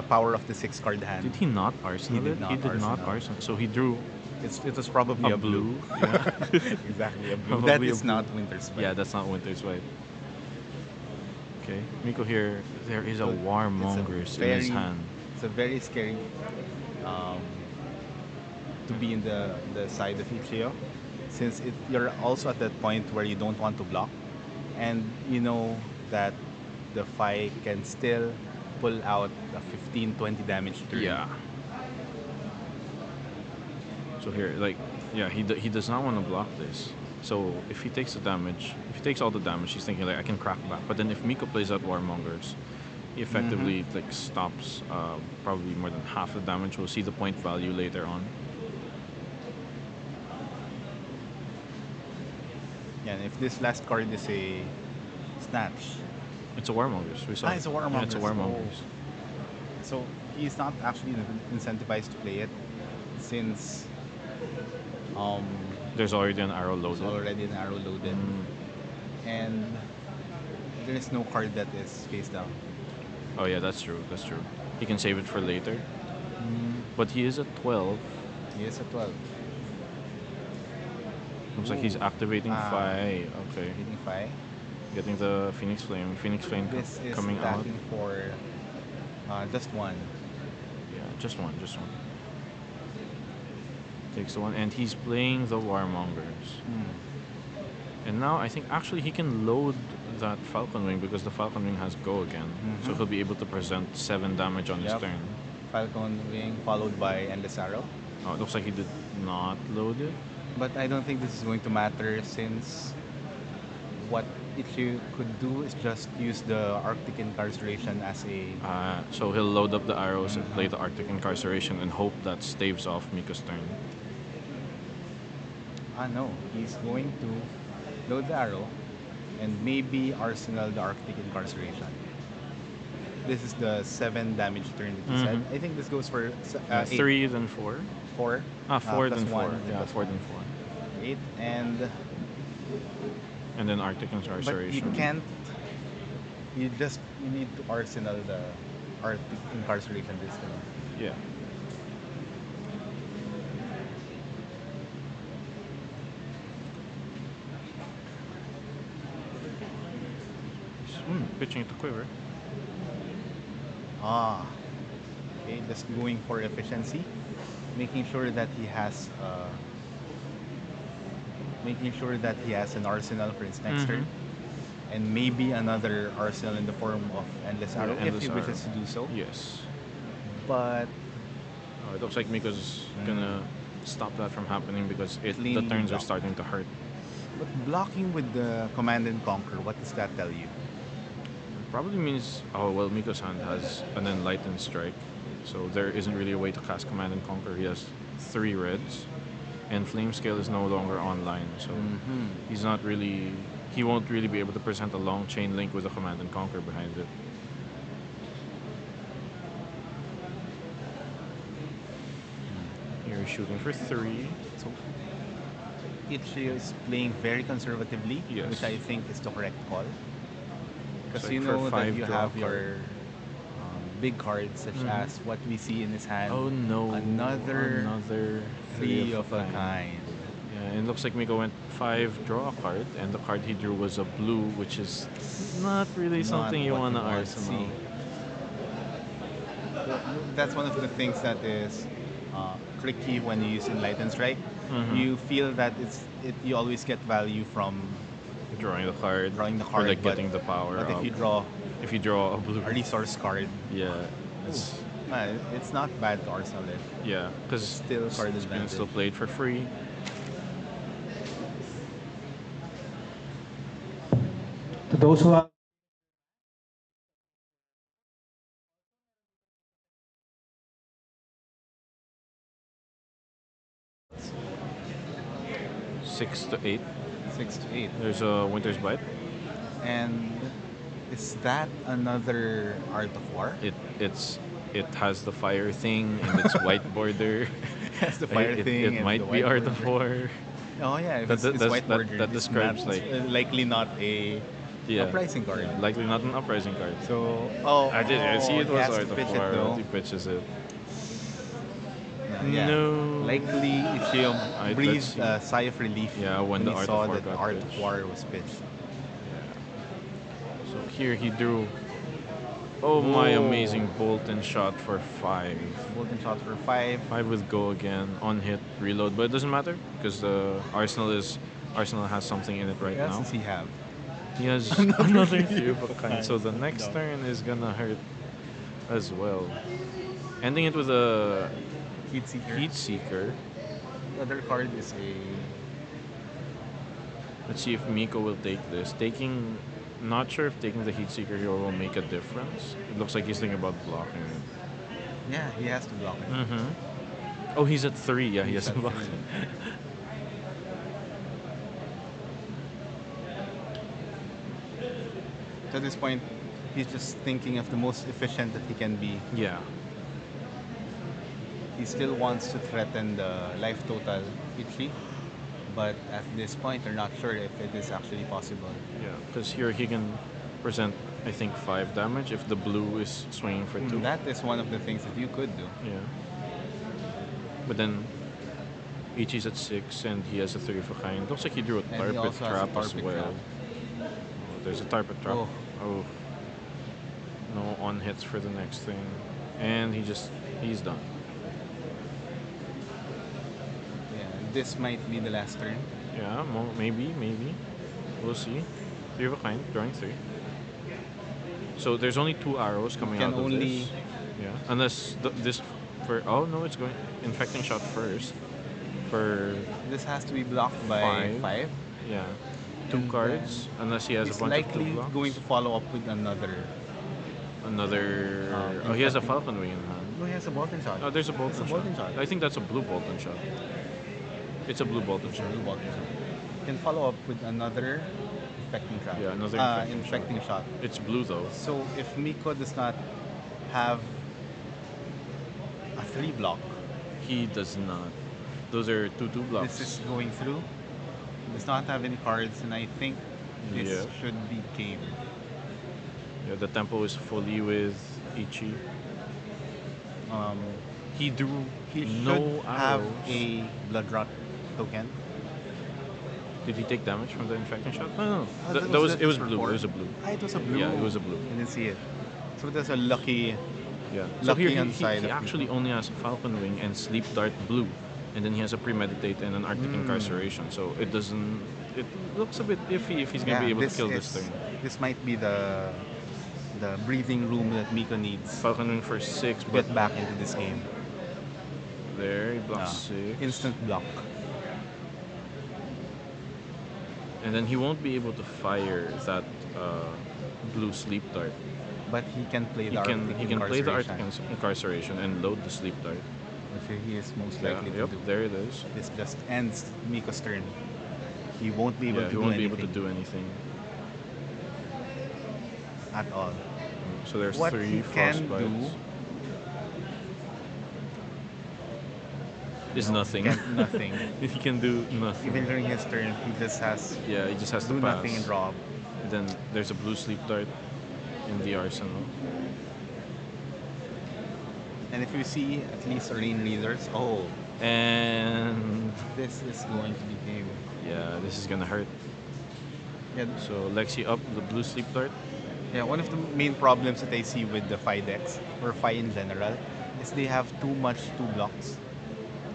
power of the 6 card hand. Did he not arsenal He did it? not He did not arsenal. arsenal. So he drew It was probably a a blue. Yeah. Exactly, a blue. Probably That a is blue. not Winter's Spite. Yeah, that's not Winter's White. Okay, Miko here. There is a So it's a Warmongers in his very- hand. It's a very scary to be in the side of Ichiyo, since you're also at that point where you don't want to block, and you know that the fight can still pull out a 15-20 damage turn. Yeah. So here, like, Yeah, he does not want to block this. So if he takes the damage, if he takes all the damage, he's thinking like I can crack back. But then if Miko plays out Warmongers, he effectively like stops probably more than half the damage. We'll see the point value later on. Yeah, and if this last card is a snatch, It's a Warmongers. We saw. it's a Yeah, it's a Warmongers. Warmongers. so he's not actually incentivized to play it since There's already an arrow there's loaded. already an arrow loaded, and there is no card that is face down. Oh yeah, that's true. That's true. He can save it for later. But he is at 12. He is a 12. Looks like he's activating Ah. Phi. Okay. Hitting 5. Getting the Phoenix Flame. Phoenix Flame This is coming out. attacking for just one. Yeah, just one. Takes the one, and he's playing the Warmongers. And now I think actually he can load that Falcon Wing because the Falcon Wing has go again. So he'll be able to present 7 damage on his Yep. turn. Falcon Wing followed by Endless Arrow. Oh, it looks like he did not load it. But I don't think this is going to matter since what Ichiyo could do is just use the Arctic Incarceration as a... So he'll load up the arrows and play the Arctic Incarceration and hope that staves off Miko's turn. no. He's going to load the arrow and maybe arsenal the Arctic Incarceration. This is the 7 damage turn that you said. I think this goes for 8. 3 then 4. 4. 4 plus then 4. 1, Yeah, plus 4 1. then 4. 8 And then Arctic but you Incarceration. can't. You need to arsenal the Arctic Incarceration this time. Yeah. Pitching it to Quiver. Okay, just going for efficiency, making sure that he has an arsenal for his next turn, and maybe another arsenal in the form of Endless Arrow if Endless he wishes Arrow. to do so. Yes. But It looks like Miko's gonna stop that from happening because the Clean turns are block. starting to hurt. but blocking with the Command and Conquer, what does that tell you? Probably means, Miko's hand has an Enlightened Strike, so there isn't really a way to cast Command and Conquer. He has 3 reds, and Flame Scale is no longer online, so he won't really be able to present a long chain link with a Command and Conquer behind it. Here he's shooting for 3. So Ichiyo is playing very conservatively, Yes. which I think is the correct call. Because like you for know that 5 you draw have a your big cards, such as what we see in his hand. Oh no! Another three of a kind. kind. Yeah, and it looks like Miko went 5, draw a card, and the card he drew was a blue, which is not really something you what want to want arsenal. That's one of the things that is tricky when you use Enlightened Strike. You feel that you always get value from Drawing the card, drawing the or card, like but- getting the power. But up. if you draw a blue, a resource card, yeah, it's it's not bad to arsenal it. yeah, because Still card it's advantage. still played for free. To those who have 6 to 8. 6 to 8. There's a Winter's Bite. And is that another Art of War? It has the fire thing and its white border. Has the fire thing It and might the be white Art of border. War. Oh yeah, if That- it's that's- white that- border, that it's describes, not- like- likely not a pricing card. Yeah, likely not an uprising card. So I see it he was has to Art of pitch it, War. though. But he pitches it. Yeah. No. Likely Ichiyo Let's breathed see. a sigh of relief Yeah, when the he Art saw of War that got Art pitched. of War was pitched. So here he drew. Oh my amazing bolt and shot for 5. Golden shot for 5. 5 with go again on hit reload, but it doesn't matter because the Arsenal has something in it right What now. else does he have? He has another three of a kind. So the next turn is gonna hurt as well. Ending it with a Heat Seeker. Heat Seeker. other card is a... Let's see if Miko will take this. Not sure if taking the Heatseeker here will make a difference. It looks like he's thinking about blocking it. Yeah, he has to block it. Mm-hmm. Oh, he's at 3. Yeah, he has to block it. To this point, he's just thinking of the most efficient that he can be. Yeah. He still wants to threaten the life total Ichi, but at this point, they're not sure if it is actually possible. Yeah, because here he can present, I think, 5 damage if the blue is swinging for 2. That is one of the things that you could do. Yeah. But then Ichi's at 6 and he has a 3 of a kind. Looks like he drew a And he Tarpet also has a Trap as Tarpet well. Trap. Oh, there's a Tarpet Trap. Oh. No on hits for the next thing. And he's done. Yeah, this might be the last turn. Yeah, maybe. We'll see. 3 of a kind, drawing 3. So there's only 2 arrows coming out of this. Yeah, unless this for... Oh, no, it's going... Infecting Shot first. For... This has to be blocked by 5. Yeah. 2 cards, unless he has a bunch of 2 blocks. He's likely going to follow up with another... Oh, he has a Falcon Wing in hand. No, he has a Bolton Shot. Oh, there's a Bolton Shot. I think that's a blue Bolton Shot. It's a blue Bolton Shot. Blue Bolton Shot. You can follow up with another Infecting Trap. Yeah, another infecting shot. It's blue though. So if Miko does not have a 3 block, he does not. Those are 2/2 blocks. This is going through. Does not have any cards, and I think this should be game. Yeah, the tempo is fully with Ichi. He drew no have arrows. a Blood Rot token. Did he take damage from the infecting shot? No. Oh, It was blue. It was a blue. It was a blue. Yeah, it was a blue. I didn't see it. So that's a lucky. Yeah. So Lucky here on he side of actually only has Falcon Wing and Sleep Dart blue, and then he has a Premeditate and an Arctic Incarceration. So it doesn't. It looks a bit iffy if he's gonna be able to kill this thing. This might be the breathing room that Miko needs. Falcon Wing for 6, to but get back into this game. There, he blocks 6. Instant block. And then he won't be able to fire that blue Sleep Dart. But he can play the He can play the Arctic Incarceration and load the Sleep Dart. Which he is most likely to do. There it is. This just ends Miko's turn. He won't be able to he do won't anything. be able to do anything at all. So there's what 3 he can do Frostbites. Is nothing. Nothing. He can do nothing. Even during his turn, he just has he just has do to pass. nothing and draw. Then there's a blue Sleep Dart in the arsenal. And if you see at least Rein readers, and this is going to be game. Yeah, this is gonna hurt. Yeah. So Lexi up the blue Sleep Dart. Yeah, one of the main problems that I see with the Phi decks, or Phi in general, is they have too much 2 blocks.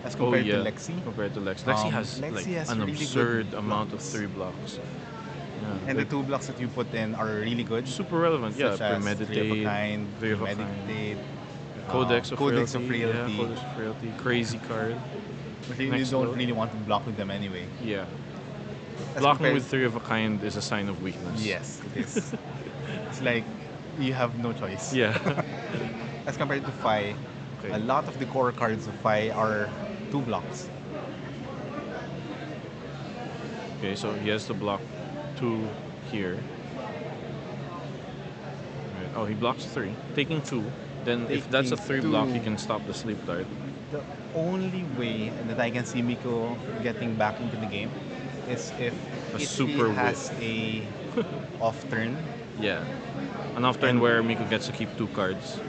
As compared to Lexi. Compared to Lexi. Lexi has an really absurd good amount blocks. of 3 blocks. Yeah, And the 2 blocks that you put in are really good. Super relevant, Such as Premeditate, 3 of a kind, Premeditate, Codex of Frailty. Yeah, Codex of Frailty. Crazy card. But you Next don't load. really want to block with them anyway. Yeah. As Blocking compared- with 3 of a kind is a sign of weakness. Yes, it is. It's like you have no choice. Yeah. As compared to Phi, a lot of the core cards of Phi are 2 blocks. Okay, so he has to block 2 here. Right. Oh, he blocks 3. Taking 2. Then if that's a 3 block, he can stop the Sleep Dart. The only way that I can see Miko getting back into the game is if A Ichi super has a off turn. Yeah. An off turn where Miko gets to keep 2 cards.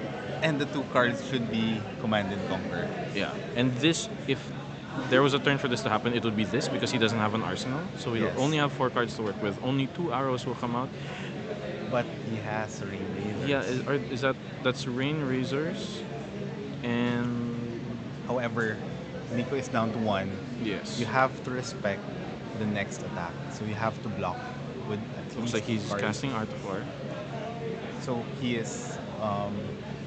And the 2 cards should be Command and Conquer. Yeah. And this, if there was a turn for this to happen, it would be this because he doesn't have an arsenal. So he'll only have 4 cards to work with. Only 2 arrows will come out. But he has Rein Razors. Yeah, that's Rein Razors, and however, Miko is down to 1. Yes. You have to respect the next attack, so you have to block with at Looks least like he's 2 cards. casting Art of War, So he is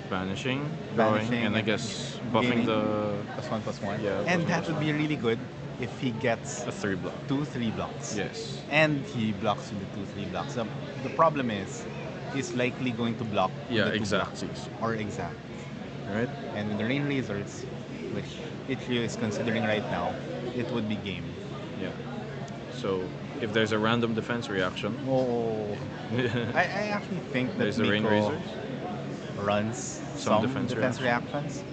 banishing, drawing, and I guess buffing gaining the +1/+1. Yeah, and +1/+1. that would be really good if he gets A 3-block. 2-3 blocks. Yes. And he blocks with the 2-3 blocks. The problem is, he's likely going to block with Yeah, the 2 exact. blocks or exact. Right? And with the Rain Razors, which Ichiyo is considering right now, it would be game. Yeah. So if there's a random defense reaction, Oh, I actually think that there's the Rain Miko Razors. runs Some some defense defense reactions.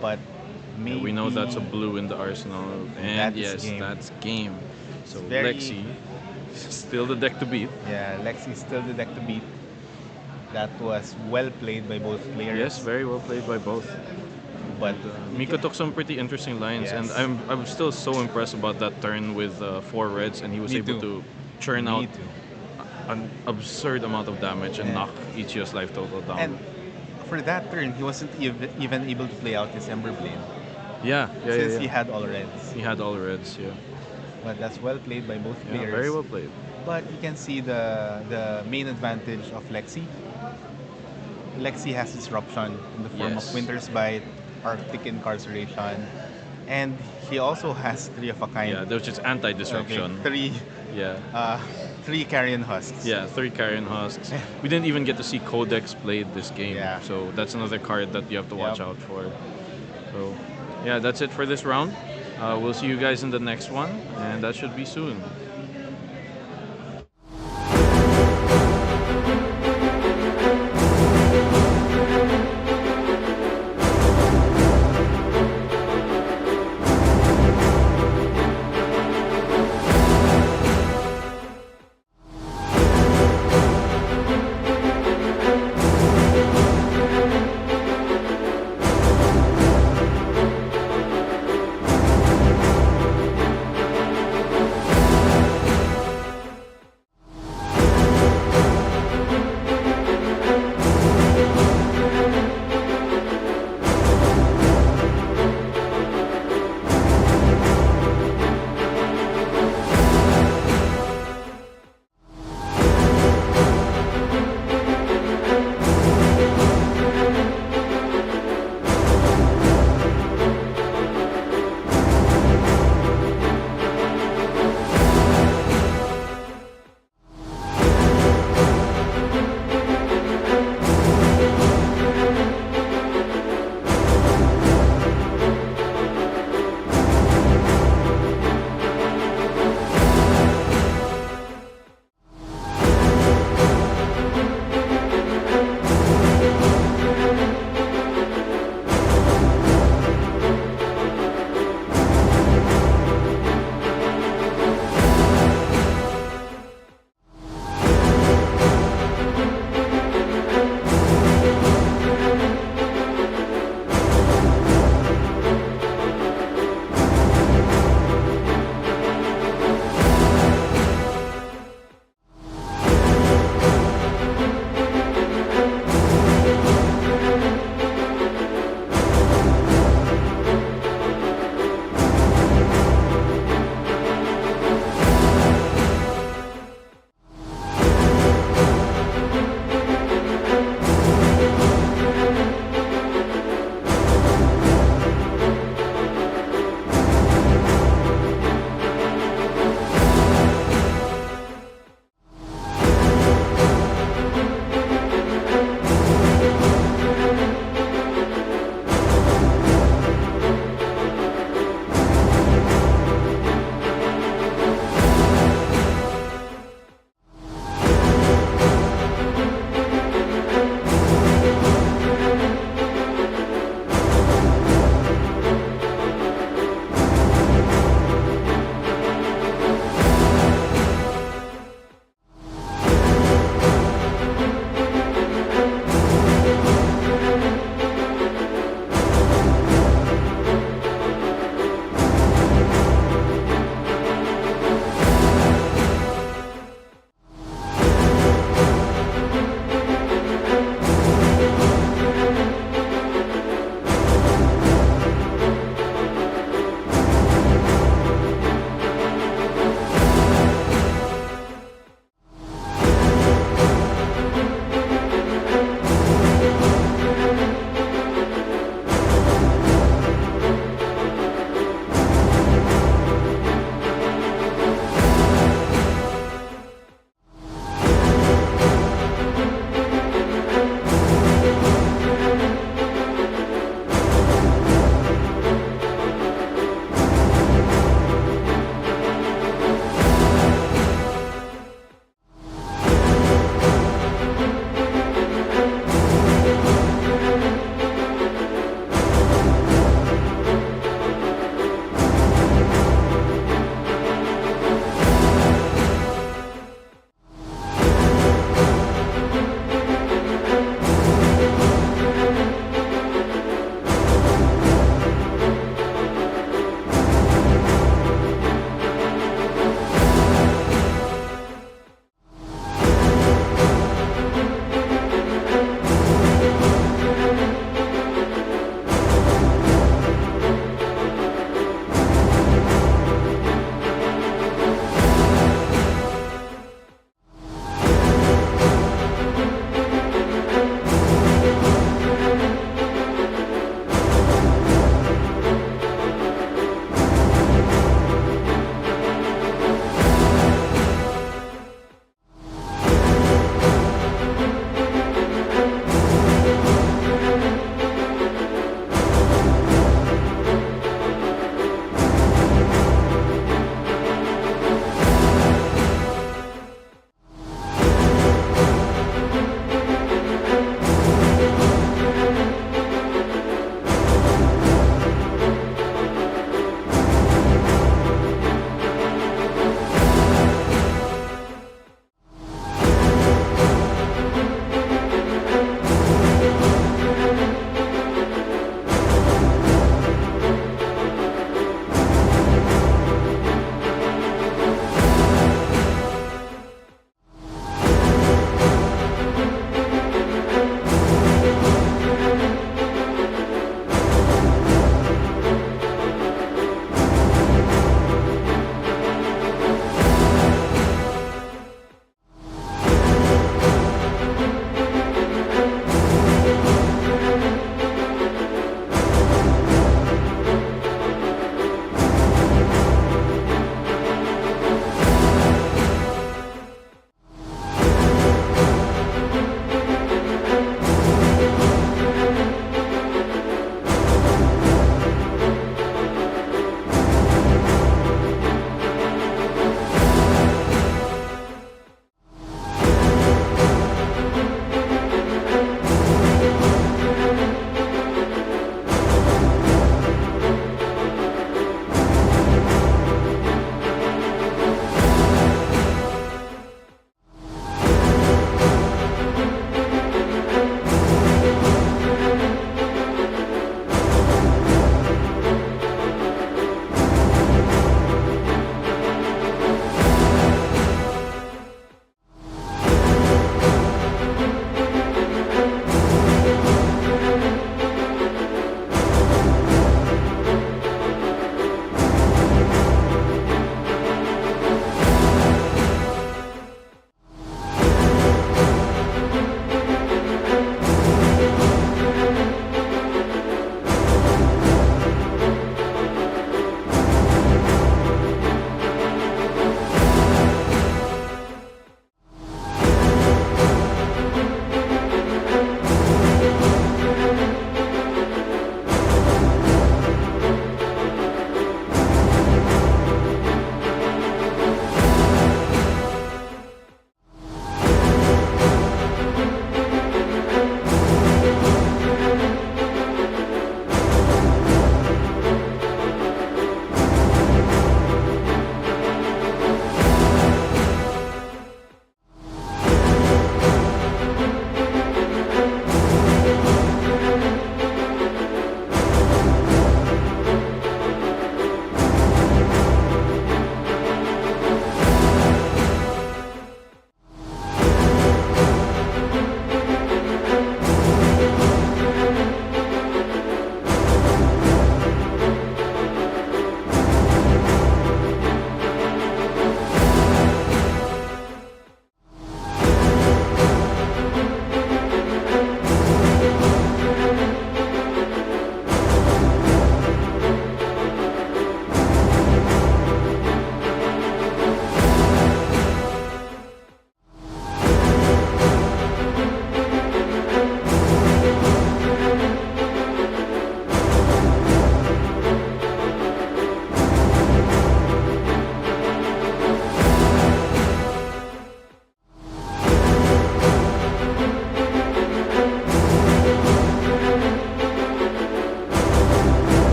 But maybe Yeah, we know that's a blue in the arsenal, and That's yes, game. that's game. So very- Lexi, still the deck to beat. Yeah, Lexi still the deck to beat. That was well played by both players. Yes, very well played by both. But Miko took some pretty interesting lines, and Yes. I'm still so impressed about that turn with 4 reds, and he was Me able too. to churn Me out too. an absurd amount of damage and Yeah. knock Ichiyo's life total down. And for that turn, he wasn't even able to play out his Ember Blade since he had all reds. He had all reds, yeah. But that's well played by both Yeah, players. very well played. But you can see the main advantage of Lexi. Lexi has disruption in the form Yes. of Winter's Bite, Arctic Incarceration, and he also has 3 of a kind. Yeah, which is anti-disruption. Okay, Yeah. 3 Carrion Husks. Yeah, 3 Carrion Husks. We didn't even get to see Codex played this game. Yeah. So that's another card that you have to watch Yep. out for. So, yeah, that's it for this round. We'll see you guys in the next one, and that should be soon.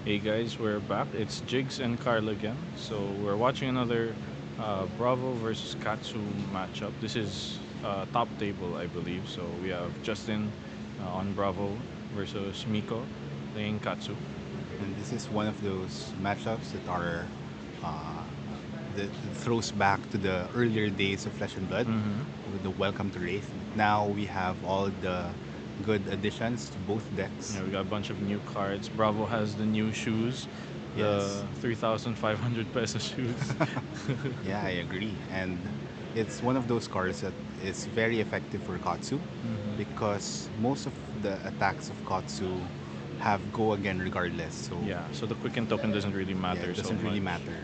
Hey guys, we're back. It's Jigs and Carl again. So we're watching another Bravo versus Katsu matchup. This is top table, I believe. So we have Justin on Bravo versus Miko playing Katsu. And this is one of those matchups that are uh, that throws back to the earlier days of Flesh and Blood, with the Welcome to Wraith. Now we have all the good additions to both decks. Yeah, we got a bunch of new cards. Bravo has the new shoes, the Yes. 3,500 peso shoes. Yeah, I agree. And it's one of those cards that is very effective for Katsu because most of the attacks of Katsu have go again regardless. So Yeah, so the quicken token doesn't really yeah, matter it so doesn't really much. matter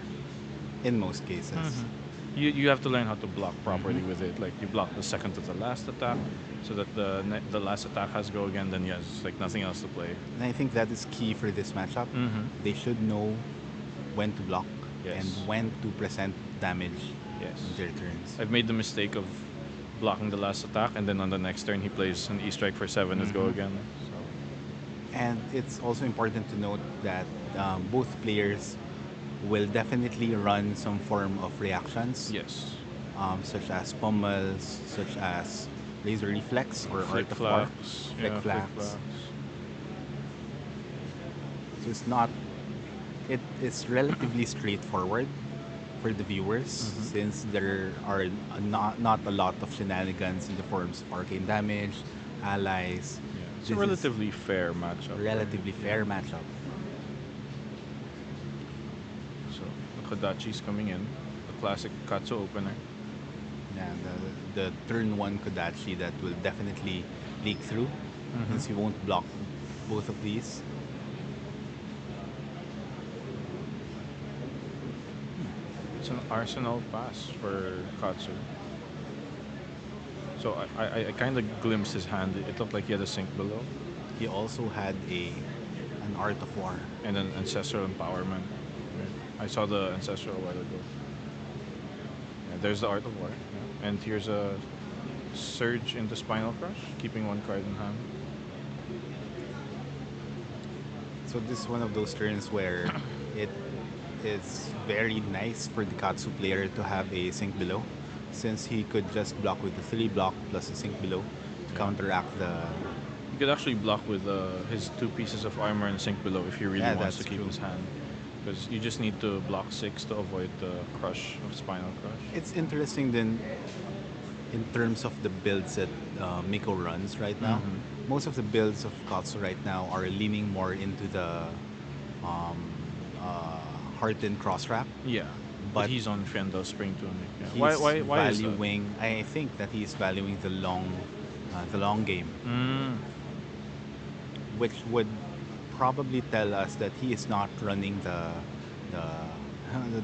in most cases. You have to learn how to block properly with it. Like you block the second to the last attack, so that the last attack has go again. Then yes, like nothing else to play. And I think that is key for this matchup. They should know when to block and Yes. when to present damage Yes. on their turns. I've made the mistake of blocking the last attack, and then on the next turn he plays an E strike for 7 with go again. So And it's also important to note that both players will definitely run some form of reactions, yes, such as pummels, such as laser reflex or flick art of war, flags. flick Yeah, flick flags. flags. So it's not. It is relatively straightforward for the viewers since there are not a lot of shenanigans in the forms of arcane damage, allies. Yeah, it's This a is relatively fair matchup. right? relatively fair Yeah. matchup. So the Kodachi's coming in, the classic Katsu opener. Yeah, the turn one Kodachi that will definitely leak through since you won't block both of these. It's an arsenal pass for Katsu. So I kind of glimpsed his hand. It looked like he had a sink below He also had an art of war. and an ancestral empowerment. I saw the ancestral a while ago. Yeah, there's the art of war. Yeah. And here's a surge into Spinal Crush, keeping one card in hand. So this is one of those turns where it is very nice for the Katsu player to have a sink below, since he could just block with the 3 block plus a sink below to counteract the. He could actually block with his 2 pieces of armor and sink below if he really Yeah, wants to that's keep true. his hand. Because you just need to block 6 to avoid the crush of Spinal Crush. It's interesting then in terms of the builds that Miko runs right now. Most of the builds of Katsu right now are leaning more into the um, Hearten cross wrap. Yeah, but But he's on Fendo Spring Tunic. Yeah. he's Why is that? valuing. I think that he's valuing the long game, Mm, which would probably tell us that he is not running the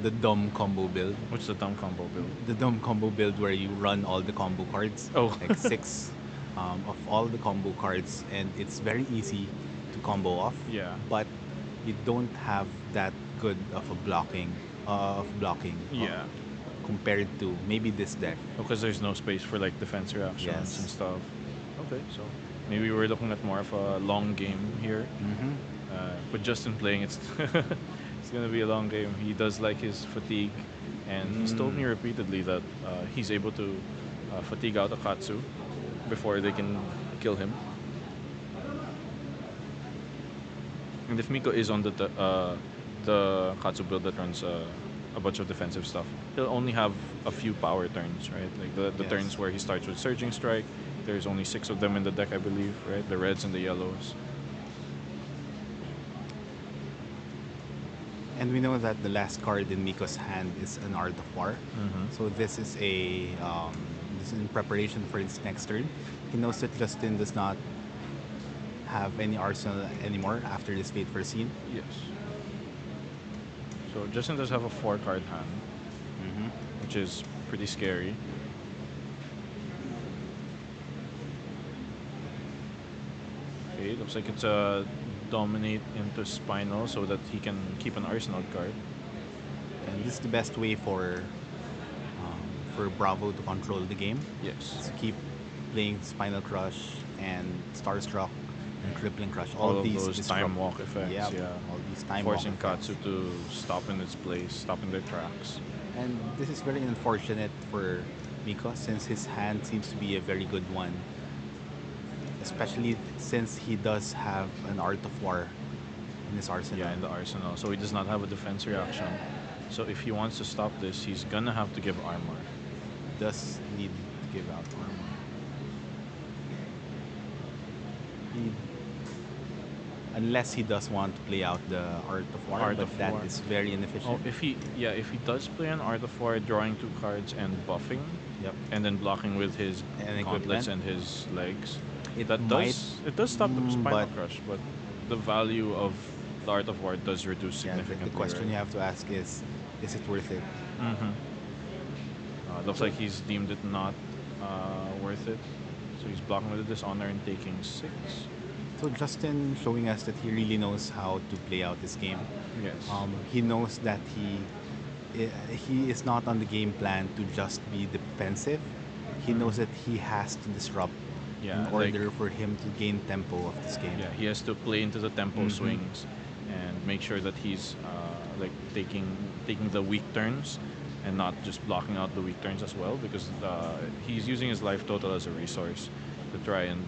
the dumb combo build. what's the dumb combo build? The dumb combo build where you run all the combo cards, Oh. like 6 of all the combo cards, and it's very easy to combo off. Yeah. But you don't have that good of a blocking. Yeah. Compared to maybe this deck. Because there's no space for like defense reactions Yes. and stuff. Okay, so maybe we're looking at more of a long game here. But Justin playing, it's it's gonna be a long game. He does like his fatigue, and he's told me repeatedly that he's able to fatigue out Akatsu before they can kill him. And if Miko is on the Katsu build that runs a bunch of defensive stuff, he'll only have a few power turns, right? Like the Yes. turns where he starts with Surging Strike. There's only 6 of them in the deck, I believe, right? The reds and the yellows. And we know that the last card in Miko's hand is an Art of War. So this is this is in preparation for his next turn. He knows that Justin does not have any arsenal anymore after this Fate for Scene. Yes. So Justin does have a 4-card hand, which is pretty scary. Okay, looks like it's a dominate into Spinal so that he can keep an Arsenal card. And this is the best way for Bravo to control the game. Yes. To keep playing Spinal Crush and Starstruck and Crippling Crush. All of these those disrupt- time walk effects, Yep, yeah. all these time Forcing walk effects. Katsu to stop in its place, stop in their tracks. And this is very unfortunate for Miko since his hand seems to be a very good one, especially since he does have an Art of War in his arsenal. Yeah, in the arsenal. So he does not have a defense reaction. So if he wants to stop this, he's gonna have to give armor. Does need to give out armor. He, unless he does want to play out the Art of War, Art but of that War. is very inefficient. Oh, if he does play an Art of War, drawing 2 cards and buffing, Yep. and then blocking with his And gauntlets equipment. and his legs, It that might, it does stop the spinal but crush, but the value of the Art of War does reduce yeah, significantly. the question right? you have to ask is it worth it? Mm-hmm. Looks like he's deemed it not worth it. So he's blocking with the dishonor and taking 6. So Justin showing us that he really knows how to play out this game. Yes. He knows that he is not on the game plan to just be defensive. He knows that he has to disrupt Yeah, in like- order for him to gain tempo of this game. Yeah, he has to play into the tempo Mhm. swings and make sure that he's like taking the weak turns and not just blocking out the weak turns as well, because he's using his life total as a resource to try and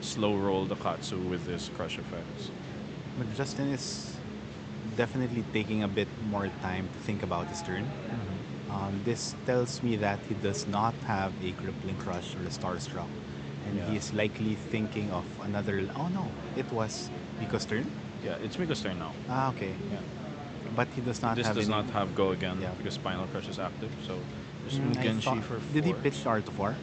slow roll the Katsu with his crush effects. But Justin is definitely taking a bit more time to think about his turn. This tells me that he does not have a Crippling Crush or a Starstruck. And Yeah. he is likely thinking of another. Oh no, it was Miko's turn? Yeah, it's Miko's turn now. Ah, okay. Yeah. But he does not This have does any. not have go again Yeah. because Spinal Crush is active. So there's I Mugenshi thought- for 4. Did he pitch Art of War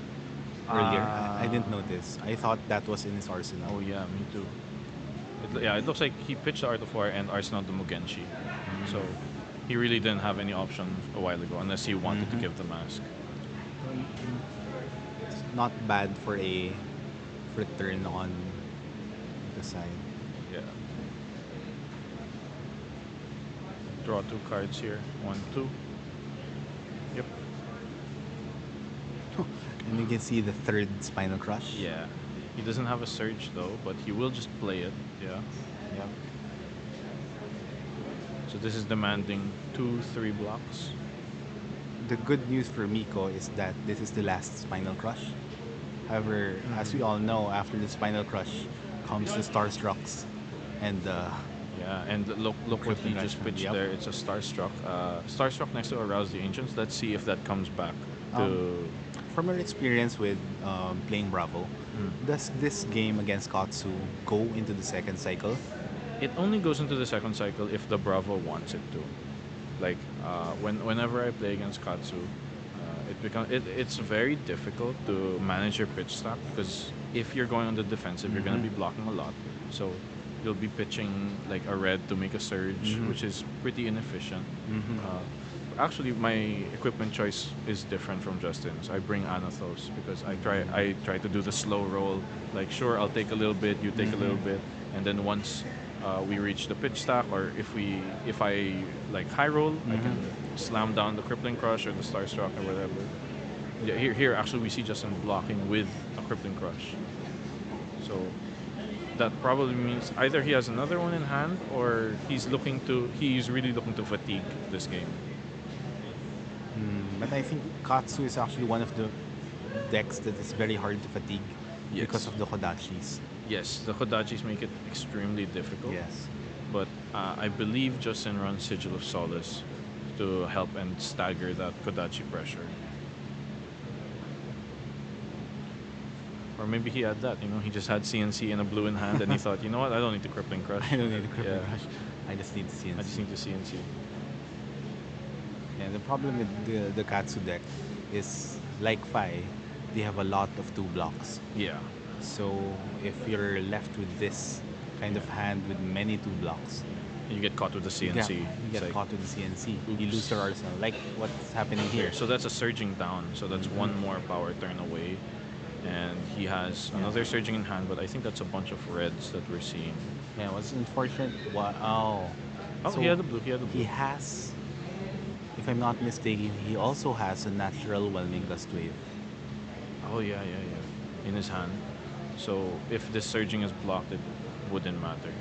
earlier? I didn't Ah. notice. I thought that was in his arsenal. Oh yeah, me too. It looks like he pitched the Art of War and Arsenal the Mugenshi. So he really didn't have any option a while ago unless he wanted to Mhm. give the mask. It's not bad for a turn on the side. Yeah. Draw 2 cards here. 1, 2. Yep. And you can see the third Spinal Crush. Yeah. He doesn't have a surge though, but he will just play it. Yeah. Yep. So this is demanding 2, 3 blocks. The good news for Miko is that this is the last Spinal Crush. However, as we all know, after the Spinal Crush comes the Starstrucks and Yeah, and look what he Crippling just Crush. pitched Yep. there. It's a Starstruck. Starstruck next to Arouse the Ancients. Let's see if that comes back to. from your experience with playing Bravo, does this game against Katsu go into the second cycle? It only goes into the second cycle if the Bravo wants it to. Like whenever I play against Katsu, it's very difficult to manage your pitch stack because if you're going on the defensive, you're gonna be blocking a lot. So you'll be pitching like a red to make a surge, which is pretty inefficient. Actually, my equipment choice is different from Justin's. I bring Anathos because I try to do the slow roll. Like sure, I'll take a little bit, you take a little bit, and then once we reach the pitch stack, or if I like high roll, I can slam down the Crippling Crush or the Starstruck or whatever. Yeah, here actually we see Justin blocking with a Crippling Crush. So that probably means either he has another one in hand or he's really looking to fatigue this game. But I think Katsu is actually one of the decks that is very hard to fatigue because Yes. of the Kodachis. Yes, the Kodachis make it extremely difficult. Yes. But I believe Justin runs Sigil of Solace to help and stagger that Kodachi pressure. Or maybe he had that, he just had CNC and a blue in hand and he thought, you know what, I don't need the Crippling Crush. I don't need the Crippling Yeah. Crush. I just need to see. I just need the CNC. Yeah, the problem with the Katsu deck is like Fi, they have a lot of 2 blocks. Yeah. So if you're left with this kind of hand with many 2 blocks, You get caught with the you CNC. get, you It's get like, caught with the CNC. You oops. lose your arsenal, like what's happening here. So that's a surging down. So that's one more power turn away. And he has another surging in hand, but I think that's a bunch of reds that we're seeing. Yeah, what's unfortunate? Oh, Oh, so he had the blue. He had the blue. he has, if I'm not mistaken, he also has a natural whelming gust wave. Oh yeah, in his hand. So if this surging is blocked, wouldn't matter.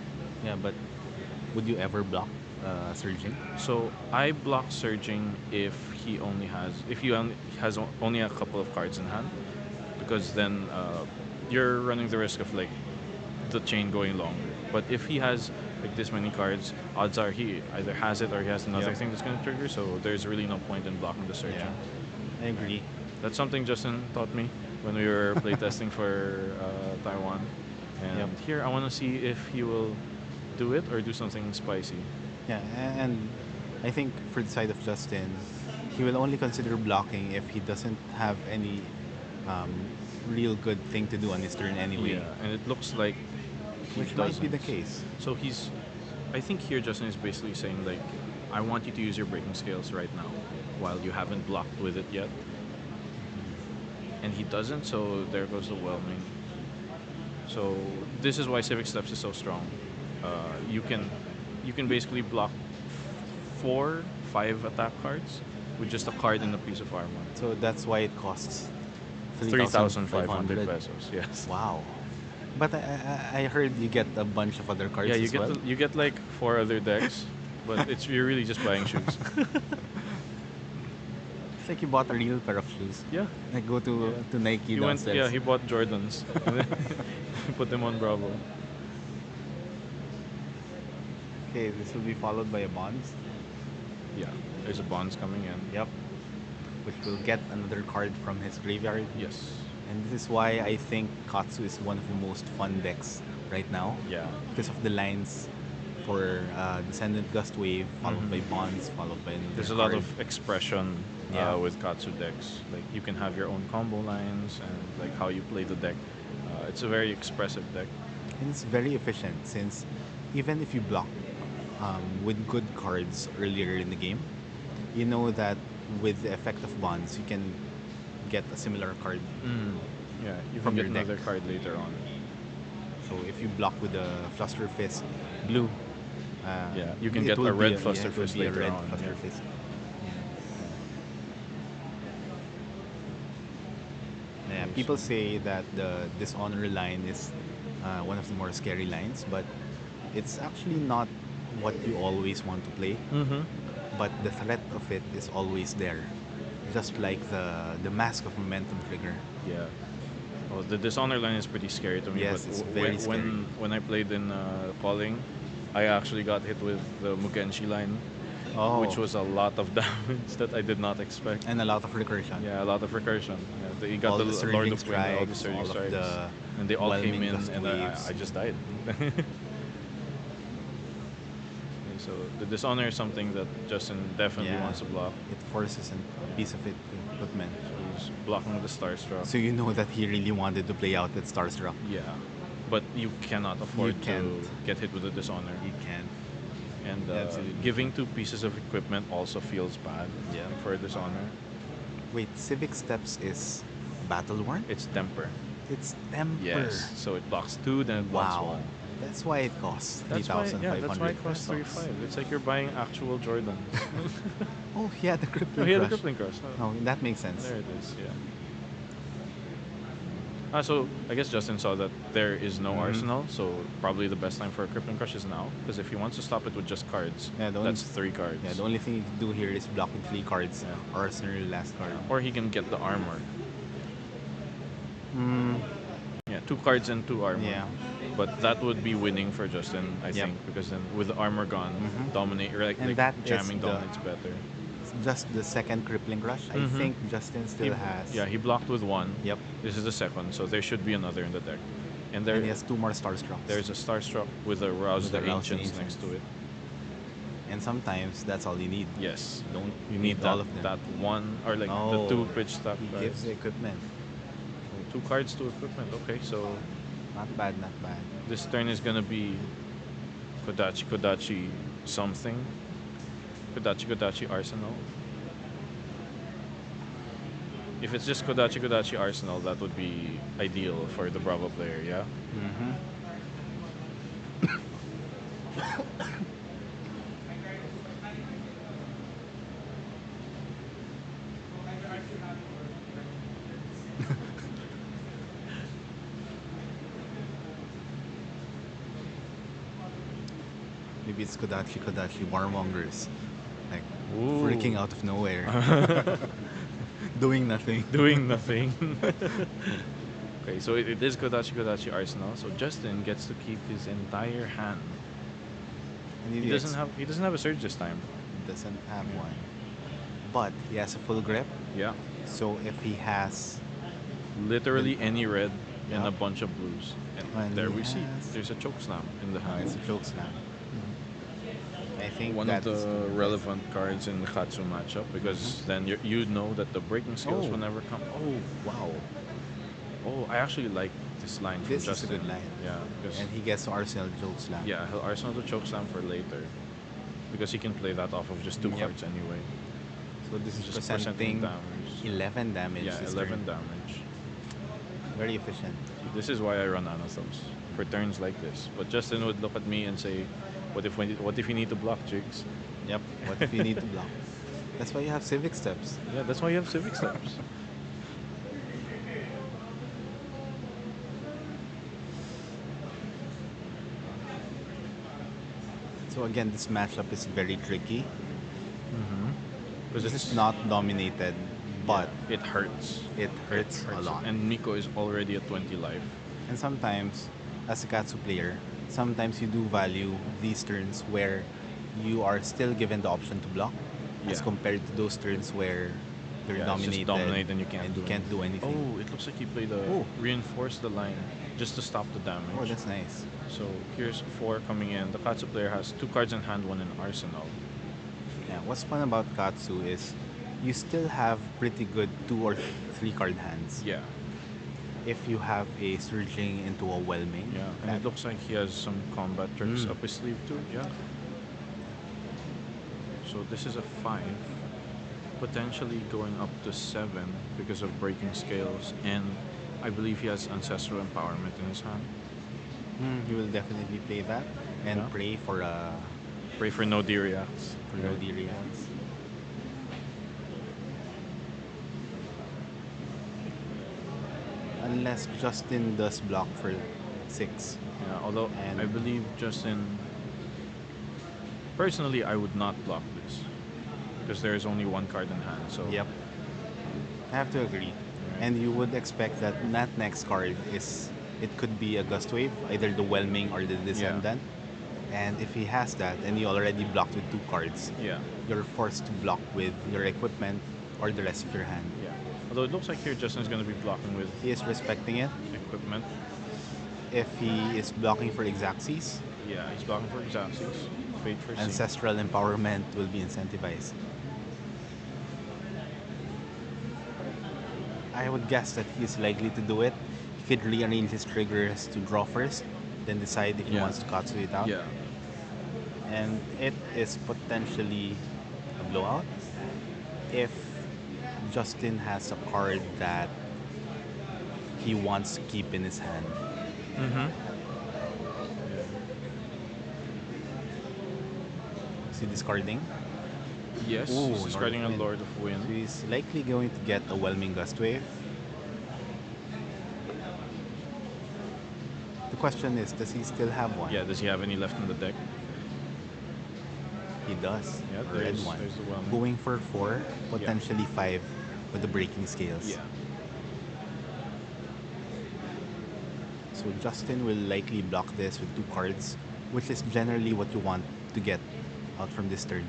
Yeah, but would you ever block surging? So I block surging if he only has only a couple of cards in hand, because then you're running the risk of like the chain going longer. But if he has like this many cards, odds are he either has it or he has another Yep. thing that's gonna trigger. So there's really no point in blocking the surging. Yeah, I agree. That's something Justin taught me when we were playtesting for Taiwan. And Yep. here I want to see if he will do it or do something spicy. Yeah, and I think for the side of Justin, he will only consider blocking if he doesn't have any um, real good thing to do on his turn anyway. Yeah, and it looks like he Which might be the doesn't. case. So I think here Justin is basically saying like, I want you to use your breaking scales right now, while you haven't blocked with it yet. And he doesn't, so there goes the whelming. So this is why Civic Steps is so strong. You can basically block 5 attack cards with just a card and a piece of armor. So that's why it costs 3,500 pesos. Yes. Wow. But I heard you get a bunch of other cards Yeah, you as get well. you get like 4 other decks, but you're really just buying shoes. It's like you bought a real pair of shoes. Yeah. Like go to Nike He went. downstairs. Yeah, he bought Jordans. And then put them on Bravo. Okay, this will be followed by a bonds. Yeah, there's a bonds coming in. Yep. Which will get another card from his graveyard. Yes. And this is why I think Katsu is one of the most fun decks right now. Yeah. Because of the lines for Descendant Gust Wave, followed by Mhm. Bonds, followed by another There's a lot card. of expression with Katsu decks. Like you can have your own combo lines and like how you play the deck. It's a very expressive deck. And it's very efficient since even if you block with good cards earlier in the game, you know that with the effect of Bonds, you can get a similar card. Yeah, you From can get your deck. another card later on. So if you block with a Fluster Fist blue, Yeah, you can it get will a be red Fluster it will Fist be a later red on, Fluster yeah. Fist. Yeah, people say that the Dishonor line is one of the more scary lines, but it's actually not what you always want to play. Mm-hmm. But the threat of it is always there, just like the Mask of Momentum trigger. Yeah. Well, the Dishonor line is pretty scary to me. Yes, but it's very scary. when I played in Calling, I actually got hit with the Mugenshi line, which was a lot of damage that I did not expect. And a lot of recursion. Yeah, a lot of recursion. Yeah, you got All the, the Lord surging of Wind, all the strikes, surging all of strikes, the and they all came whelming in, gust and waves. I just died. Okay, so the Dishonor is something that Justin definitely Yeah. wants to block. It forces a piece of it to equipment. So he's blocking with the Starstruck. So you know that he really wanted to play out with Starstruck. Yeah, but you cannot afford to can't. get hit with a Dishonor. He can't. And Absolutely. giving 2 pieces of equipment also feels bad for a Dishonor. Wait, Civic Steps is Battle Worn? It's Temper. It's Temper. Yes, so it blocks 2, then it blocks Wow. 1. That's why it costs That's why, 3,500 that's why it costs pesos. 3.5. It's like you're buying actual Jordans. Oh, he had the Crippling No, he had a Crush. crippling crush. No, that makes sense. There it is, yeah. So I guess Justin saw that there is no arsenal, so probably the best time for a crippling crush is now. Because if he wants to stop it with just cards, Yeah, the only- that's 3 cards. Yeah, the only thing you can do here is block with 3 cards. Yeah. Arsenal last card. Or he can get the armor. Mm, Yeah, 2 cards and 2 armor. Yeah. But that would be winning for Justin, I Yep. think, because then with the armor gone, Mhm. dominate, like, And like that is jamming the- dominates better. just the second Crippling Crush. I Mhm. think Justin still He- has. Yeah, he blocked with 1. Yep. This is the second, so there should be another in the deck. And there, And he has 2 more Starstrucks. there's a Starstruck with a Rouse With the the Rouse the Ancients next Ancients. to it. And sometimes that's all you need. Yes. Don't You need all that, of them. that one, or like No, the 2 pitch stack He cards. gives the equipment. 2 cards, 2 equipment. Okay, so Not bad, not bad. this turn is gonna be Kodachi something. Kodachi Arsenal. If it's just Kodachi Arsenal, that would be ideal for the Bravo player, yeah? Mm-hmm. maybe it's Kodachi Warmongers. Like, Ooh. freaking out of nowhere. Doing nothing. Doing nothing. Okay, so it is Kodachi Arsenal. So Justin gets to keep his entire hand. And He doesn't have a surge this time. doesn't have one. But he has a full grip. Yeah. So if he has Literally any red and Yeah. a bunch of blues. And And there he we see. has- There's a choke slam in the hand. it's a choke slam. I think One of that's the relevant cards in the Katsu matchup because then you know that the breaking skills Oh. will never come. Oh wow! Oh, I actually like this line from This is a Justin. good line. Yeah, because And he gets to Arsenal choke slam. yeah, he'll Arsenal to choke slam for later because he can play that off of just two Yep. cards anyway. So this is Just presenting damage. 11 damage. Yeah, this 11 turn. damage. Very efficient. This is why I run Anathos for turns like this. But Justin would look at me and say, what if you need to block jigs?" Yep. What if you need to block? That's why you have civic steps. Yeah, that's why you have civic steps. So again, this matchup is very tricky. Because This is not dominated, but it hurts. it hurts a lot. And Miko is already at 20 life. And sometimes, as a Katsu player, sometimes you do value these turns where you are still given the option to block, as Yeah. compared to those turns where you're Yeah, it's just dominated dominate and you can't do anything. Oh, it looks like he played a Oh. reinforce the line just to stop the damage. Oh, that's nice. So here's 4 coming in. The Katsu player has 2 cards in hand, 1 in arsenal. Yeah, what's fun about Katsu is you still have pretty good 2 or 3 card hands. Yeah, If you have a surging into a whelming. yeah. And that- it looks like he has some combat tricks Mm. up his sleeve too. Yeah. So this is a 5, potentially going up to 7 because of breaking scales, and I believe he has ancestral empowerment in his hand. he will definitely play that and Yeah. pray for Pray for no D reacts. no D-reacts. Unless Justin does block for 6. Yeah, although And- I believe Justin. Personally, I would not block this because there is only 1 card in hand. So Yep. I have to agree. And you would expect that next card is it could be a gust wave, either the whelming or the descendant. And if he has that and you already blocked with 2 cards, yeah, you're forced to block with your equipment or the rest of your hand. yeah. Although it looks like here Justin's going to be blocking with He is respecting it. equipment. If he is blocking for Exaxes, Yeah, he's blocking for Xaxes. Fate for C. ancestral empowerment will be incentivized. I would guess that he's likely to do it. He could rearrange his triggers to draw first, then decide if he Yeah. wants to Katsu it out. Yeah, And it is potentially a blowout if Justin has a card that he wants to keep in his hand. Is he discarding? yes, Ooh, he's discarding a Wind. Lord of So Wind. he's likely going to get a whelming gust wave. The question is, does he still have one? Yeah, does he have any left in the deck? He does. Yeah, A red there's- one. there's the whelming. Going for 4, potentially 5 with the breaking scales. Yeah. So Justin will likely block this with 2 cards, which is generally what you want to get out from this turn.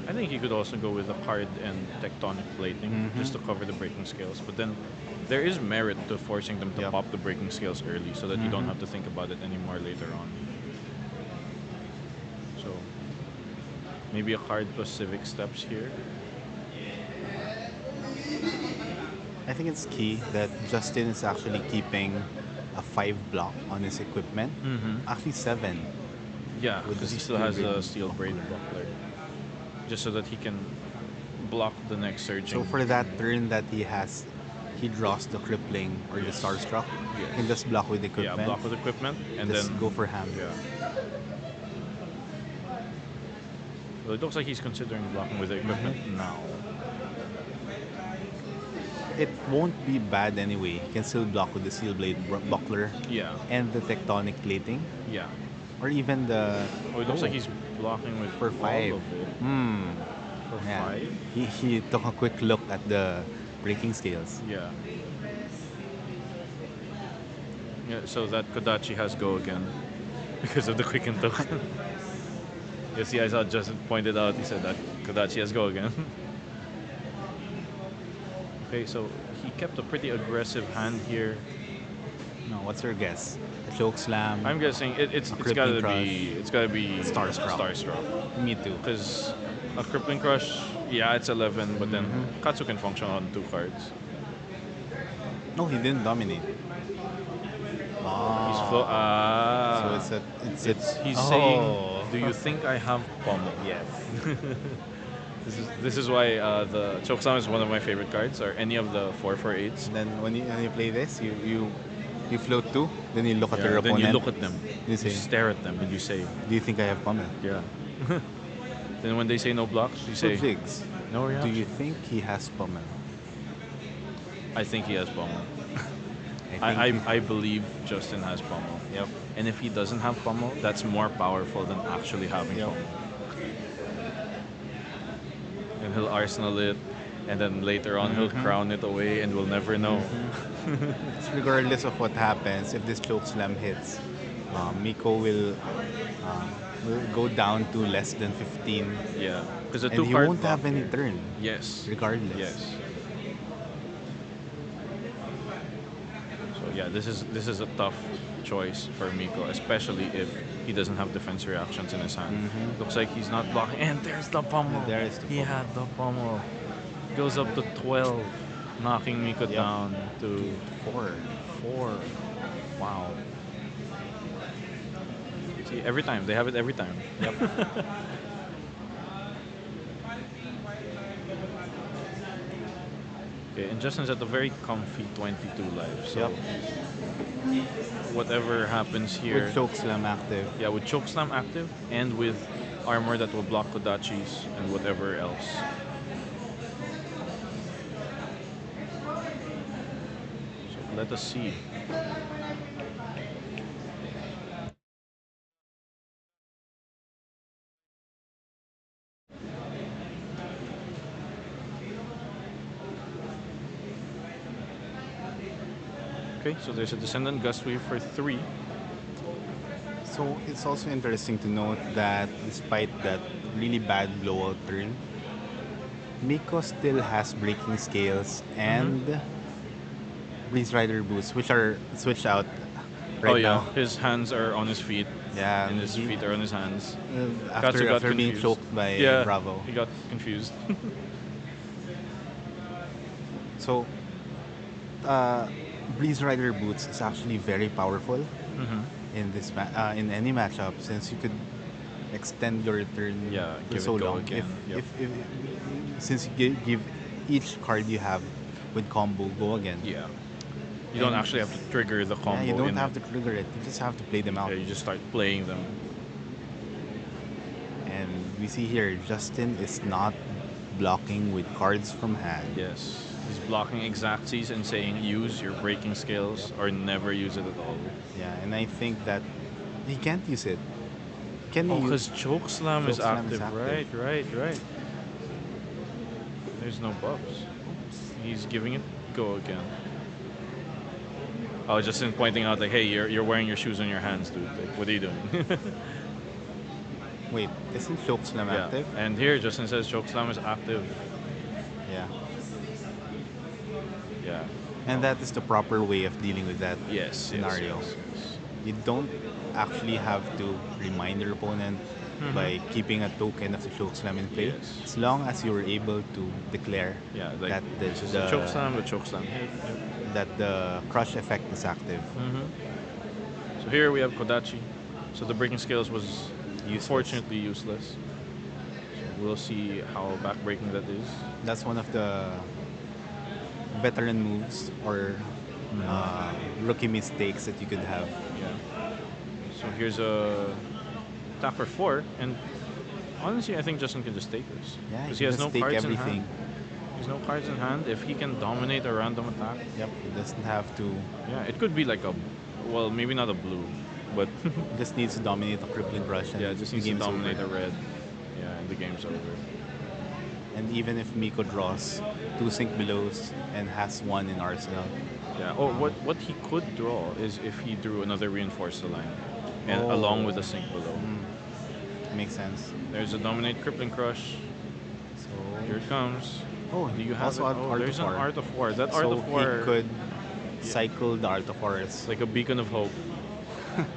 I think he could also go with a card and tectonic plating just Mhm. to cover the breaking scales. But then there is merit to forcing them to Yep. pop the breaking scales early so that you don't Mhm. have to think about it anymore later on. So maybe a card plus civic steps here. I think it's key that Justin is actually keeping a 5 block on his equipment. Actually 7. Yeah, With because the he still steel has braid a steel braid buckler. Just so that he can block the next surging. So for that turn that he draws the crippling or the starstruck. Yes. He can just block with Yeah, equipment. block with equipment and just then go for ham. Yeah. Well, it looks like he's considering blocking with the equipment now. it won't be bad anyway. You can still block with the Steel Blade Buckler Yeah. and the Tectonic Plating. Yeah. Or even the... Oh, it looks like he's blocking with for 5. all of it. For Yeah. 5? He took a quick look at the breaking scales. Yeah. Yeah, so that Kodachi has go again because of the quicken token. Yes, I saw Justin pointed out, he said that Kodachi has go again. Okay, so he kept a pretty aggressive hand here. No, what's your guess? A choke slam? I'm guessing it's gotta be Starstruck. Me too. Because a crippling crush, yeah, it's 11, but then Katsu can function on 2 cards. No, he didn't dominate. So He's saying, do you think I have pommel? Yes. This is why the Chokeslam is one of my favorite cards, or any of the 4/8s. And then when you play this, you float 2, then you look at your then opponent. you look at them, You say, stare at them, and you say, do you think I have pommel? yeah. Then when they say no blocks, you say, Jigs, no do reaction. you think he has pommel? I think he has pommel. I I believe Justin has pommel. Yep. And if he doesn't have pommel, that's more powerful than actually having Yep. pommel. And he'll arsenal it, and then later on he'll crown it away, and we'll never know. Regardless of what happens, if this choke slam hits, Miko will go down to less than 15. Yeah, because the And 2 he card won't block have any here. turn, Yes. regardless. Yes. So yeah, this is a tough choice for Miko, especially if he doesn't have defense reactions in his hand. Looks like he's not blocking, and there's the pommel. There is the He pommel. had the pommel. Goes up to 12, knocking Miko down to 4. 4. Wow. See, every time they have it every time. Yep. Okay, and Justin's at a very comfy 22 life. So Yep. whatever happens here, With choke slam active. yeah, with chokeslam active and with armor that will block Kodachis and whatever else. So let us see. Okay, so there's a Descendant Gust Wave for 3. So it's also interesting to note that despite that really bad blowout turn, Miko still has breaking scales and Breeze Rider boots, which are switched out right Oh yeah, now. his hands are on his feet, Yeah, and his he- feet are on his hands. After, Katsu got after being confused. choked by Yeah, Bravo. he got confused. So, Breeze Rider boots is actually very powerful in this in any matchup, since you could extend your turn Yeah, for give so it go long. again. Yep. If since you give each card you have with combo go again. Yeah. You don't And- actually have to trigger the combo. Yeah, you don't in have it. to trigger it. You just have to play them out. Yeah, you just start playing them. And we see here, Justin is not blocking with cards from hand. Yes. He's blocking exactsies and saying use your breaking scales or never use it at all. Yeah, and I think that he can't use it. Can Oh, he because use? Chokeslam is Chokeslam is active. active. Right. There's no buffs. He's giving it go again. Oh, just in pointing out like, hey, you're wearing your shoes on your hands, dude. Like, what are you doing? Wait, isn't Chokeslam Yeah. active? And here Justin says Chokeslam is active. Yeah. Yeah. And that is the proper way of dealing with that scenario. Yes. You don't actually have to remind your opponent by keeping a token of the chokeslam in play, Yes. as long as you were able to declare Yeah, like that this is a chokeslam, the chokeslam hit. that the crush effect is active. So here we have Kodachi. So the breaking scales was Useless. fortunately useless. So we'll see how backbreaking that is. That's one of the veteran moves or rookie mistakes that you could have. Yeah. So here's a attack for 4, and honestly, I think Justin can just take this Yeah, because you he has just no take cards everything. in hand. He's no cards in hand. If he can dominate a random attack, Yep, he doesn't have to. yeah, it could be like a, well, maybe not a blue, but He just needs to dominate a crippling crush and yeah, just the needs to game's dominate over. a red. Yeah, and the game's over. And even if Miko draws 2 sync belows and has 1 in arsenal. Yeah. Oh, what he could draw is if he drew another reinforced line, and Oh. along with a sink below. Makes sense. There's a dominate crippling crush. So Here it comes. Oh, Do you have also it? Art Oh, of there's an War. Art of War. That Art So of War, he could cycle the Art of War. it's like a beacon of hope.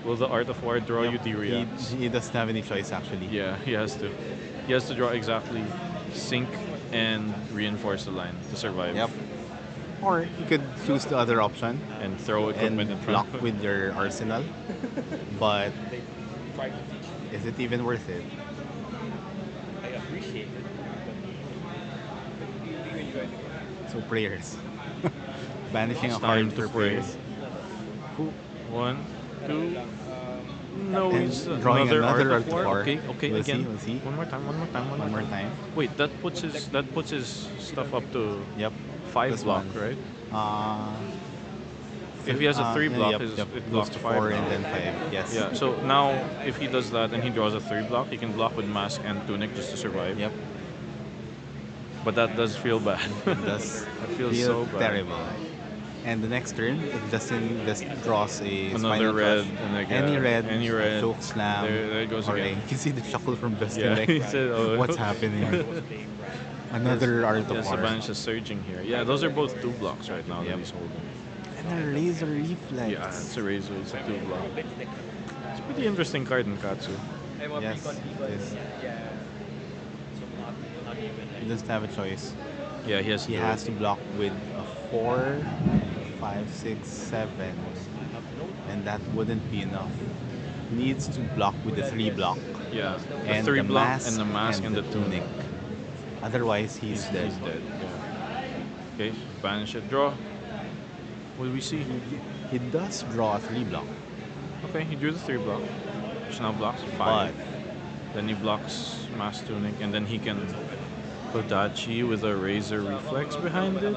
Will the Art of War draw you Tyria? He doesn't have any choice actually. Yeah, he has to. He has to draw exactly sink and reinforce the line to survive. Yep. Or you could choose the other option And throw equipment in and front. block with your arsenal. But is it even worth it? I appreciate it. So prayers. Banishing It's a card time to for pray. prayers. Who? 1, 2. No, And it's drawing another another Art of War. War. Okay, okay, We'll again. see, we'll see. One more time, one more time, One more time. Wait, that puts his stuff up to Yep. 5 This block, one. right? Uh, If he has a 3 block, yep, it goes blocks to 5 4 now. and then 5. Yes. Yeah, so now if he does that and he draws a 3 block, he can block with Mask and Tunic just to survive. Yep. But that does feel bad. It does That feels feel so bad. terrible. And the next turn, it Justin just draws a Another Spinal red, Crush. and like Any red, choke slam. There it goes or again. You can see the chuckle from Justin. Yeah, Like, he said, oh. what's happening? Another Art of Yes, War. Sabanch is surging here. Yeah, those are both 2 blocks right now that Yep. he's holding. And a Razor Reflex. Yeah, it's a Razor, it's a 2 block. It's a pretty interesting card in Katsu. Yes, it is. He doesn't have a choice. Yeah, he has to He do has it. to block with a 4, 5, 6, 7. And that wouldn't be enough. Needs to block with the 3 block. Yeah, the And 3 the block mask and the Mask and the Tunic. Otherwise, he's dead. He's dead, yeah. Okay, banish it, draw. What do we see? He does draw a 3 block. Okay, he drew the 3 block, which now blocks 5. Then he blocks Mask Tunic, and then he can Kodachi with a Razor Reflex behind it.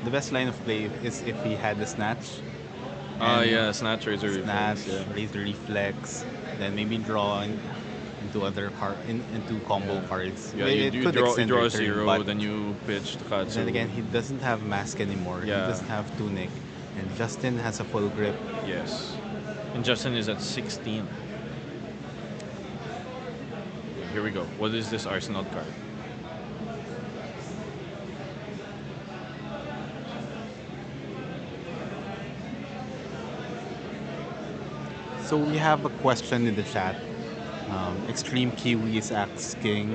The best line of play is if he had the snatch. Ah, and yeah, Snatch Razor Snatch, Reflex. Yeah. Razor Reflex, then maybe draw into other into combo cards. Yeah, It you could draw extend your a turn, 0, but then you pitch to Katsu. then again, he doesn't have mask anymore. Yeah. He doesn't have Tunic, and Justin has a full grip. Yes. And Justin is at 16. Here we go. What is this Arsenal card? So we have a question in the chat. Extreme Kiwi is asking,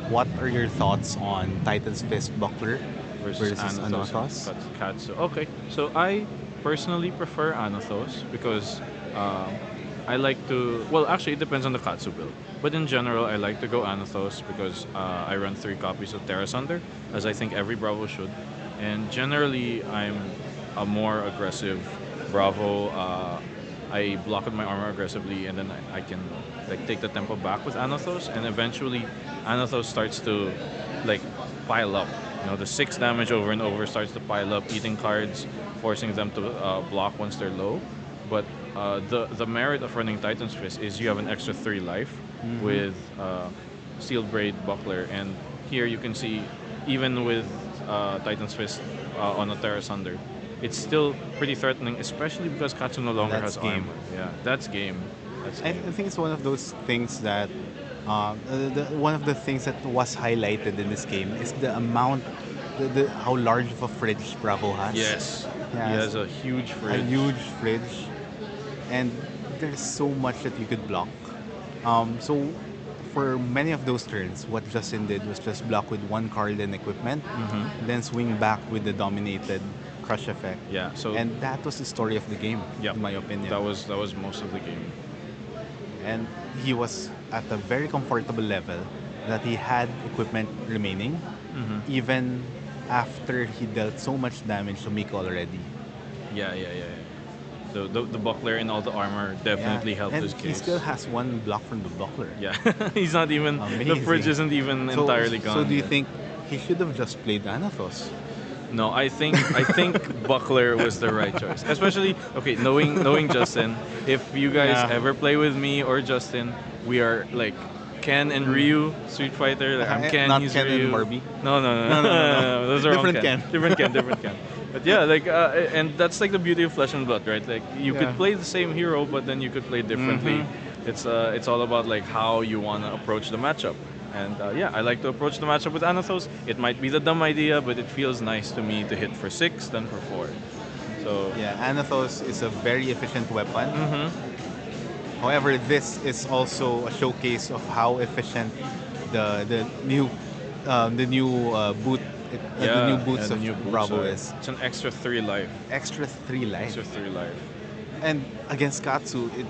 what are your thoughts on Titan's Fist Buckler versus Anathos? Katsu. Okay, so I personally prefer Anathos because I like to. Well, actually, it depends on the Katsu build. But in general, I like to go Anathos because I run 3 copies of Terra Sunder, as I think every Bravo should. And generally, I'm a more aggressive Bravo. I block with my armor aggressively, and then I can like take the tempo back with Anathos, and eventually Anathos starts to like pile up. You know, the 6 damage over and over starts to pile up, eating cards, forcing them to block once they're low. But the merit of running Titan's Fist is you have an extra 3 life with Steel Braid Buckler, and here you can see even with Titan's Fist on a Terra Sunder, it's still pretty threatening, especially because Katsu no longer That's has game. armor. Yeah, that's game. That's I game. think it's one of those things that one of the things that was highlighted in this game is the amount, how large of a fridge Bravo has. Yes, He he has a huge fridge. A huge fridge, and there's so much that you could block. So for many of those turns, what Justin did was just block with 1 card and equipment, then swing back with the dominated crush effect. Yeah, so And that was the story of the game, yeah, in my opinion. that was most of the game. And he was at a very comfortable level that he had equipment remaining, even after he dealt so much damage to Miko already. Yeah. the buckler and all the armor definitely helped and his he case. still has one block from the buckler. Yeah, he's not even the Amazing. fridge isn't even entirely gone. So do you yet. think he should have just played Anathos? No, I think Buckler was the right choice. Especially knowing Justin. If you guys Yeah. ever play with me or Justin, we are like Ken and Ryu Street Fighter. Like, I'm Ken, Not he's Ken and Ryu. Barbie? No. No. Those are Different Ken. Different Ken. But yeah, like and that's like the beauty of Flesh and Blood, right? Like you Yeah. could play the same hero, but then you could play differently. It's all about like how you want to approach the matchup. And yeah, I like to approach the matchup with Anathos. It might be the dumb idea, but it feels nice to me to hit for 6 than for 4. So Yeah, Anathos is a very efficient weapon. Mhm. However, this is also a showcase of how efficient the new boot the new boots the of new boots Bravo are- is. It's an extra 3 life. Extra 3 life. Extra 3 life. And against Katsu, it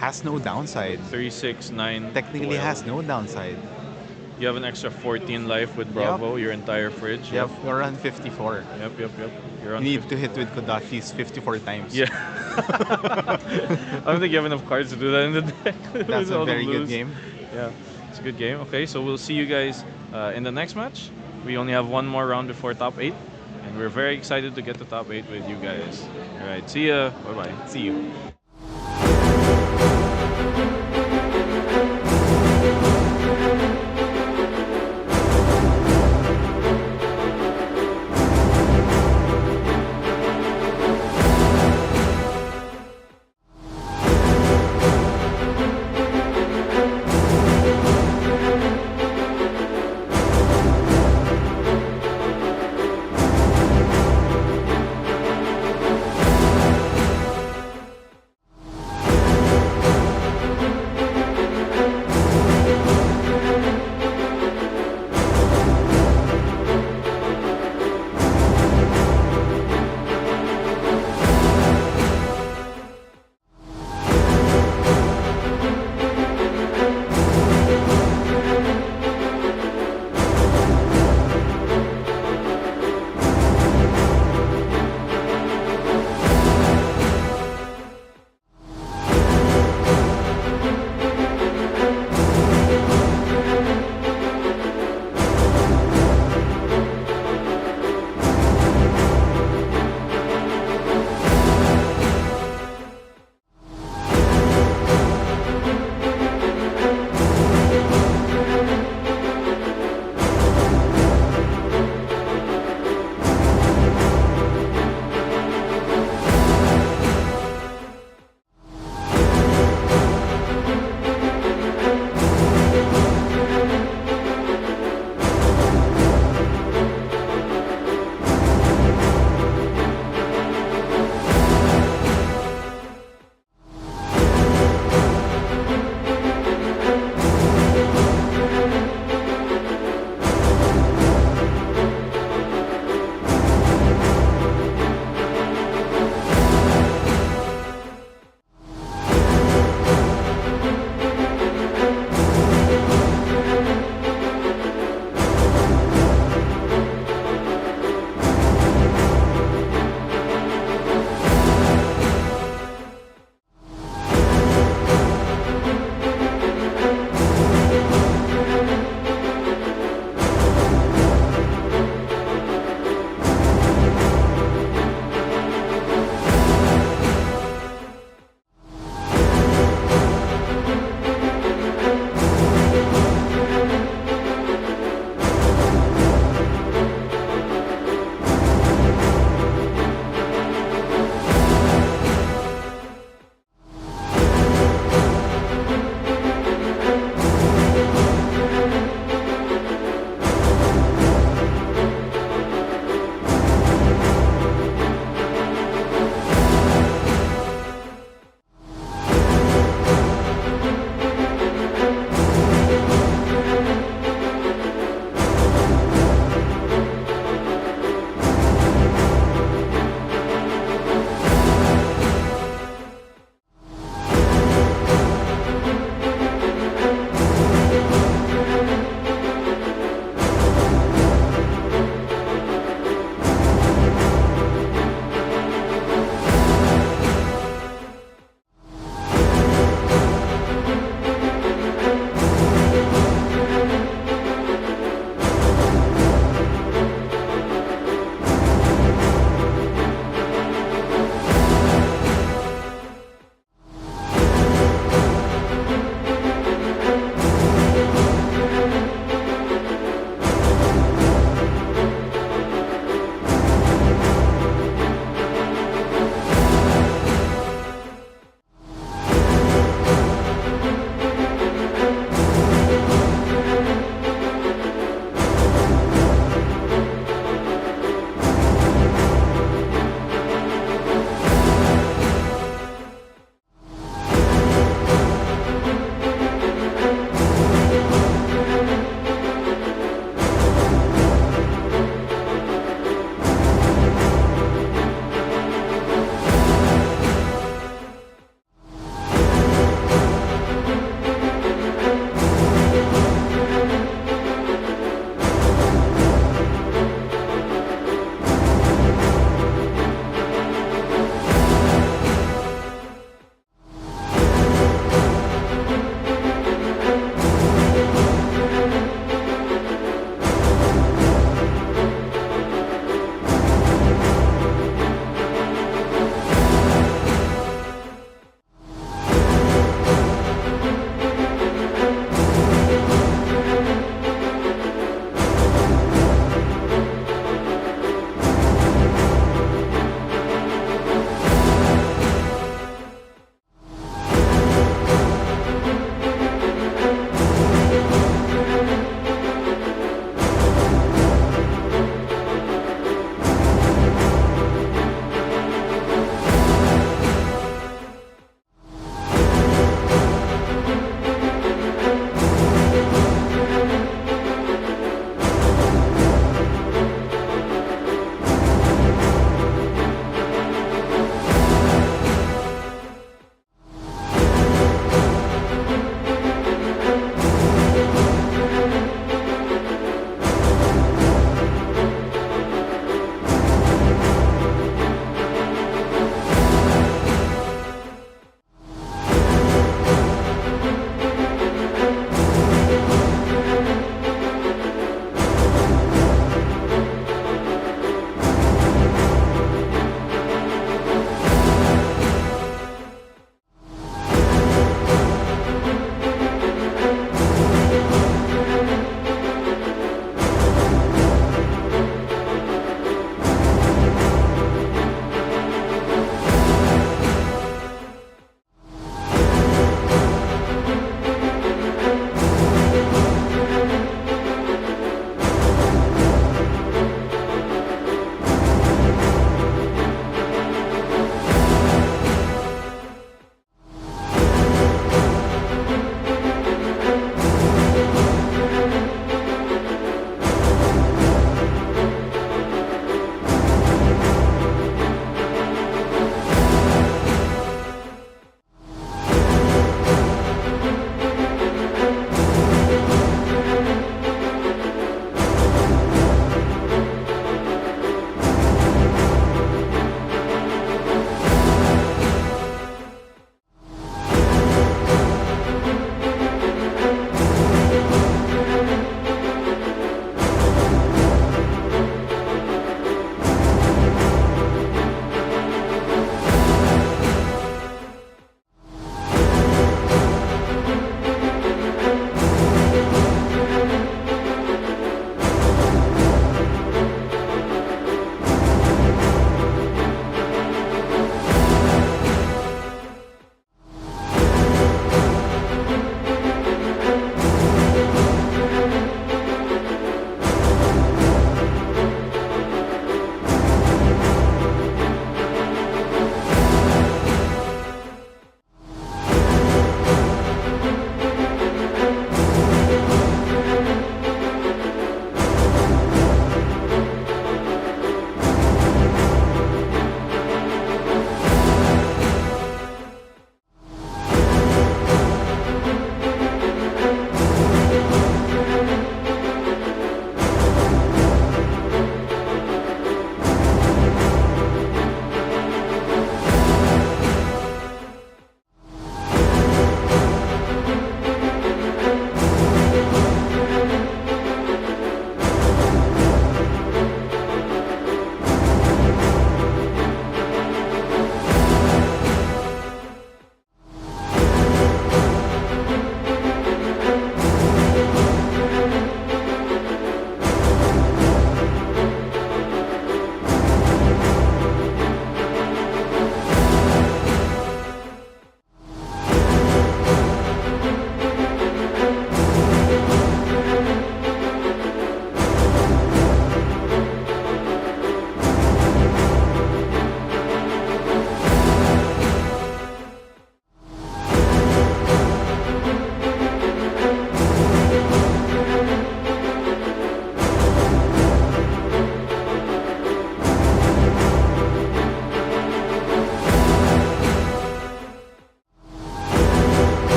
has no downside. 3, 6, 9. Technically 12. has no downside. You have an extra 14 life with Bravo, your entire fridge. Yep, you're on 54. Yep. You're You on need 50. to hit with Kodashi's 54 times. Yeah. I don't think you have enough cards to do that in the deck. That's With all a the very good blues. game. Yeah, it's a good game. Okay, so we'll see you guys in the next match. We only have one more round before top 8. And we're very excited to get to top 8 with you guys. All right, see ya. Bye-bye. See you. Thank you.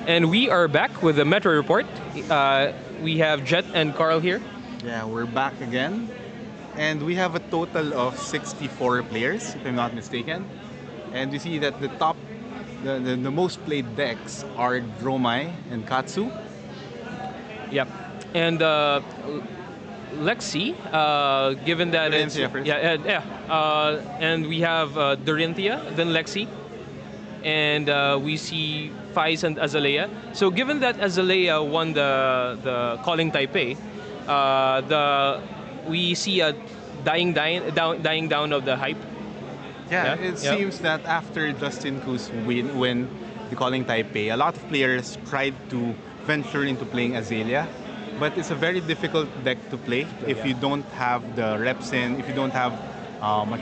And we are back with the Metro Report. We have Jet and Carl here. Yeah, we're back again. And we have a total of 64 players, if I'm not mistaken. And we see that the most played decks are Dromai and Katsu. Yep. And Lexi, given that it's Dorinthia first. and we have Dorinthia, then Lexi, and we see Faiz and Azalea. So given that Azalea won the Calling Taipei, we see a dying down of the hype. Yeah, Yeah, it yeah. seems that after Justin Ku's win the Calling Taipei, a lot of players tried to venture into playing Azalea, but it's a very difficult deck to play if you don't have the reps in, if you don't have much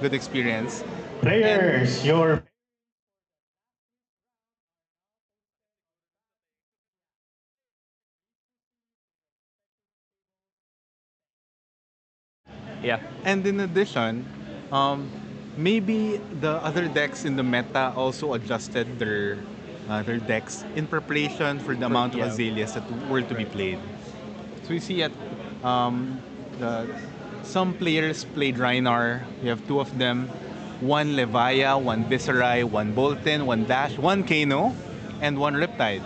good experience. Players, your Yeah. And in addition, maybe the other decks in the meta also adjusted their decks in preparation for the amount of yeah. azaleas that were to be played. So we see at um, the, some players played Rhinar. We have two of them. One Levaya, one Viserai, one Bolton, one Dash, one Kano, and one Riptide.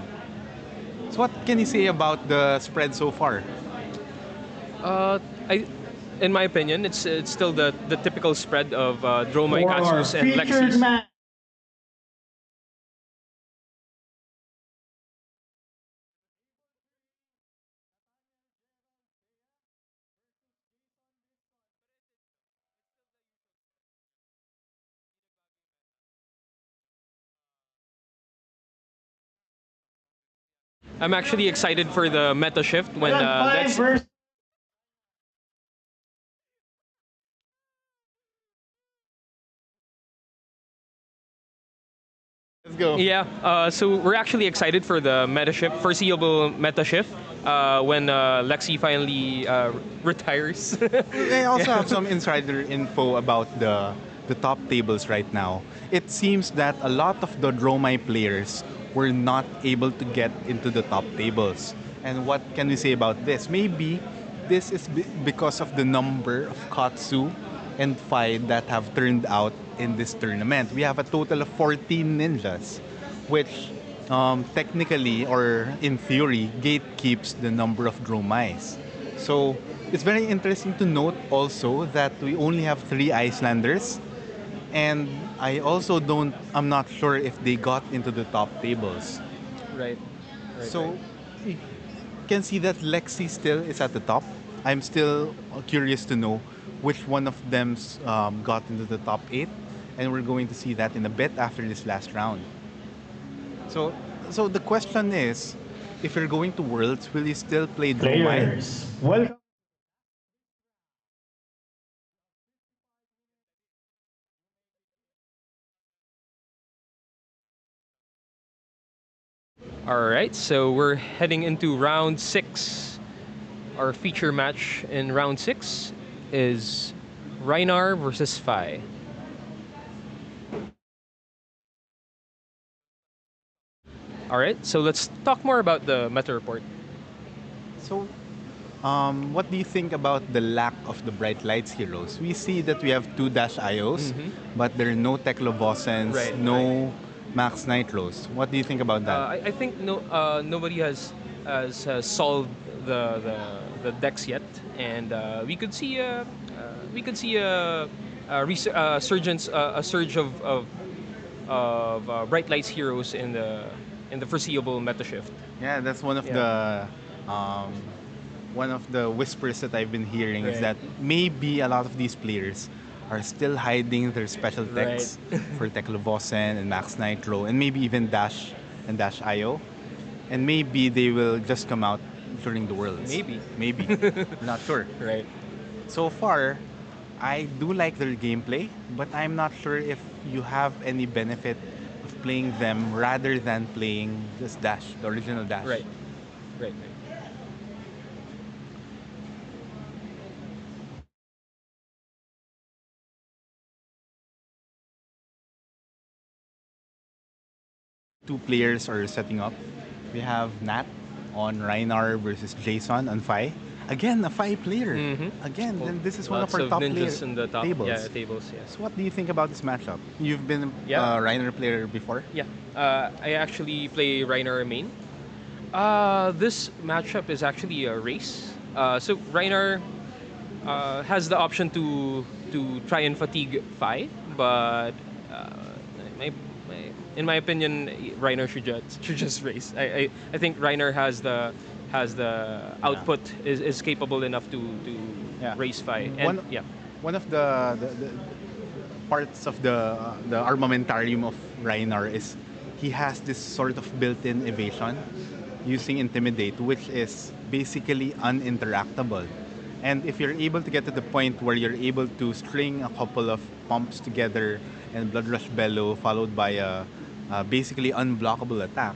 So what can you say about the spread so far? In my opinion, it's still the typical spread of Dromai, for our Katsus, and featured Lexis. match. I'm actually excited for the meta shift when Five Lex. versus Let's go. Yeah, so we're actually excited for the meta shift, foreseeable meta shift, when Lexi finally retires. I also have some insider info about the top tables right now. It seems that a lot of the Dromai players were not able to get into the top tables. And what can we say about this? Maybe this is because of the number of Katsu and Fai that have turned out in this tournament. We have a total of 14 ninjas, which technically or in theory gatekeeps the number of Dromais. So it's very interesting to note also that we only have 3 Icelanders, and I'm not sure if they got into the top tables. Right. So you can see that Lexi still is at the top. I'm still curious to know which one of them got into the top 8, and we're going to see that in a bit after this last round. So, so the question is, if you're going to Worlds, will you still play Dromai? players. Welcome. All right, so we're heading into round 6. Our feature match in round 6 is Rhinar versus Fai. All right, so let's talk more about the meta report. So, what do you think about the lack of the Bright Lights heroes? We see that we have 2 Dash IOs, but there are no Teklovosens, Right, no Max Nitros. What do you think about that? I think nobody has solved the decks yet, and we could see a surge of Bright Lights heroes in the foreseeable meta shift. Yeah, that's um, one of the whispers that I've been hearing is Right. that maybe a lot of these players are still hiding their special Right. decks for Teklovosen and Max Nitro and maybe even Dash and Dash IO. And maybe they will just come out during the Worlds. Maybe. Maybe. Not sure. Right. So far, I do like their gameplay, but I'm not sure if you have any benefit of playing them rather than playing this Dash, the original Dash. Right. Right. two players are setting up. We have Nat on Rhinar versus Jason on Fi. Again, a Fi player. Again, then this is one of Lots our top ninjas in the top tables. Yeah, tables. Yes. So what do you think about this matchup? You've been Yeah. a Rhinar player before? Yeah. I actually play Reiner main. This matchup is actually a race. So Reiner has the option to try and fatigue Fi, but my, in my opinion, Reiner should just race. I think Reiner has the output is capable enough to race Fi. And One of the parts of the armamentarium of Rhinar is he has this sort of built-in evasion using Intimidate, which is basically uninteractable. And if you're able to get to the point where you're able to string a couple of pumps together and Blood Rush Bellow followed by a basically unblockable attack,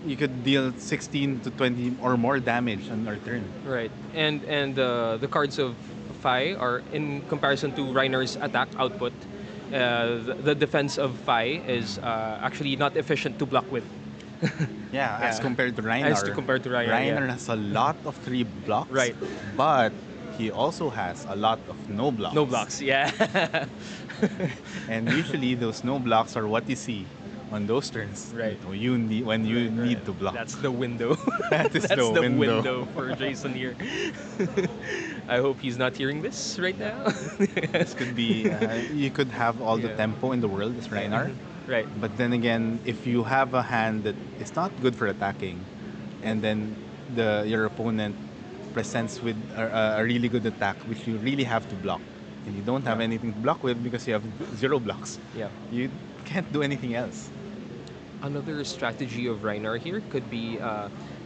you could deal 16 to 20 or more damage on our turn. Right, and the cards of Fi are in comparison to Reiner's attack output. The defense of Fi is actually not efficient to block with. As compared to Rhinar. Rhinar has a lot of 3 blocks. Right. But he also has a lot of no blocks. No blocks, yeah. And usually those no blocks are what you see on those turns. Right. When you need to block. That's the window. That is That's the window for Jason here. I hope he's not hearing this right now. This could be, you could have all the tempo in the world as Rhinar. Right. But then again, if you have a hand that is not good for attacking, and then your opponent presents with a really good attack, which you really have to block, and you don't have anything to block with because you have 0 blocks, you can't do anything else. Another strategy of Rhinar here could be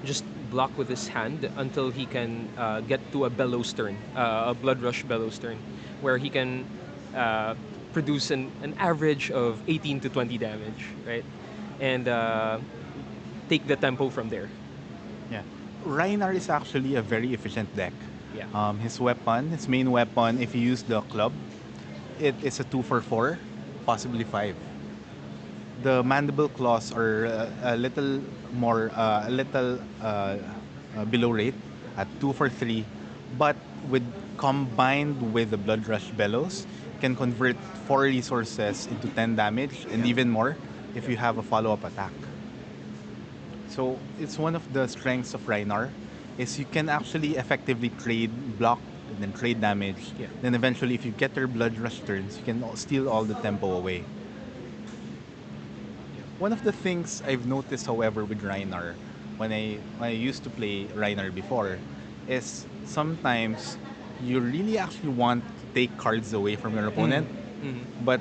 just block with his hand until he can get to a Bellows turn, a Blood Rush Bellows turn, where he can produce an average of 18 to 20 damage, right? And take the tempo from there. Yeah. Rhinar is actually a very efficient deck. Yeah. His main weapon, if you use the club, it is a 2 for 4, possibly 5. The mandible claws are a little below rate at 2 for 3, but combined with the Blood Rush Bellows, can convert 4 resources into 10 damage and even more if you have a follow-up attack. So it's one of the strengths of Rhinar is you can actually effectively trade block and then trade damage. Yeah. Then eventually, if you get your Blood Rush turns, you can steal all the tempo away. One of the things I've noticed, however, with Rhinar, when I used to play Rhinar before, is sometimes you really actually want to take cards away from your opponent, but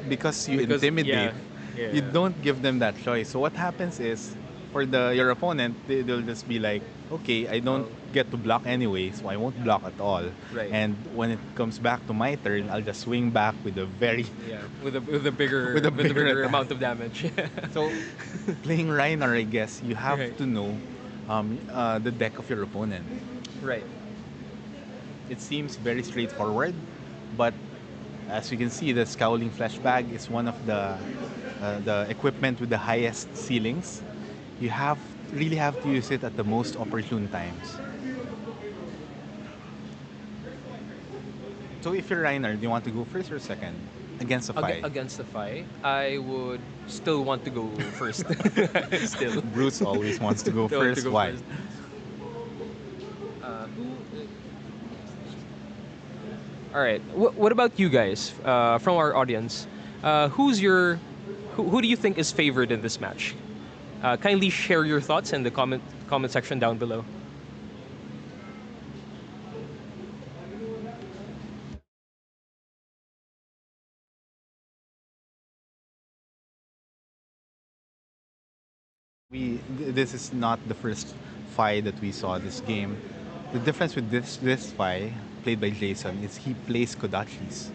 because you intimidate, you don't give them that choice. So what happens is, for your opponent, they'll just be like, okay, I don't get to block anyway, so I won't block at all. Right. And when it comes back to my turn, I'll just swing back with a very with a bigger amount of damage. So playing Rhinar, I guess you have to know the deck of your opponent. Right. It seems very straightforward, but as you can see, the Scowling Flesh Bag is one of the equipment with the highest ceilings. You really have to use it at the most opportune times. So if you're Reiner, do you want to go first or second? Against the Fi? Against the Fi, I would still want to go first. Still. Bruce always wants to go first. Why? First. All right. What about you guys from our audience? Who do you think is favored in this match? Kindly share your thoughts in the comment section down below. This is not the first Fi that we saw this game. The difference with this Fi played by Jason is he plays Kodachis,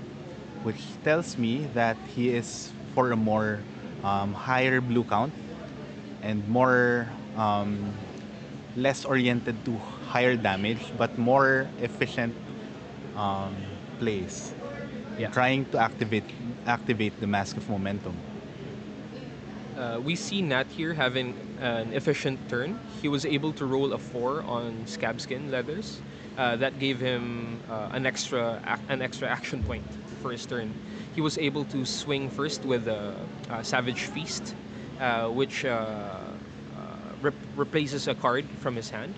which tells me that he is for a more higher blue count and more less oriented to higher damage but more efficient plays. Trying to activate the Mask of Momentum. We see Nat here having an efficient turn. He was able to roll a 4 on Scab Skin Leathers. That gave him an extra action point for his turn. He was able to swing first with a Savage Feast, which replaces a card from his hand,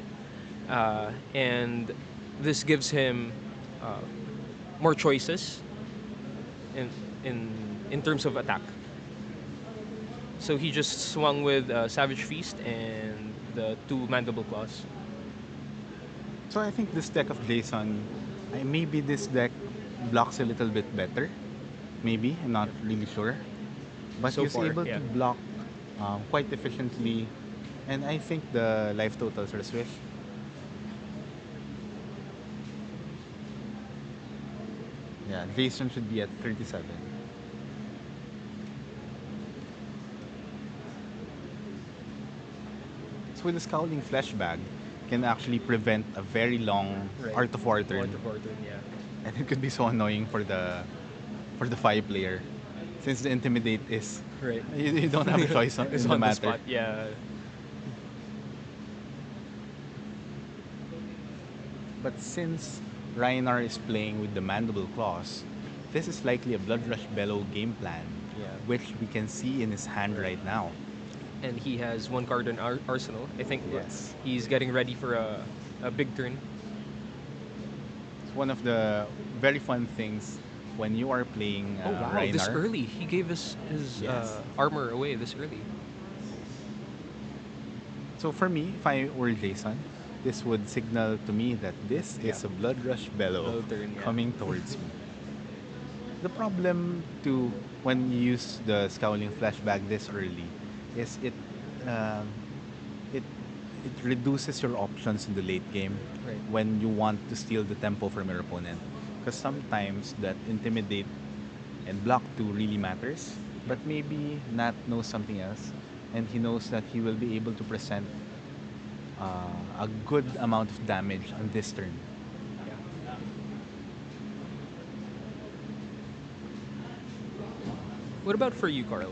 and this gives him uh, more choices in in in terms of attack. So he just swung with Savage Feast and the two Mandible Claws. So I think this deck of Jason, maybe this deck blocks a little bit better. Maybe, I'm not really sure. But So he was far, able yeah. to block quite efficiently. And I think the life totals are swift. Yeah, Jason should be at 37. So with the Scowling Flesh Bag, can actually prevent a very long Right. Art of War turn. Art of War turn, yeah. And it could be so annoying for the 5 player. Since the Intimidate is... Right. You don't have a choice It's in the on the matter. spot, yeah. But since Rhinar is playing with the Mandible Claws, this is likely a Blood Rush Bellow game plan, Yeah. which we can see in his hand right now. And he has one card in arsenal. I think Yes. he's getting ready for a big turn. It's one of the very fun things when you are playing Oh wow, Rhinar. this early. He gave us his Yes. armor away this early. So for me, if I were Jason, this would signal to me that this is a Blood Rush Bellow Bellow turn, yeah. coming towards me. The problem to when you use the Scowling Flashback this early is um, it it reduces your options in the late game Right. when you want to steal the tempo from your opponent. Because sometimes that intimidate and block 2 really matters, but maybe Nat knows something else, and he knows that he will be able to present a good amount of damage on this turn. Yeah. What about for you, Carl?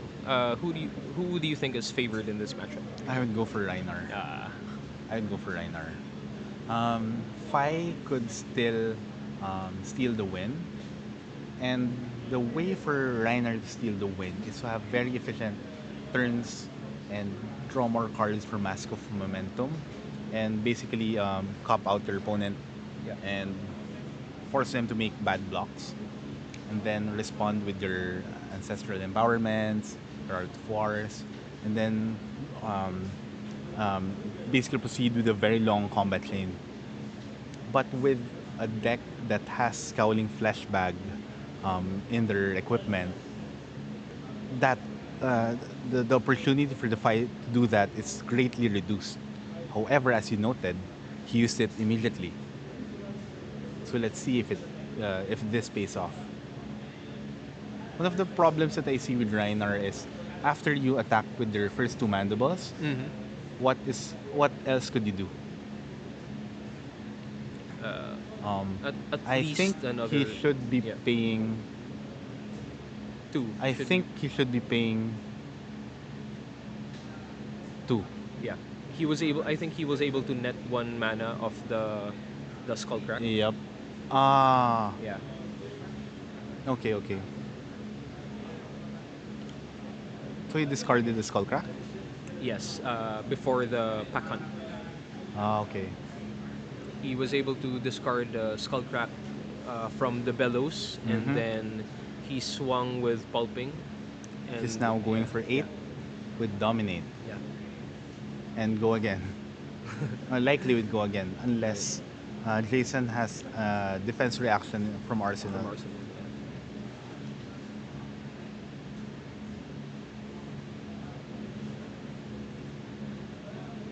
Who do you think is favored in this matchup? I would go for Rhinar. I would go for Rhinar. Fai could still steal the win, and the way for Rhinar to steal the win is to have very efficient turns and draw more cards for Mask of Momentum, and basically cop out your opponent Yeah. and force them to make bad blocks, and then respond with your ancestral empowerments, your art of wars, and then um, basically proceed with a very long combat chain. But with a deck that has Scowling Fleshbag in their equipment, that the opportunity for the fight to do that is greatly reduced. However, as you noted, he used it immediately. So let's see if this pays off. One of the problems that I see with Rhinar is after you attack with their first 2 mandibles, Mm-hmm. what else could you do? At I least think another. he should be yeah, paying. two. I Should- think he should be paying 2. Yeah, he was able. I think he was able to net 1 mana of the skull crack. Yep. Ah. Yeah. Okay. Okay. So he discarded the skull crack. Yes. Before the pack hunt, Ah. Okay. he was able to discard the skull crack from the bellows, Mhm. and then he swung with pulping. And He's now going yeah, for 8 with dominate Yeah. and go again. Likely would go again unless Jason has defense reaction from Arsenal. From Arsenal. Yeah.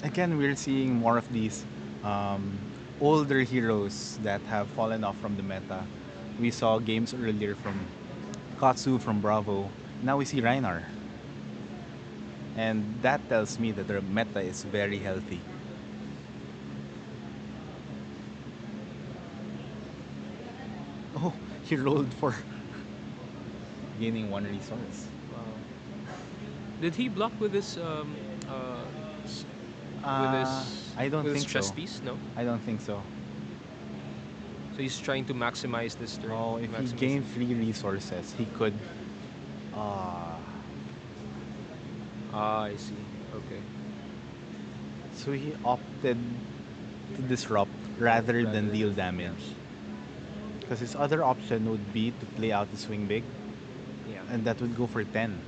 Again, we're seeing more of these um, older heroes that have fallen off from the meta. We saw games earlier from Katsu from Bravo. Now we see Rhinar. And that tells me that the meta is very healthy. Oh, he rolled for gaining 1 resource. Wow. Did he block with his I don't with his think chess so. piece? No. I don't think so. So he's trying to maximize this turn. Oh, if he maximize gained 3 resources, he could. Uh, I see. Okay. so he opted to disrupt rather than deal damage. Because his other option would be to play out the swing big, Yeah. and that would go for 10.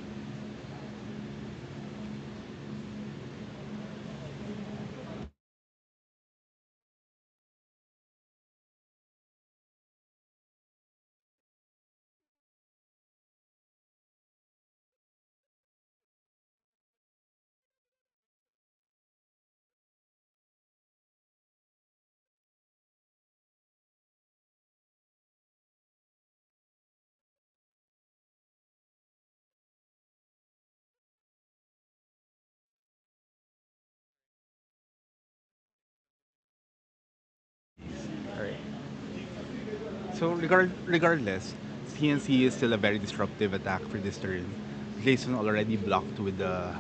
All right. So regardless, CNC is still a very disruptive attack for this turn. Jason already blocked with the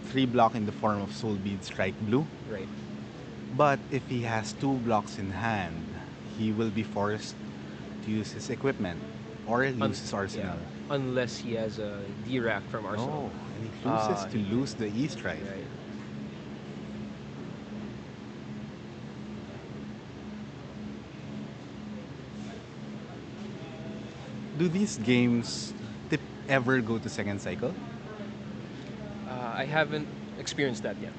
3 block in the form of Soul Bead Strike Blue. Right. But if he has 2 blocks in hand, he will be forced to use his equipment or lose his arsenal. Yeah. Unless he has a D-Rack from Arsenal. Oh, and he chooses to lose the E-Strike. Right. Do these games ever go to second cycle? I haven't experienced that yet.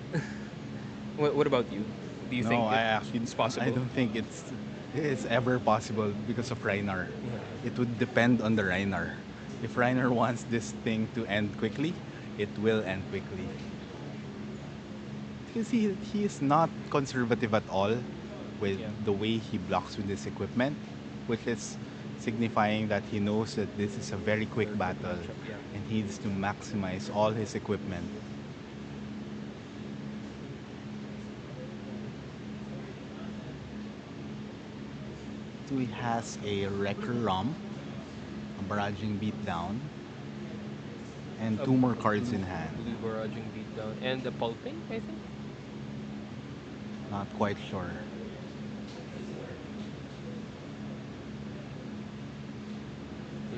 What about you? Do you No, think I actually it's possible? I don't think it's ever possible because of Rhinar. Yeah. It would depend on the Rhinar. If Rhinar wants this thing to end quickly, it will end quickly. You can see he is not conservative at all with Yeah. the way he blocks with his equipment, which is signifying that he knows that this is a very quick battle yeah. and he needs to maximize all his equipment. So he has a Wrecker Rom, a Barraging Beatdown, and A 2 more cards in hand. Blue barraging beatdown and the pulping, I think. Not quite sure.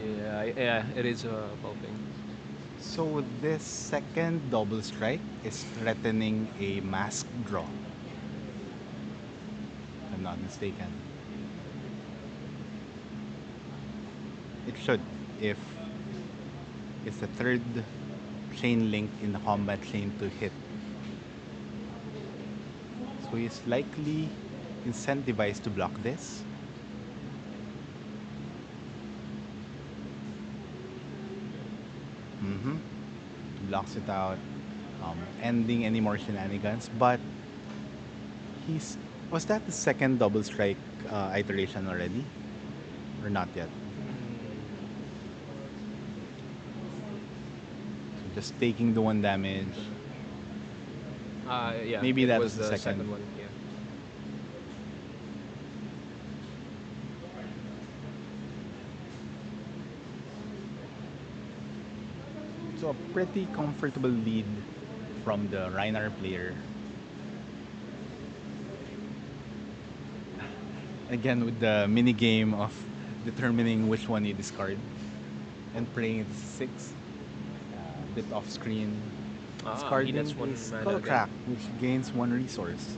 Yeah, it is pulping. So this second double strike is threatening a mask draw. If I'm not mistaken. It should, if it's the third chain link in the combat chain to hit. So he's likely incentivized to block this. Blocks it out, ending any more shenanigans. But was that the second double strike iteration already, or not yet? So just taking the 1 damage. Yeah. Maybe it that was was the the second. one. Yeah. So a pretty comfortable lead from the Rhinar player. Again with the mini game of determining which one you discard and playing it 6. Bit off screen. Discarding that's one the mana Skull again. Crack, which gains 1 resource.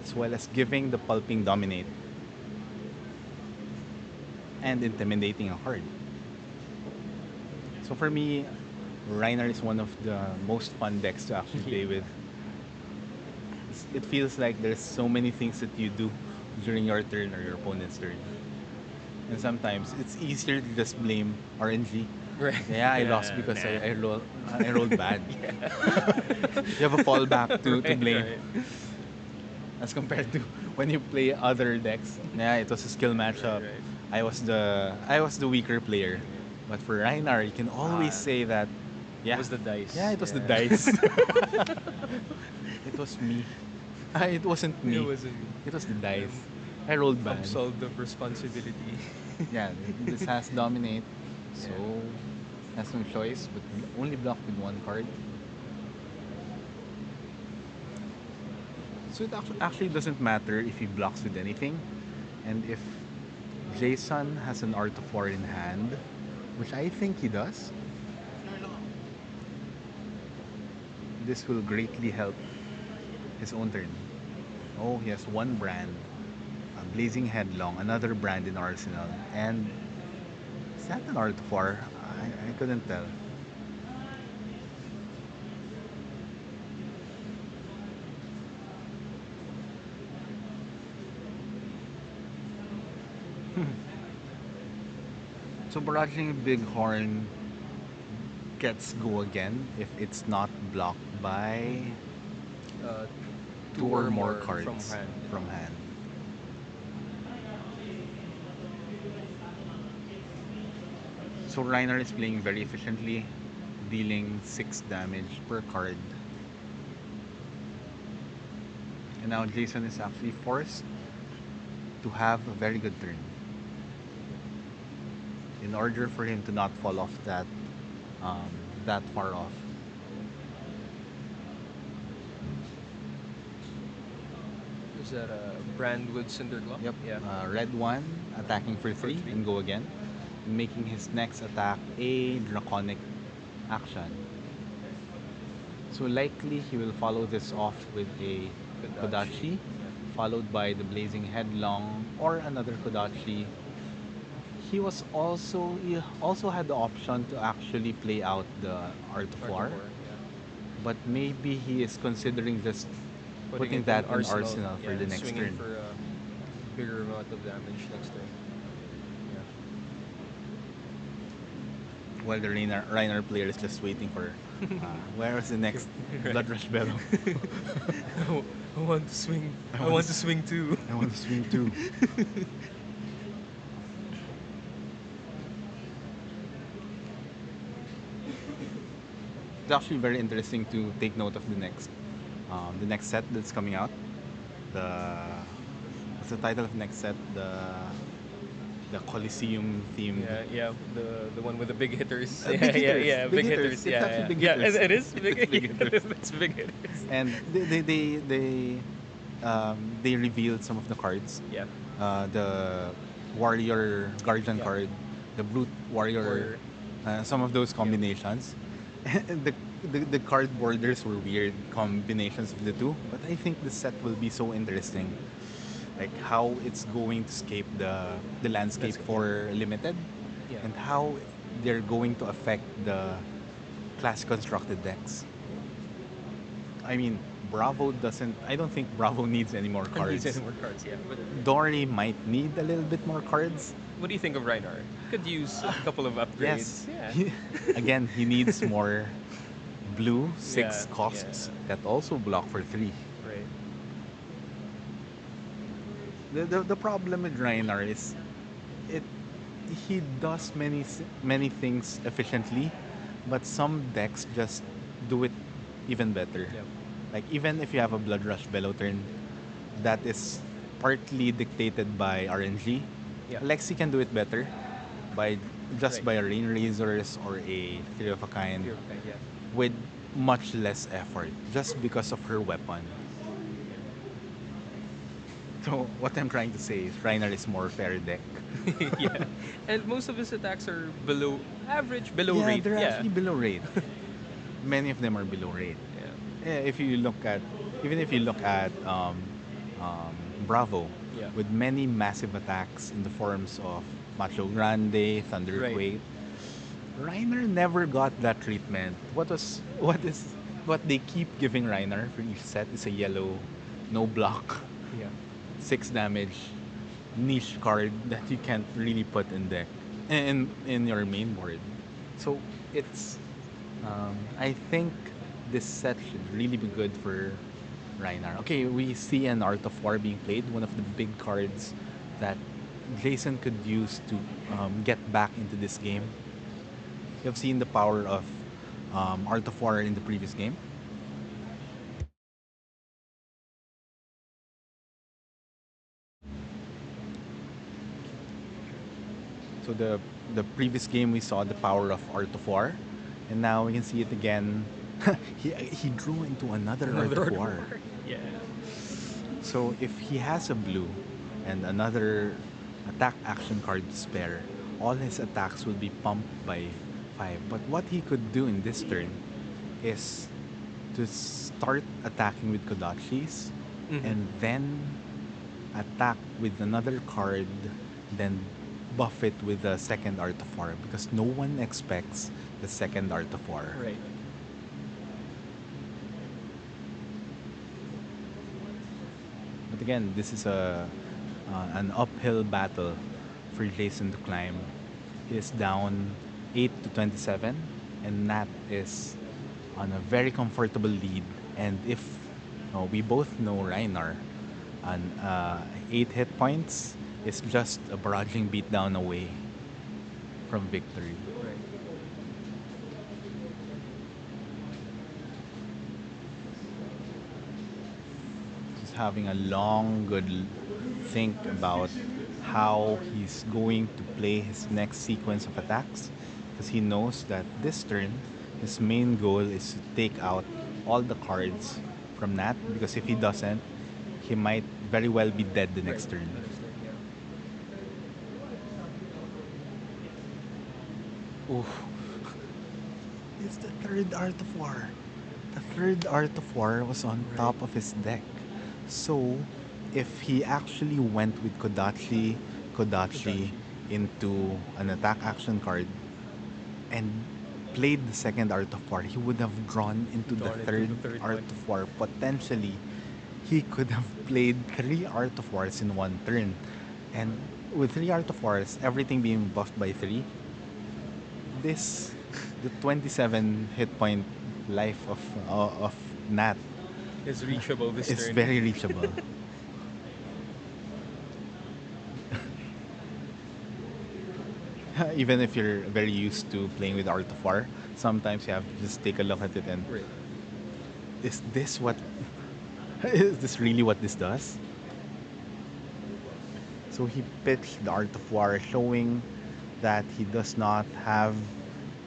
As well as giving the Pulping Dominate. And intimidating a card. So for me, Reiner is one of the most fun decks to actually play with. It feels like there's so many things that you do during your turn or your opponent's turn. And sometimes it's easier to just blame RNG. Right. Yeah, I lost because I rolled bad. You have a fallback to blame. Right. As compared to when you play other decks. Yeah, it was a skill matchup. Right. I was the weaker player. But for Rhinar, you can always say that It was the dice. Yeah, it was the dice. It was me. It wasn't me. It wasn't me. It was the dice. I rolled bad. Absolved of responsibility. Yeah, this has dominate. So Has no choice, but only blocked with one card. So it actually doesn't matter if he blocks with anything. And if Jason has an Art of War in hand, which I think he does, this will greatly help his own turn. Oh, he has one brand. A Blazing Headlong, another brand in Arsenal. And is that an Art of War? I couldn't tell. So barraging Bighorn gets go again if it's not blocked by Uh, two or more from cards hand. from hand. So Reiner is playing very efficiently, dealing 6 damage per card. And now Jason is actually forced to have a very good turn in order for him to not fall off um, that far off. Is that a brand with Cinderclaw? Yep. Yeah. Red one attacking for 3 3. and go again, making his next attack a draconic action. So likely he will follow this off with a Kodachi, followed by the Blazing Headlong or another Kodachi. He also had the option to actually play out the Art of War, but maybe he is considering just putting it that in Arsenal for yeah, the and next swinging turn. for a bigger amount of damage next turn. While the Rhinar player is just waiting for where is the next Right. Blood Rush Bellow? I want to swing. I want to swing too. I want to swing too. It's actually very interesting to take note of the next set that's coming out. The what's the title of the next set? The Coliseum themed. Yeah. The one with the big hitters. Big hitters, Yeah. big Big hitters. hitters. It's actually big Yeah, hitters. it is big. It's big hitters. It's big hitters. And they revealed some of the cards. Yeah. The warrior guardian Yeah. card, the brute warrior, some of those combinations. And the card borders were weird combinations of the two, but I think the set will be so interesting, like how it's going to scape the landscape for limited, Yeah. and how they're going to affect the class constructed decks. I mean, I don't think Bravo needs any more cards. Needs any more cards, yeah. But Dory might need a little bit more cards. what do you think of Rhinar? Could use a couple of upgrades. Yes. Yeah. Again, he needs more blue, 6 Yeah, costs that also block for 3. Right. The problem with Rhinar is it he does many things efficiently, but some decks just do it even better. Yep. Like even if you have a Blood Rush Bellow turn, that is partly dictated by RNG. Yeah. Lexi can do it better by just Right. by a Rain Razors or a Three of a Kind Yeah. with much less effort just because of her weapon. So what I'm trying to say is Reiner is more fair deck. Yeah. And most of his attacks are below average, below Yeah, rate. they're Yeah. actually below rate. Many of them are below rate. Yeah. If you look at, even if you look at Bravo, Yeah. with many massive attacks in the forms of Macho Grande, Thunderquake, Reiner never got that treatment. What they keep giving Reiner for each set is a yellow, no block, Yeah. 6 damage, niche card that you can't really put in deck in your main board. So it's I think this set should really be good for Rhinar. Okay, we see an Art of War being played, one of the big cards that Jason could use to get back into this game. You've seen the power of Art of War in the previous game. So So the previous game we saw the power of Art of War, and now we can see it again. he drew into another Art of War. Yeah. So if he has a blue and another attack action card to spare, all his attacks will be pumped by 5. But what he could do in this turn is to start attacking with Kodachis and then attack with another card, then buff it with the second Art of War because no one expects the second Art of War. Right. But again, this is an uphill battle for Jason to climb. He is down 8 to 27, and Nat is on a very comfortable lead. And if we both know Rhinar, an 8 hit points is just a barraging beatdown away from victory. Right. Just having a long, good think about how he's going to play his next sequence of attacks, because he knows that this turn his main goal is to take out all the cards from Nat, because if he doesn't, he might very well be dead the next turn. Oof. It's the third Art of War. The third Art of War was on top of his deck. So, if he actually went with Kodachi into an attack action card and played the second Art of War, he would have drawn into the third Art of War. Potentially, he could have played 3 Art of Wars in one turn. And with 3 Art of Wars, everything being buffed by 3, the 27 hit point life of Nat Is reachable this is turn. very reachable. Even if you're very used to playing with Art of War, sometimes you have to just take a look at it and is this really what this does? So he pitched the Art of War, showing that he does not have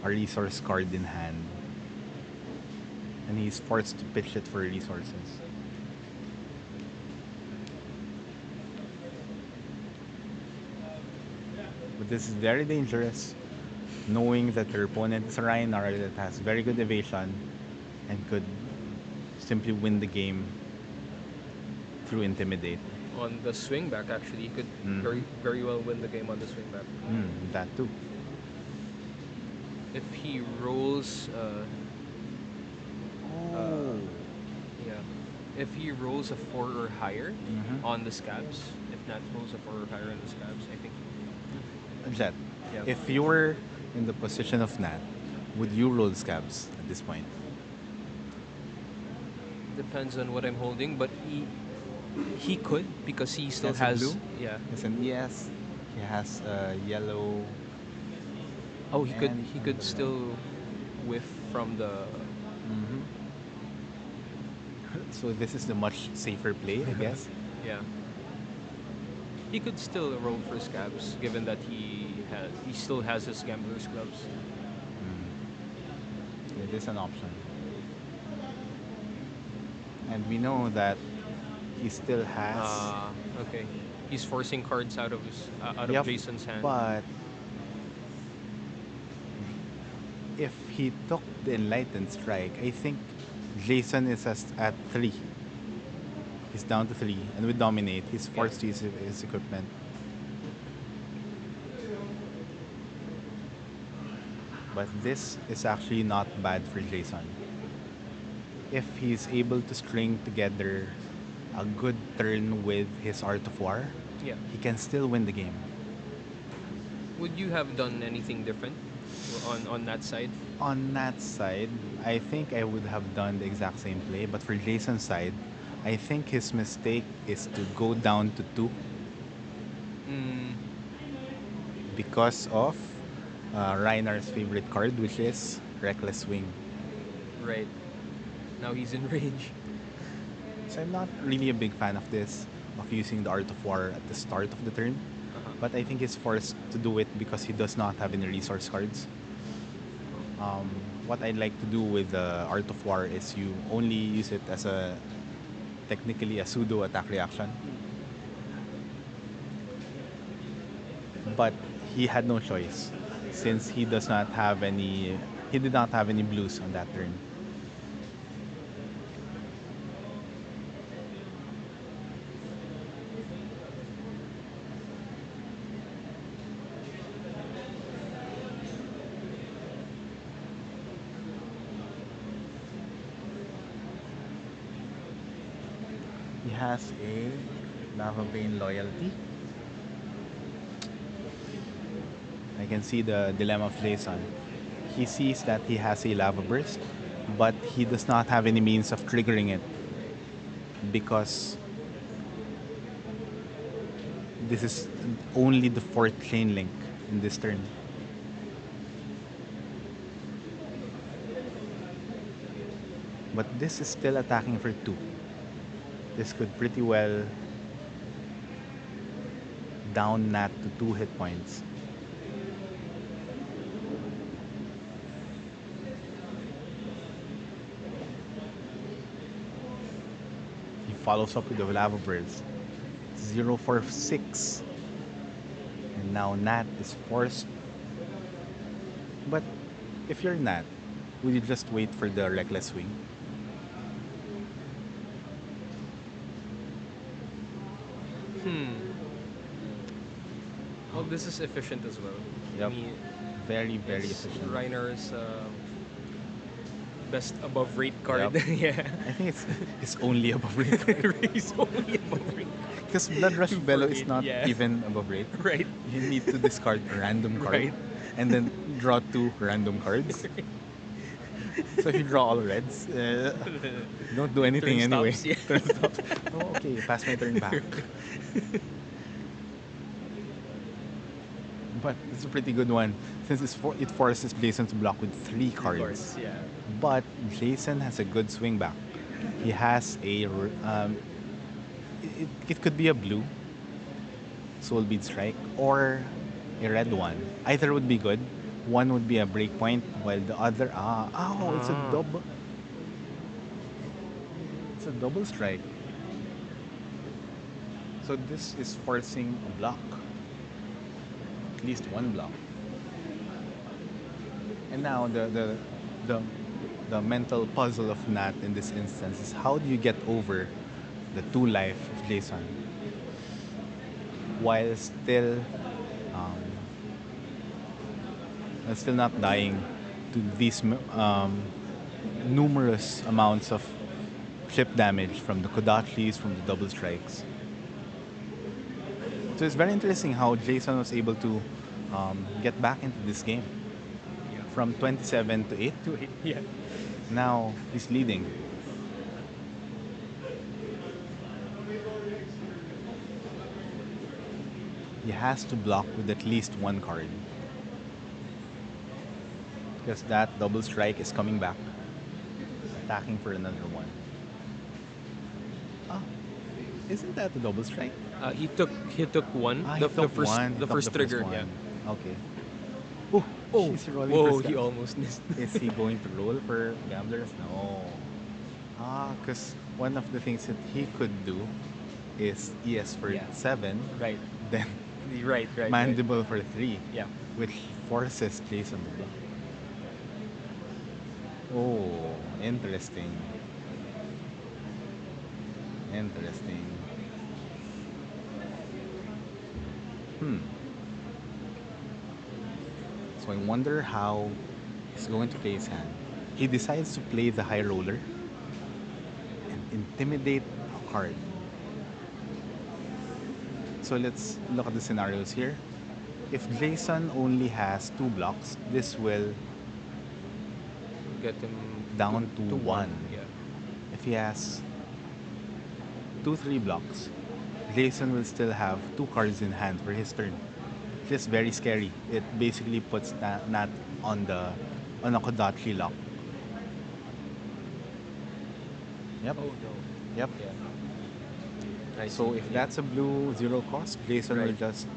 a resource card in hand. And he's forced to pitch it for resources. But this is very dangerous, knowing that your opponent is a Rhinar that has very good evasion and could simply win the game through Intimidate. On the swing back, actually, he could very well win the game on the swing back. That too. If he rolls, yeah, if he rolls a 4 or higher on the scabs, if Nat rolls a 4 or higher on the scabs, I think. Jet, Yeah. if you were in the position of Nat, would you roll scabs at this point? Depends on what I'm holding, but he could, because he still Has a has blue? yeah. It's an ES. He has a yellow. Oh, he could and still whiff from the. So this is the much safer play, I guess. Yeah. He could still roll for scabs, given that he still has his gambler's gloves. It is an option. And we know that he still has. Okay. He's forcing cards out of his out Yep, of Jason's hand. But if he took the Enlightened Strike, I think Jason is at 3. He's down to 3, and with Dominate, he's forced to use his equipment. But this is actually not bad for Jason. If he's able to string together a good turn with his Art of War, Yeah. he can still win the game. Would you have done anything different on that side? On that side, I think I would have done the exact same play, but for Jason's side, I think his mistake is to go down to 2 because of Rhinar's favorite card, which is Reckless Swing. Right. Now he's in range. So I'm not really a big fan of this, of using the Art of War at the start of the turn. but I think he's forced to do it because he does not have any resource cards. What I'd like to do with the Art of War is you only use it as a technically a pseudo attack reaction. But he had no choice since he does not have any he did not have any blues on that turn. He has a Lava Vein Loyalty. I can see the dilemma of Jason. He sees that he has a Lava Burst, but he does not have any means of triggering it because this is only the fourth chain link in this turn. But this is still attacking for 2. This could pretty well down Nat to 2 hit points. He follows up with the Lava Birds. 0 for 6. And now Nat is forced. But if you're Nat, would you just wait for the Reckless Swing? Well, this is efficient as well. Yep. I mean, Very, very it's efficient. Rhinar's best above rate card. Yep. Yeah. I think it's only above rate. He's only above rate. Because Blood Rush Bellow is 248, not yeah. even above rate. Right. You need to discard a random card Right. and then draw 2 random cards. So if you draw all reds, don't do anything Turn anyway. stops, yeah. Turn stops. Oh, okay, pass my turn back. But it's a pretty good one since it forces Jason to block with 3 cards. Of course, yeah. But Jason has a good swing back. He has a it could be a blue Soul Bead Strike or a red one. Either would be good. One would be a breakpoint while the other it's a double. It's a double strike. So this is forcing a block. At least one block. And now the mental puzzle of Nat in this instance is how do you get over the 2 life of Jason while still not dying to these numerous amounts of chip damage from the Kodachis, from the double strikes. So it's very interesting how Jason was able to get back into this game from 27 to 8. To 8, yeah. Now he's leading. He has to block with at least 1 card. Because that double strike is coming back. Attacking for another one. Isn't that a double strike? He took one. He The took first one. He the took first trigger. one. Yeah. Okay. Oh, He's rolling whoa! for He steps. almost missed. Is he going to roll for gamblers? No. Because one of the things that he could do is ES for 7, Right. then Right. Mandible for 3, Yeah. which forces Jason to block. Oh, interesting. Interesting. So I wonder how he's going to play his hand. He decides to play the high roller and intimidate a card. So let's look at the scenarios here. If Jason only has 2 blocks, this will Get him down to 1. Yeah. If he has 2-3 blocks, Jason will still have 2 cards in hand for his turn. Just very scary. It basically puts Nat on a Kodachi lock. Yep. Oh no. Yep. Yeah. I So see. if that's a blue 0 cost, Jason will Right. just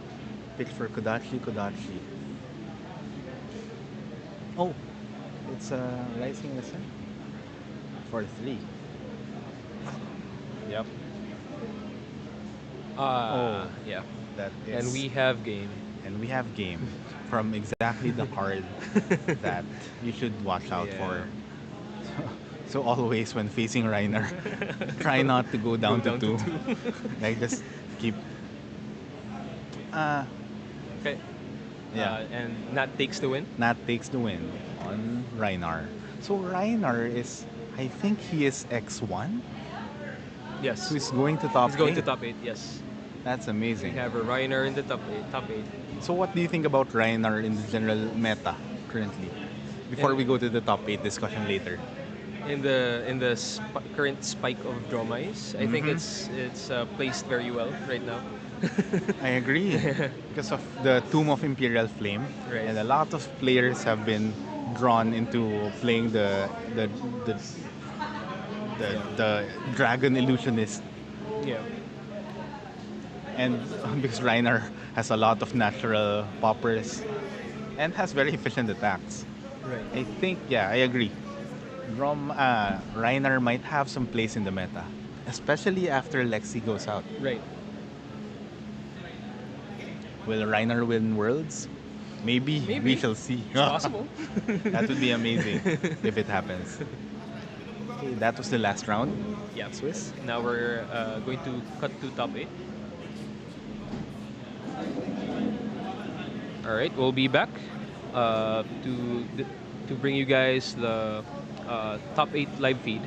picks for Kodachi. Oh, it's Rising in the Sun for 3. Yep. Yeah. That is. And we have game. And we have game from exactly the card that you should watch out Yeah. for. So always when facing Reiner, try not to go down, Go down to to 2. Like just keep. Okay. Yeah. And Nat takes the win. Nat takes the win on Rhinar. So Rhinar is, I think he is X1. Yes. So he's going to top He's going 8. to top 8, yes. That's We amazing. have a Reiner in the top 8. So what do you think about Rhinar in the general meta currently? Before we go to the top 8 discussion later. In the current spike of Dromais, I think Mhm. it's placed very well right now. I agree. Because of the Tomb of Imperial Flame. Right. And a lot of players have been drawn into playing the Dragon Illusionist. Yeah. And because Reiner has a lot of natural poppers and has very efficient attacks. Right. I think, yeah, I agree. Reiner might have some place in the meta, especially after Lexi goes out. Right. Will Reiner win Worlds? Maybe. Maybe. We shall see. It's possible. That would be amazing if it happens. Okay, that was the last round. Yeah. Swiss. Now we're going to cut to top 8. All right, we'll be back to bring you guys the top 8 live feed.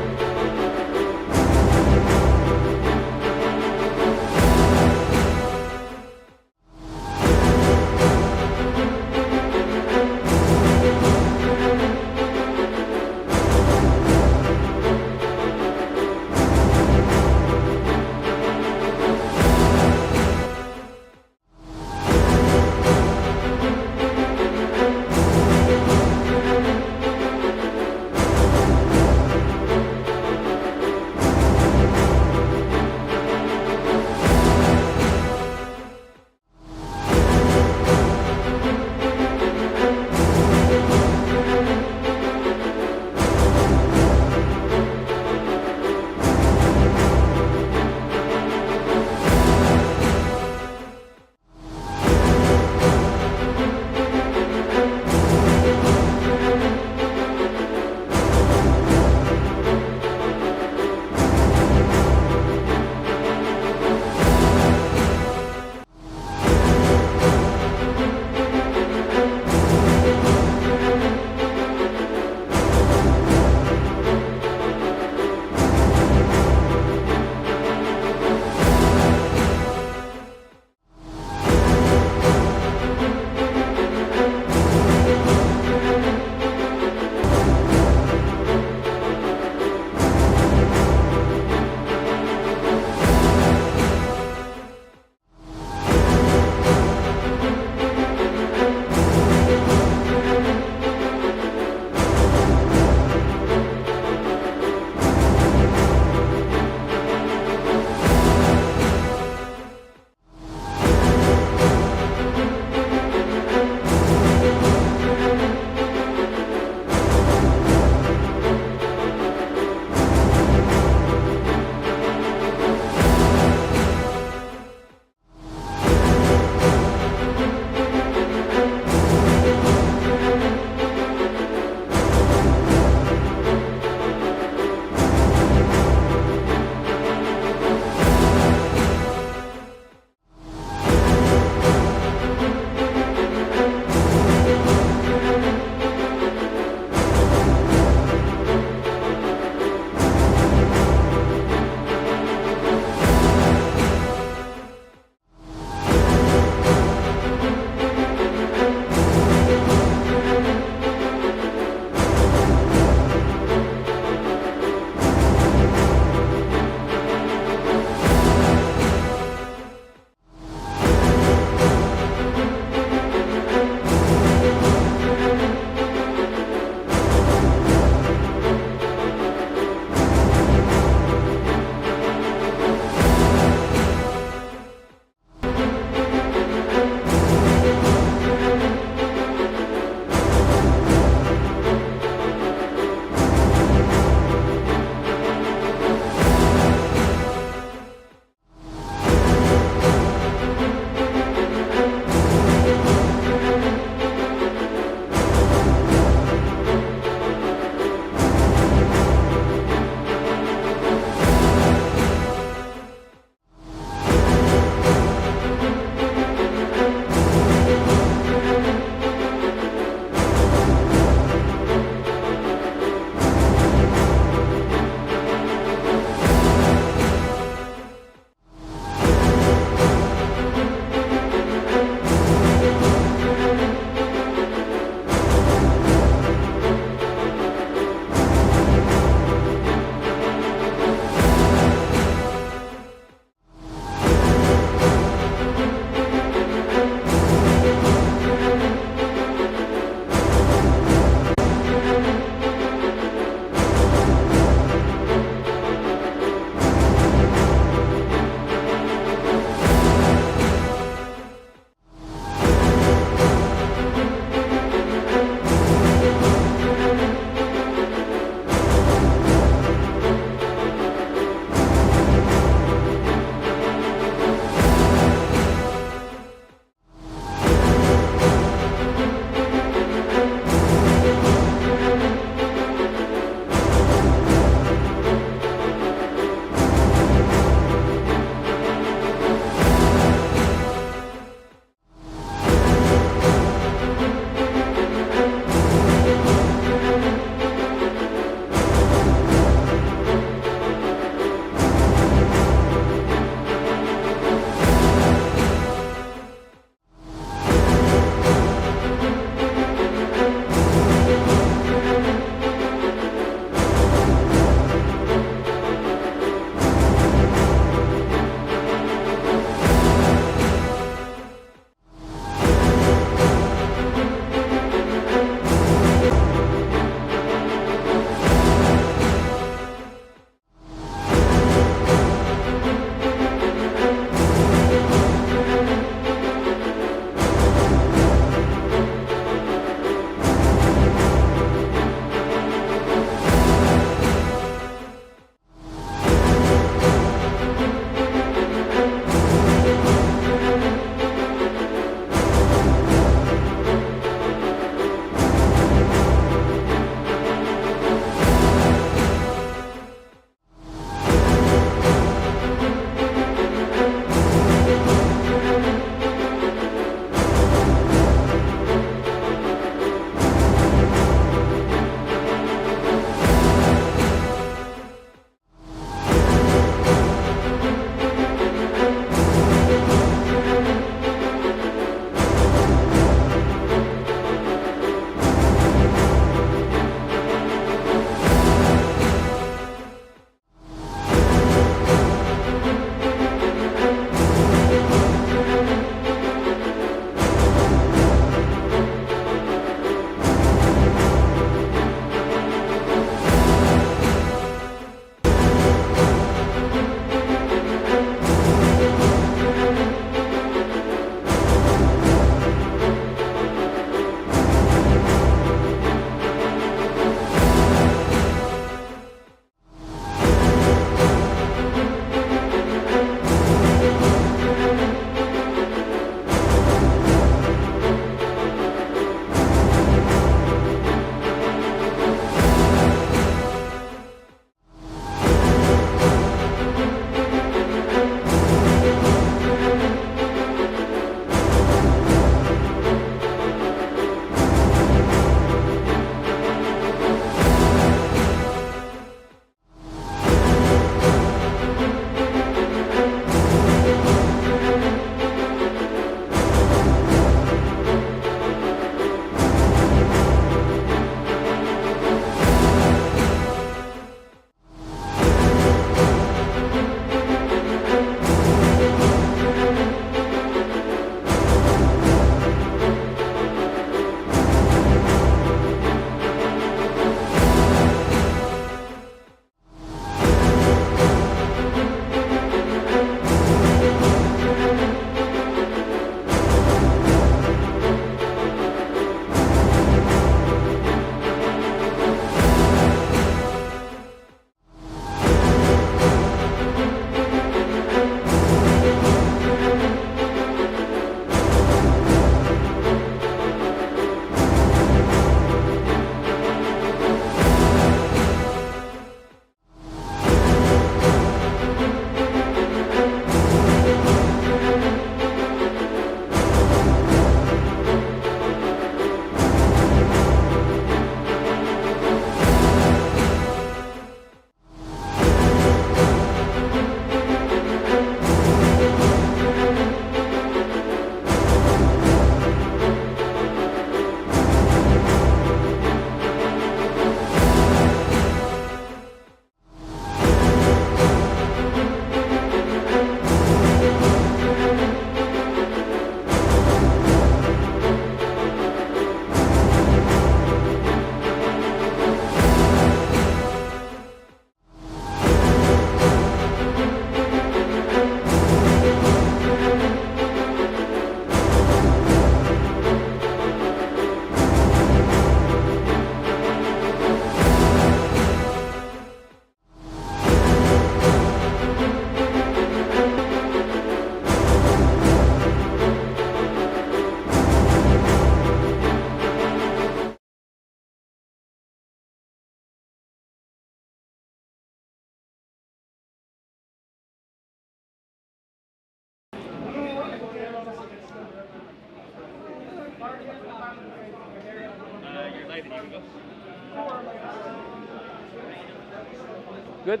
Good.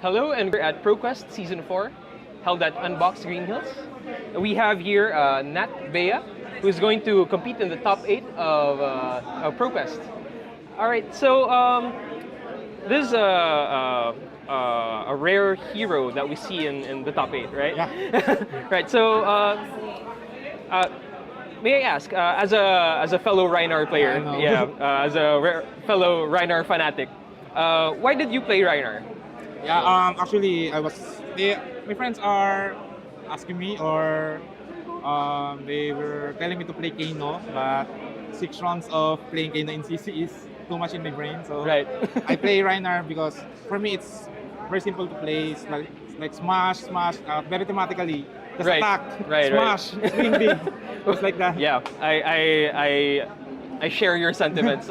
Hello, and we're at ProQuest Season 4, held at Unbox Green Hills. We have here Nat Bea, who's going to compete in the top 8 of ProQuest. All right, so this is a rare hero that we see in the top 8, right? Yeah. Right, so may I ask, as a fellow Rhinar player, as a fellow Rhinar fanatic, why did you play Rhinar? Yeah, actually, my friends are asking me, or they were telling me to play Kano, but 6 rounds of playing Kano in CC is too much in my brain. So right. I play Rhinar because for me it's very simple to play. It's like smash, very thematically. Just attack, smash, swing big. It's like that. Yeah, I share your sentiments.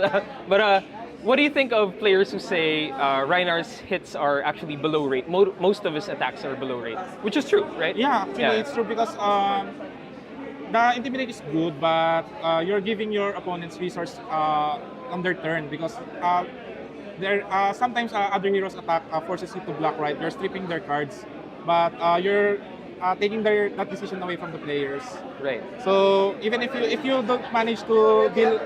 But what do you think of players who say Rhinar's hits are actually below rate? Most of his attacks are below rate, which is true, right? Yeah, actually it's true because the Intimidate is good, but you're giving your opponents resource on their turn because sometimes other heroes attack forces you to block, right? You're stripping their cards, but you're taking that decision away from the players. Right. So even if you don't manage to deal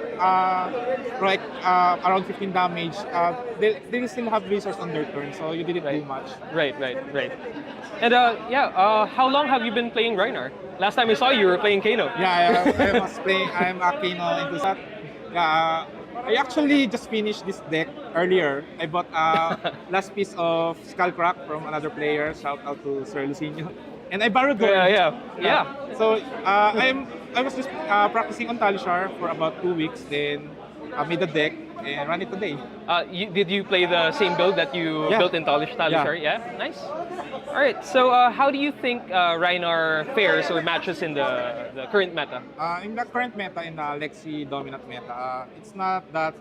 around 15 damage, they still have resource on their turn, so you didn't do much. Right. And how long have you been playing Rhinar? Last time I saw you were playing Kano. Yeah, I'm a Kano into that. Yeah, I actually just finished this deck earlier. I bought last piece of Skullcrack from another player. Shout out to Sir Lucinio. And I borrowed one. Yeah. So I was just practicing on Talishar for about 2 weeks. Then I made the deck and ran it today. Did you play the same build that you built in Talishar? Yeah. Nice. All right. So how do you think Rhinar fares or matches in the current meta? In the current meta, in the Lexi dominant meta, it's not that.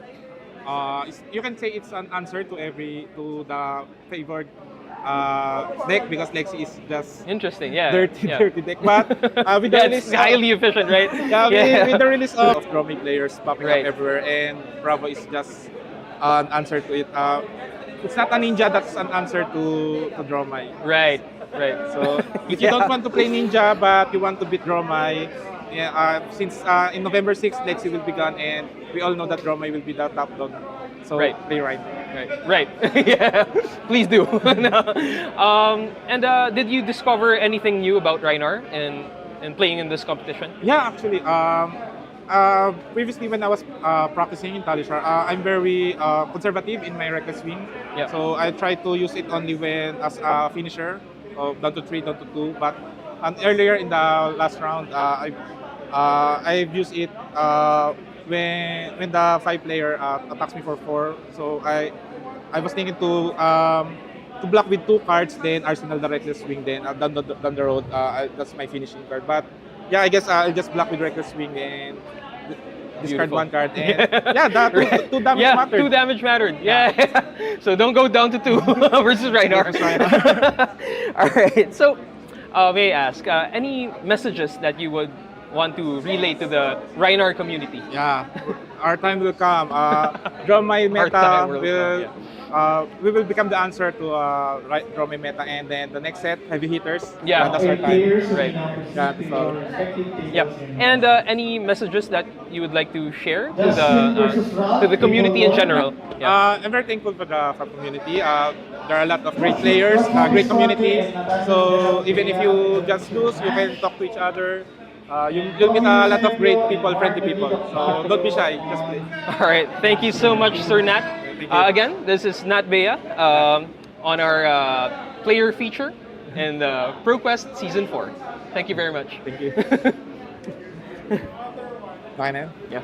You can say it's an answer to the favored deck because Lexi is just interesting, dirty deck. But with the release, it's highly efficient, right? With the release of Tomii players popping up everywhere, and Bravo is just an answer to it. It's not a ninja that's an answer to Dromai. Right. So if you don't want to play ninja but you want to beat Dromai, since in November 6th Lexi will be gone, and we all know that Dromai will be the top dog. So play Right. Yeah. Please do. And did you discover anything new about Rhinar and playing in this competition? Yeah, actually. Previously when I was practicing in Talishar, I'm very conservative in my reckless swing. Yeah. So I try to use it only when as a finisher, down to 3, down to 2. But earlier in the last round, I've used it when the 5-player attacks me for 4. So I was thinking to block with 2 cards, then arsenal the reckless swing, then down the road, that's my finishing card. But yeah, I guess I'll just block with reckless swing and discard 1 card. And that 2 damage mattered. 2 damage mattered. Yeah. So don't go down to 2 versus Rhinar. All right. So may I ask any messages that you would want to relay to the Rhinar community? Yeah, our time will come. Dromai meta we will become the answer to Dromai meta, and then the next set heavy hitters. Yeah, that's our time. Right. Yeah. And any messages that you would like to share to the community in general? Yeah. I'm very thankful for the community. There are a lot of great players, great community. So even if you just lose, you can talk to each other. You'll meet a lot of great people, friendly people. So don't be shy, just play. All right. Thank you so much, Sir Nat. Again, this is Nat Bea on our player feature in ProQuest Season 4. Thank you very much. Thank you. Bye now. Yeah.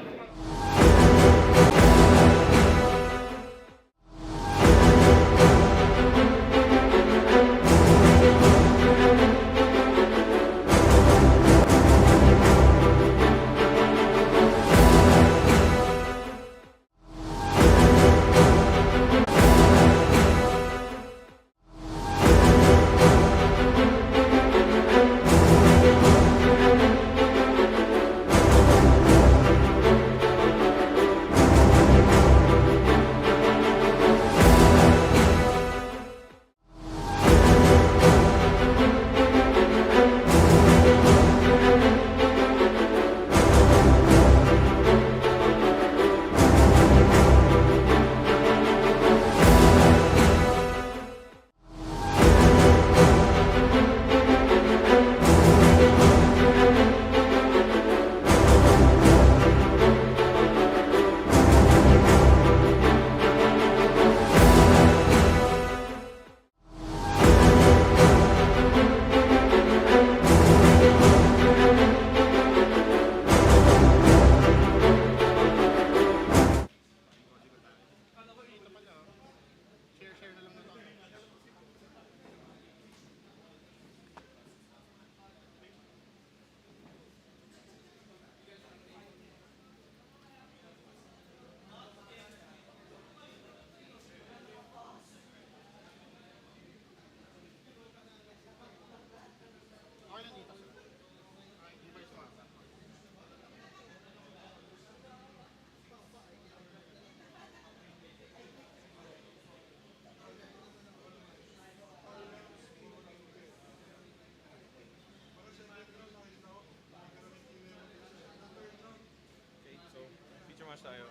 tayo.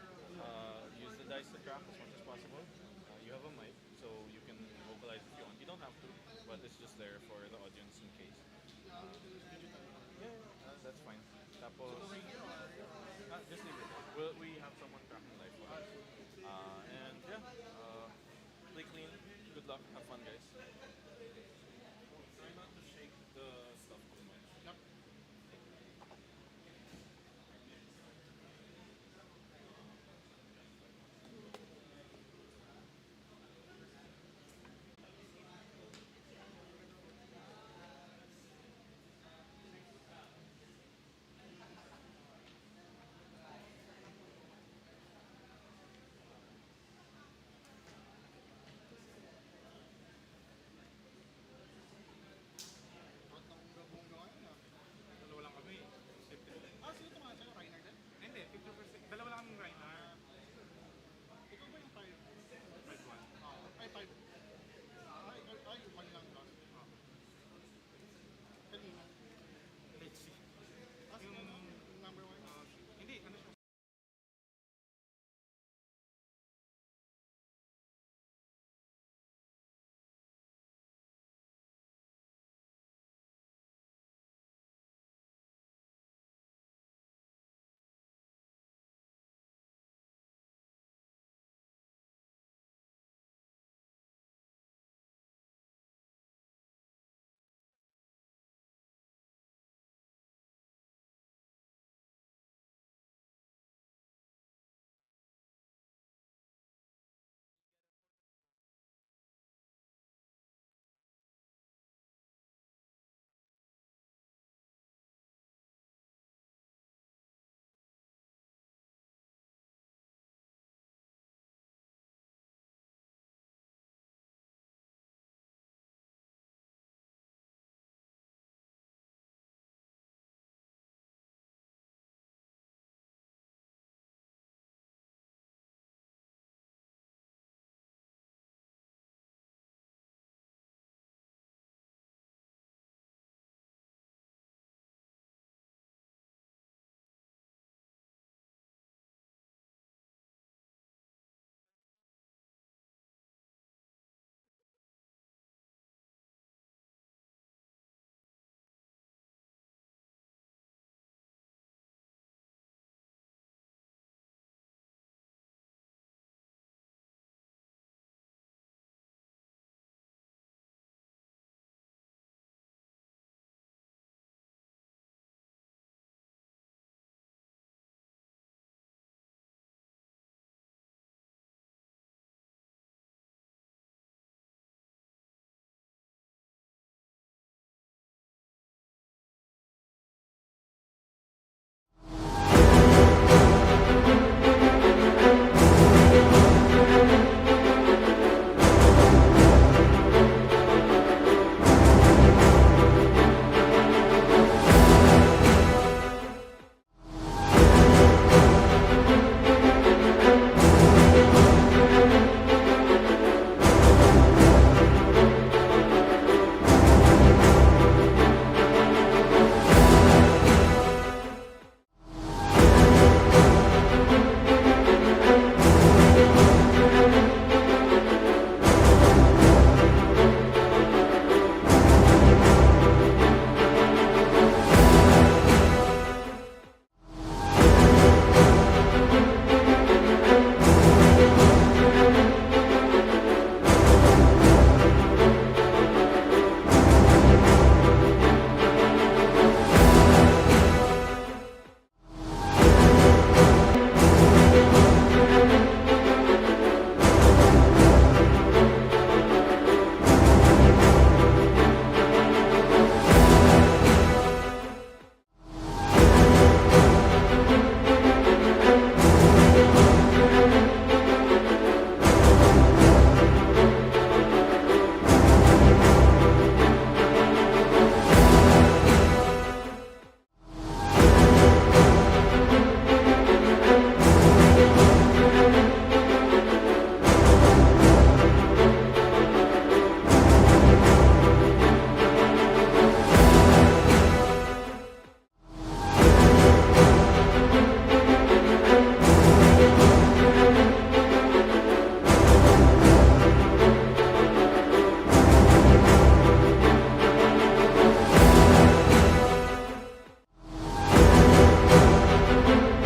Use the dice to track as much as possible. You have a mic, so you can vocalize if you want. You don't have to, but it's just there for the audience in case. That's fine. Tapos, just leave it there. We have someone tracking live for us. And yeah,